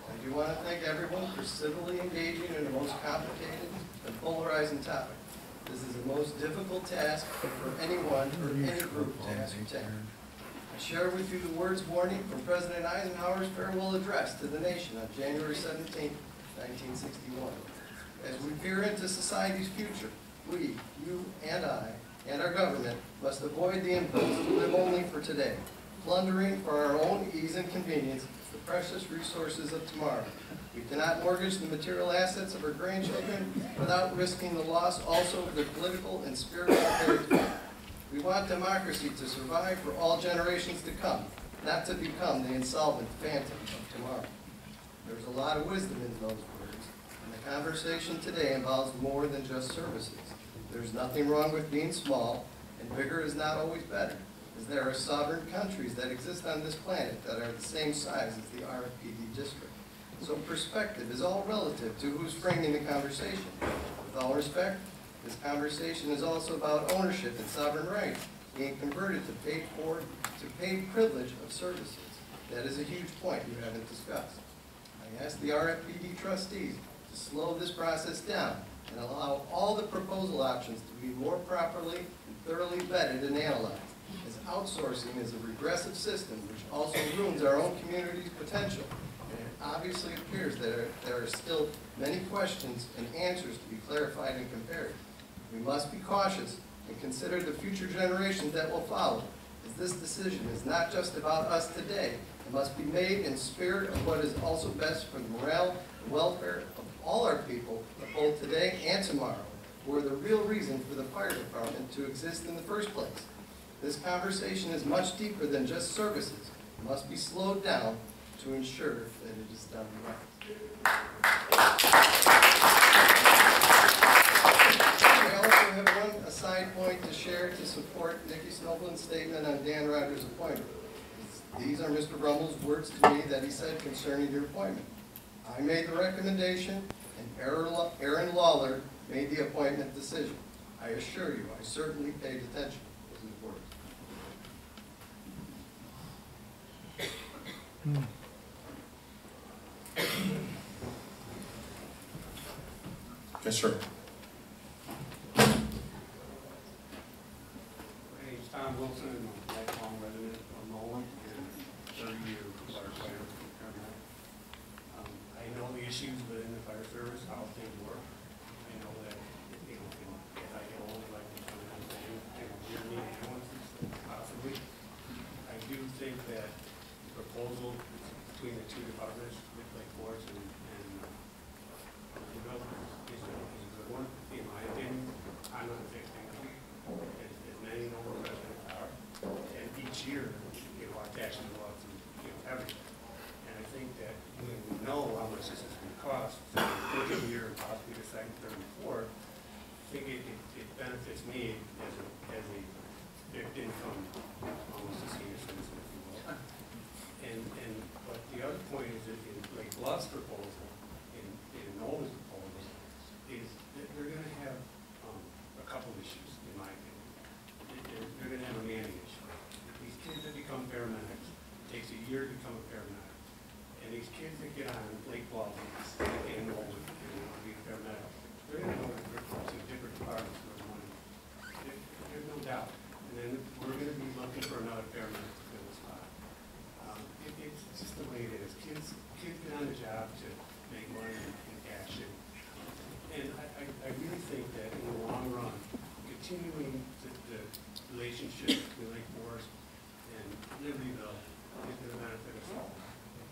I do want to thank everyone for civilly engaging in the most complicated and polarizing topic. This is the most difficult task for anyone or any group to ascertain. I share with you the words of warning from President Eisenhower's farewell address to the nation on January 17, 1961. As we peer into society's future, we, you and I, and our government must avoid the impulse to live only for today, plundering for our own ease and convenience the precious resources of tomorrow. We cannot mortgage the material assets of our grandchildren without risking the loss also of their political and spiritual heritage. We want democracy to survive for all generations to come, not to become the insolvent phantom of tomorrow. There's a lot of wisdom in those words, and the conversation today involves more than just services. There's nothing wrong with being small, and bigger is not always better, as there are sovereign countries that exist on this planet that are the same size as the RFPD district. So perspective is all relative to who's framing the conversation. With all respect, this conversation is also about ownership and sovereign rights being converted to paid privilege of services. That is a huge point you haven't discussed. I ask the RFPD trustees to slow this process down and allow all the proposal options to be more properly and thoroughly vetted and analyzed, as outsourcing is a regressive system which also ruins our own community's potential. And it obviously appears that there are still many questions and answers to be clarified and compared. We must be cautious and consider the future generations that will follow, as this decision is not just about us today. It must be made in spirit of what is also best for the morale and welfare of all our people, both today and tomorrow, who are the real reason for the fire department to exist in the first place. This conversation is much deeper than just services. It must be slowed down to ensure that it is done right. I also have one aside point to share to support Nikki Snowblin's statement on Dan Ryder's appointment. These are Mr. Rummel's words to me that he said concerning your appointment. I made the recommendation, and Aaron Lawler made the appointment decision. I assure you, I certainly paid attention to his words. Yes, sir. My name's Tom Wilson, and I'm a lifelong resident of Nolan, and 30 years firefighter from Carolina. I know the issues within the fire service, how things work. I know that, you know, if I get old, like to come in and say, you're needing ambulances, possibly. I do think that the proposal between the two departments, Lake Forest and developers, is a good one, in my opinion. I'm not a big fan of it, as many noble residents are. And each year, you know, our taxes go up to, you know, everything. And I think that when we know how much this is going to cost, so the year and possibly the second, third, and fourth, I think it benefits me as a fixed income, almost a senior citizen, if you will. But the other point is that in Lake Bluff's proposal, in Nolan's proposal, is that they're going to have a couple issues, in my opinion. They're going to have a manning issue. These kids that become paramedics, it takes a year to become a paramedic. And these kids that get on Lake Bluff and Nolan and want to be a paramedic, they're going to go to different departments for their money. There's no doubt. And then we're going to be looking for another paramedic to fill the spot. It's just the way it is. Kids get on the job to make money and cash it. And I really think that in the long run, continuing the relationship between Lake Forest and Libertyville is going to benefit us all.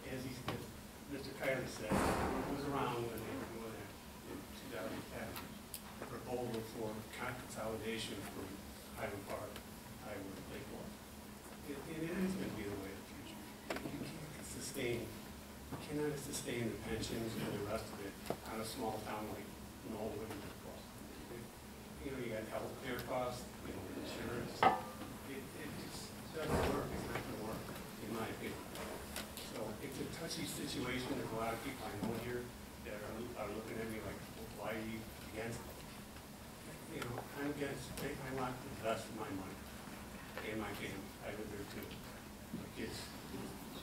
As Mr. Kiley said, it was around when they were doing it in 2010, the proposal for consolidation from Highland Park, Highwood, Lake Forest. It is going to be the way of the future. You cannot sustain the pensions and the rest of it on a small town like Norwood and Lake Forest. You know, you got health care costs, you know, insurance. It doesn't work. It's not going to work, in my opinion. So it's a touchy situation. There's a lot of people I know here that are looking at me like, why are you against it? You know, I'm against, I want the best for my money and my family. I live there too. My kids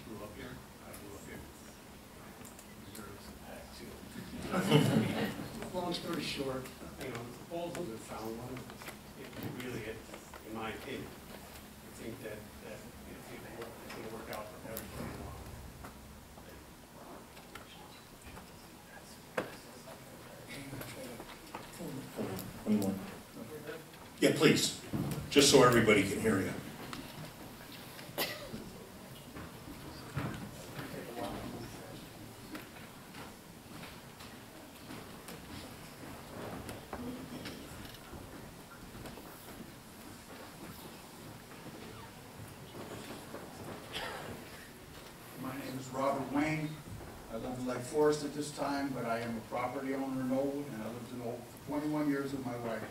grew up here. I grew up here. Deserves that too. Long story short, you know, the proposal is a sound one. It really is, in my opinion. I think that it's going to work out for everybody involved. One more. Yeah, please, just so everybody can hear you. My name is Robert Wayne. I live in Lake Forest at this time, but I am a property owner in Oakwood, and I lived in Oakwood for 21 years with my wife.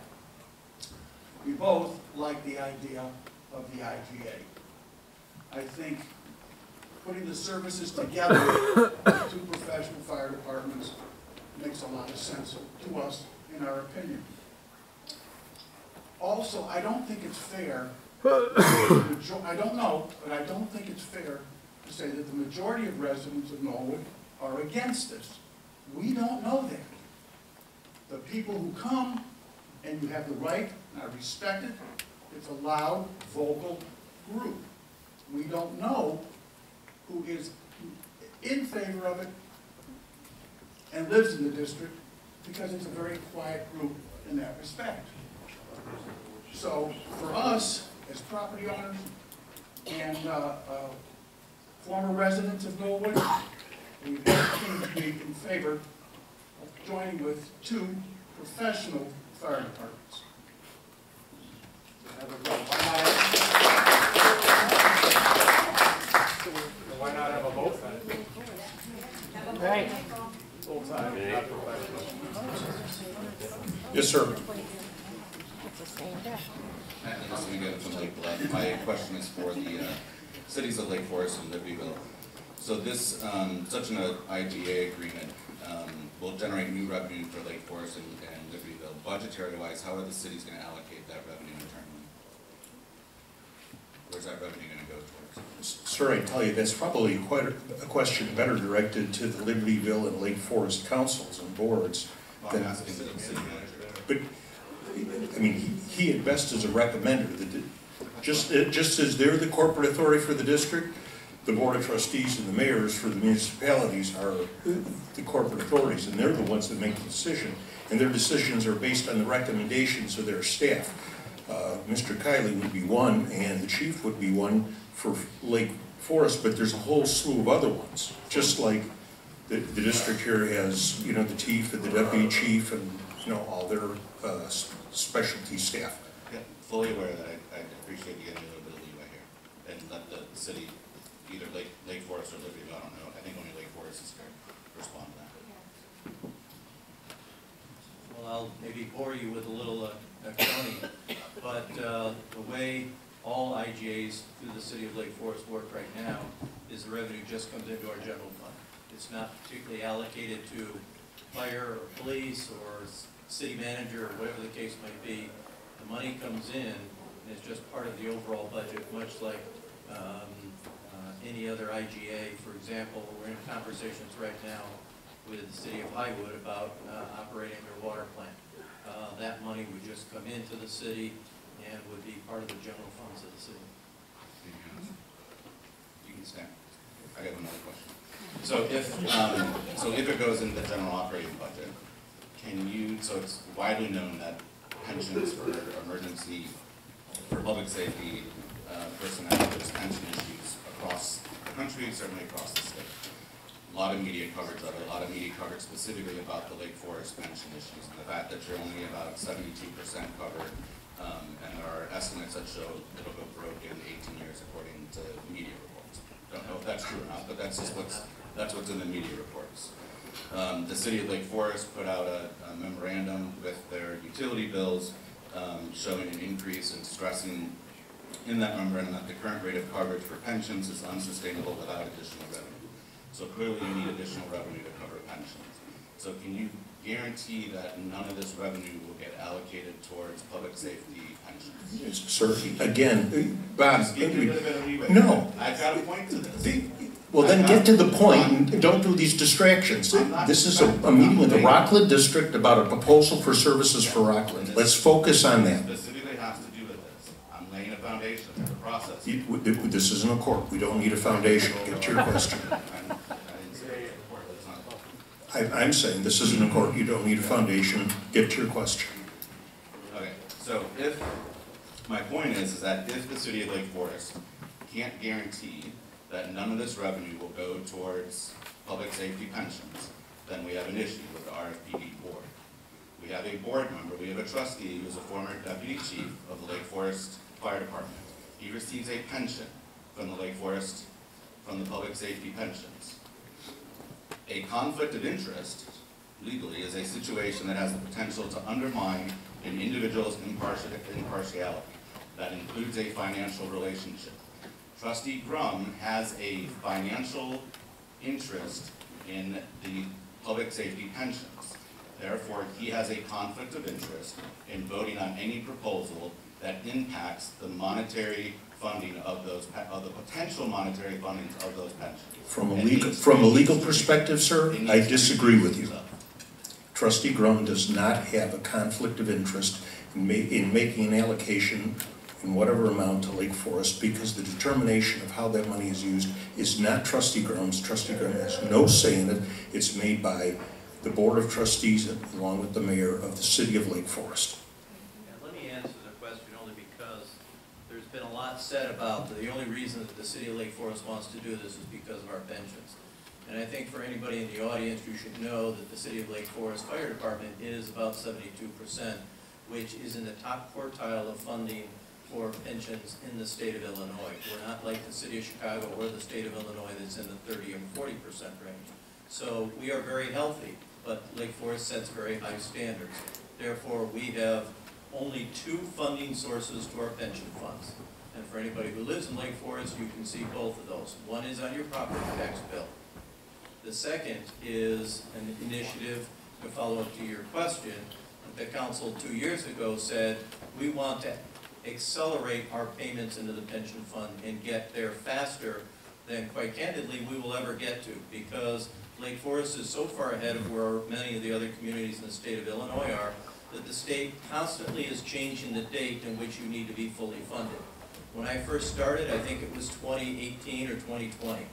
We both like the idea of the IGA. I think putting the services together, two professional fire departments, makes a lot of sense to us, in our opinion. Also, I don't think it's fair, I don't know, but I don't think it's fair to say that the majority of residents of Norwood are against this. We don't know that. The people who come, and you have the right, and I respect it, it's a loud, vocal group. We don't know who is in favor of it and lives in the district, because it's a very quiet group in that respect. So for us, as property owners and former residents of Norwood, we came to be in favor of joining with two professional fire departments. Why not have a vote then? Right. Full time, not professional. Yes, sir. From Lake Bluff. My question is for the cities of Lake Forest and Libertyville. So this, such an IGA agreement will generate new revenue for Lake Forest and Libertyville. Budgetary-wise, how are the cities going to allocate that revenue internally? Where's that revenue going to go towards? Sir, I tell you, that's probably quite a question better directed to the Libertyville and Lake Forest councils and boards. Well, I'm asking the city manager. But, I mean, he at best is a recommender. Just as they're the corporate authority for the district, the board of trustees and the mayors for the municipalities are the corporate authorities, and they're the ones that make the decision. And their decisions are based on the recommendations of their staff. Mr. Kiley would be one, and the chief would be one for Lake Forest, but there's a whole slew of other ones. Just like the district here has, you know, the chief and the deputy chief and, you know, all their specialty staff. Yeah, fully aware that I appreciate you getting a little bit of leeway here and let the city, either Lake Forest or Libertyville, I don't know. I think only Lake Forest is going to respond to that. Well, I'll maybe bore you with a little accounting, but the way all IGAs through the city of Lake Forest work right now is the revenue just comes into our general fund. It's not particularly allocated to fire or police or city manager or whatever the case might be. The money comes in and it's just part of the overall budget, much like any other IGA. For example, we're in conversations right now with the city of Highwood about operating their water plant. That money would just come into the city and would be part of the general funds of the city. You can stand. I have another question. So if it goes into the general operating budget, can you, so it's widely known that pensions for emergency, for public safety personnel, there's pension issues across the country, certainly across the state. A lot of media coverage of it, a lot of media coverage specifically about the Lake Forest pension issues and the fact that you're only about 72% covered, and there are estimates that show it'll go broke in 18 years according to media reports. Don't know if that's true or not, but that's just what's in the media reports. The city of Lake Forest put out a memorandum with their utility bills showing an increase and stressing in that memorandum that the current rate of coverage for pensions is unsustainable without additional revenue. So clearly you need additional revenue to cover pensions. So can you guarantee that none of this revenue will get allocated towards public safety pensions? Yes, sir, again, Bob, Just give me a little bit of leeway. no. I've got a point to this. Well, then get to the point and don't do these distractions. This is a meeting with the Rockland District about a proposal for services for Rockland. Let's focus on that. Specifically has to do with this. I'm laying a foundation for the process. This isn't a court. We don't need a foundation. Get to your question. I'm saying this isn't a court. You don't need a foundation. Get to your question. Okay, so if, my point is that if the city of Lake Forest can't guarantee that none of this revenue will go towards public safety pensions, then we have an issue with the RFPD board. We have a board member, we have a trustee who's a former deputy chief of the Lake Forest Fire Department. He receives a pension from the Lake Forest, from the public safety pensions. A conflict of interest, legally, is a situation that has the potential to undermine an individual's impartiality. That includes a financial relationship. Trustee Grum has a financial interest in the public safety pensions. Therefore, he has a conflict of interest in voting on any proposal that impacts the monetary funding of those, of the potential monetary fundings of those pensions. From a legal perspective, sir, I disagree with you. Trustee Grum does not have a conflict of interest in making an allocation in whatever amount to Lake Forest, because the determination of how that money is used is not Trustee Grum's. Trustee Grum has no say in it. It's made by the Board of Trustees along with the mayor of the city of Lake Forest. Yeah, let me answer the question only because there's been a lot said about the only reason that the city of Lake Forest wants to do this is because of our pensions. And I think for anybody in the audience, you should know that the city of Lake Forest Fire Department is about 72%, which is in the top quartile of funding for pensions in the state of Illinois. We're not like the city of Chicago or the state of Illinois that's in the 30 and 40% range. So we are very healthy, but Lake Forest sets very high standards. Therefore, we have only 2 funding sources to our pension funds. And for anybody who lives in Lake Forest, you can see both of those. One is on your property tax bill. The second is an initiative to follow up to your question. The council 2 years ago said, we want to accelerate our payments into the pension fund and get there faster than, quite candidly, we will ever get to, because Lake Forest is so far ahead of where many of the other communities in the state of Illinois are, that the state constantly is changing the date in which you need to be fully funded. When I first started, I think it was 2018 or 2020.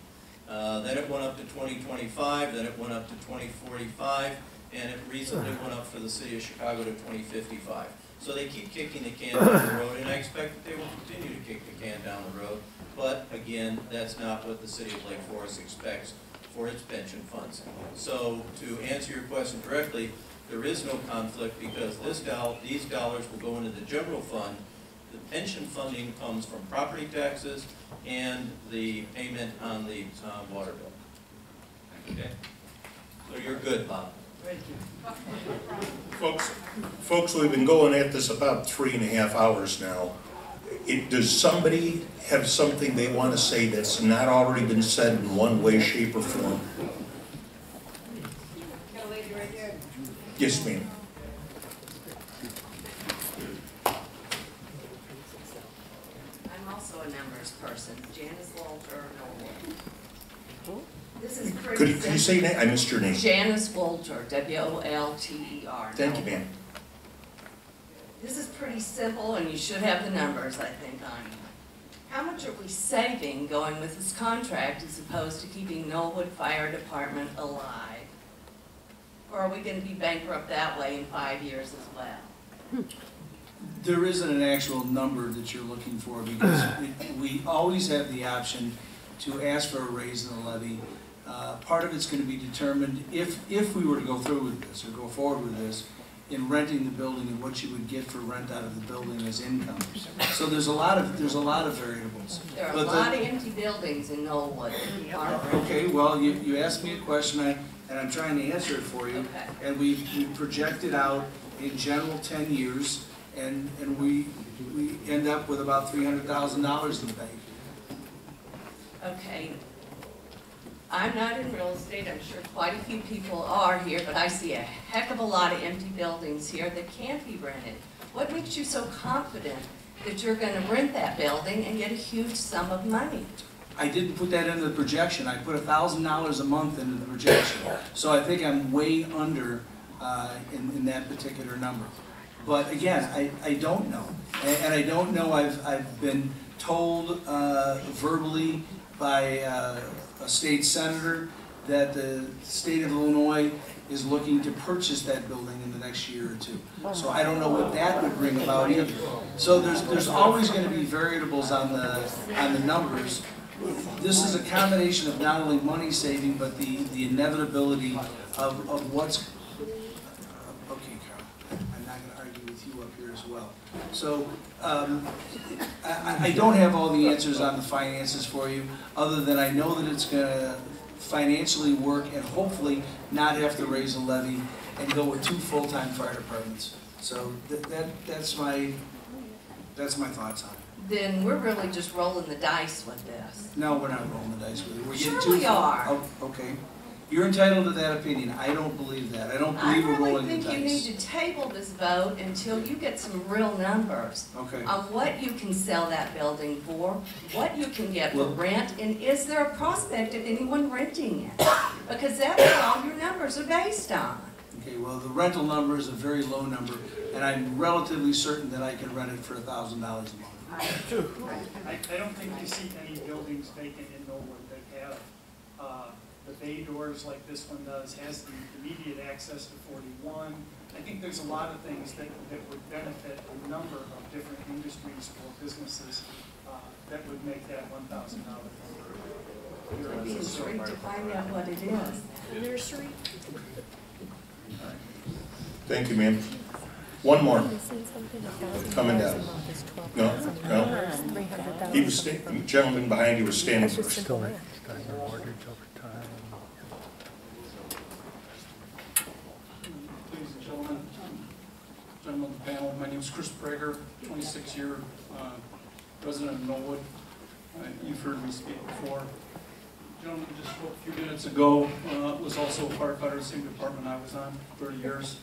Then it went up to 2025, then it went up to 2045, and it recently went up for the city of Chicago to 2055. So they keep kicking the can down the road, and I expect that they will continue to kick the can down the road. But again, that's not what the city of Lake Forest expects for its pension funds. So to answer your question directly, there is no conflict because these dollars will go into the general fund. The pension funding comes from property taxes and the payment on the water bill. Okay? So you're good, Bob. Thank you. Folks, we've been going at this about 3.5 hours now. Does somebody have something they want to say that's not already been said in one way, shape, or form? Yes, ma'am. I'm also a numbers person, Janice Walter, Norwood. This is pretty Could you say that? I missed your name. Janice Walter, W-O-L-T-E-R. Thank you, ma'am. This is pretty simple, and you should have the numbers, I think, on you. How much are we saving going with this contract as opposed to keeping Norwood Fire Department alive? Or are we going to be bankrupt that way in 5 years as well? There isn't an actual number that you're looking for because we always have the option to ask for a raise in the levy. Part of it's going to be determined if we were to go through with this or go forward with this in renting the building and what you would get for rent out of the building as income. So there's a lot of variables. There are a lot of empty buildings in Norwood. Okay, well, you asked me a question and I'm trying to answer it for you. Okay. And we projected out in general 10 years and we end up with about $300,000 in the bank. Okay. I'm not in real estate, I'm sure quite a few people are here, but I see a heck of a lot of empty buildings here that can't be rented. What makes you so confident that you're gonna rent that building and get a huge sum of money? I didn't put that into the projection. I put $1,000 a month into the projection. So I think I'm way under in that particular number. But again, I don't know. And I don't know, I've been told verbally by a state senator that the state of Illinois is looking to purchase that building in the next year or two. So I don't know what that would bring about either. So there's always going to be variables on the numbers. This is a combination of not only money saving, but the inevitability of what's. Okay, Carl, I'm not going to argue with you up here as well. So I don't have all the answers on the finances for you, other than I know that it's going to financially work and hopefully not have to raise a levy and go with 2 full-time fire departments. So that's my thoughts on it. Then we're really just rolling the dice with this. No, we're not rolling the dice with it. We're getting Sure we are. Oh, okay. You're entitled to that opinion. I don't believe that. I don't believe we're rolling the dice. I really think you need to table this vote until you get some real numbers. Okay. On what you can sell that building for, what you can get for rent, and is there a prospect of anyone renting it? Because that's what all your numbers are based on. Okay, well, the rental number is a very low number, and I'm relatively certain that I can rent it for $1,000 a month. I don't think you see any buildings vacant in Norwood that have the bay doors like this one does, has the immediate access to 41. I think there's a lot of things that would benefit a number of different industries or businesses that would make that $1,000 number. Maybe it's free to find out what it is. Nursery? Thank you, ma'am. One more. Coming down. No. He was the gentleman behind you was standing first. Ladies and gentlemen, gentlemen of the panel, my name is Chris Prager, 26-year resident of Norwood. You've heard me speak before. Gentleman just spoke a few minutes ago, was also a firefighter, same department I was on, 30 years.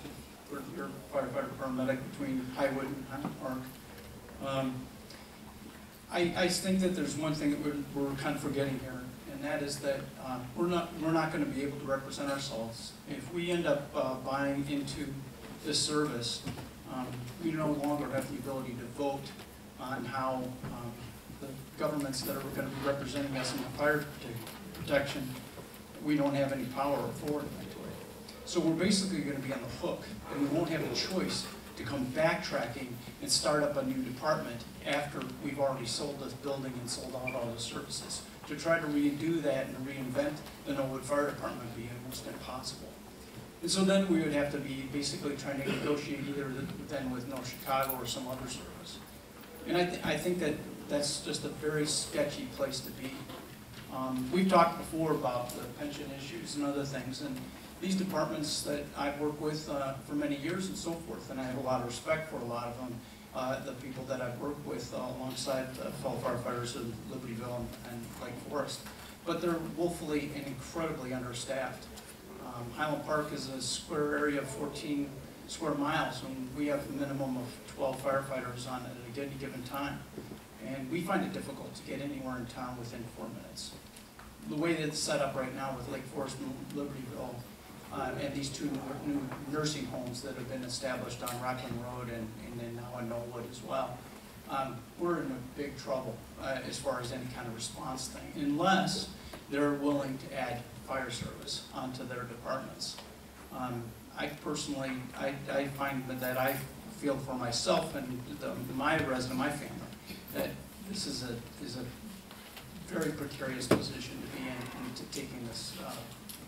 30-year firefighter paramedic between Highwood and Highland Park. I think that there's one thing that we're kind of forgetting here, and that is that we're not going to be able to represent ourselves. If we end up buying into this service, we no longer have the ability to vote on how the governments that are going to be representing us in the fire protection, we don't have any power or authority. So we're basically going to be on the hook, and we won't have a choice to come backtracking and start up a new department after we've already sold this building and sold out all the services. To try to redo that and reinvent the Norwood Fire Department would be almost impossible. And so then we would have to be basically trying to negotiate either then with North Chicago or some other service. And I think that that's just a very sketchy place to be. We've talked before about the pension issues and other things, and these departments that I've worked with for many years and so forth, and I have a lot of respect for a lot of them, the people that I've worked with alongside fellow firefighters in Libertyville and Lake Forest, but they're woefully and incredibly understaffed. Highland Park is a square area of 14 square miles, and we have a minimum of 12 firefighters on it at any given time. And we find it difficult to get anywhere in town within 4 minutes. The way that it's set up right now with Lake Forest and Libertyville, and these 2 new nursing homes that have been established on Rockland Road and then now in Norwood as well, we're in a big trouble as far as any kind of response thing, unless they're willing to add fire service onto their departments. I personally, I find that I feel for myself and my resident, my family, that this is a very precarious position to be in, and to taking this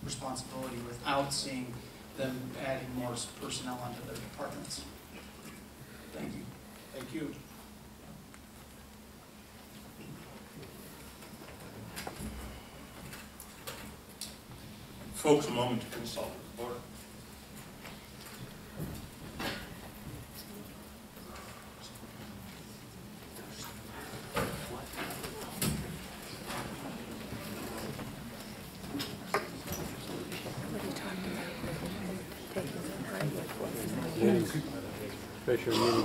responsibility without seeing them adding more personnel onto their departments. Thank you. Thank you. Folks, a moment to consult with the board. Special meeting.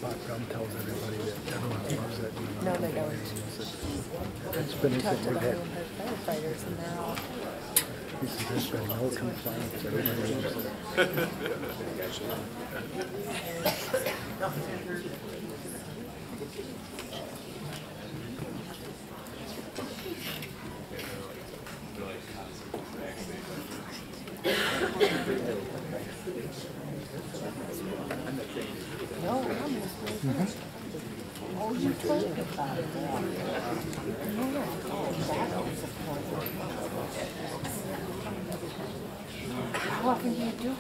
Bob Grum tells everybody that everyone loves it. No, they don't. It's been Talk to the we've had. firefighters and they're all. He says there's been no complaints. Everybody loves it. No, oh, you told me about it. How often do you do it?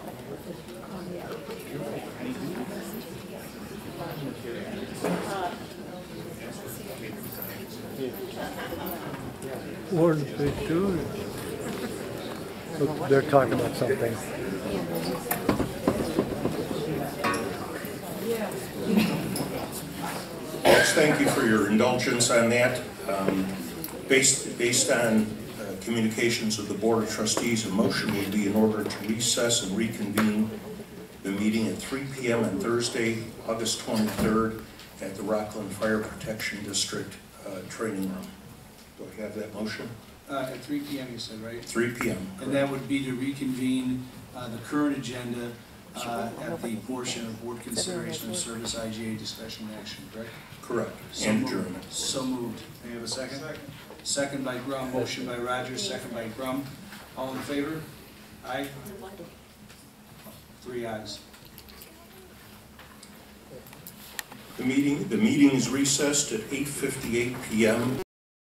What did they do? Look, they're talking about something. Yes, thank you for your indulgence on that. Based on communications of the Board of Trustees, a motion would be in order to recess and reconvene the meeting at 3 p.m. on Thursday, August 23rd at the Rockland Fire Protection District training room. Do I have that motion? At 3 p.m. you said, right? 3 p.m. And that would be to reconvene the current agenda at the portion of board consideration of service IGA discussion and action, correct? Correct. So And moved. adjournment. So moved. May I have a second? Second by Grum, motion by Rogers, second by Grum. All in favor? Aye? 3 ayes. The meeting is recessed at 8:58 p.m.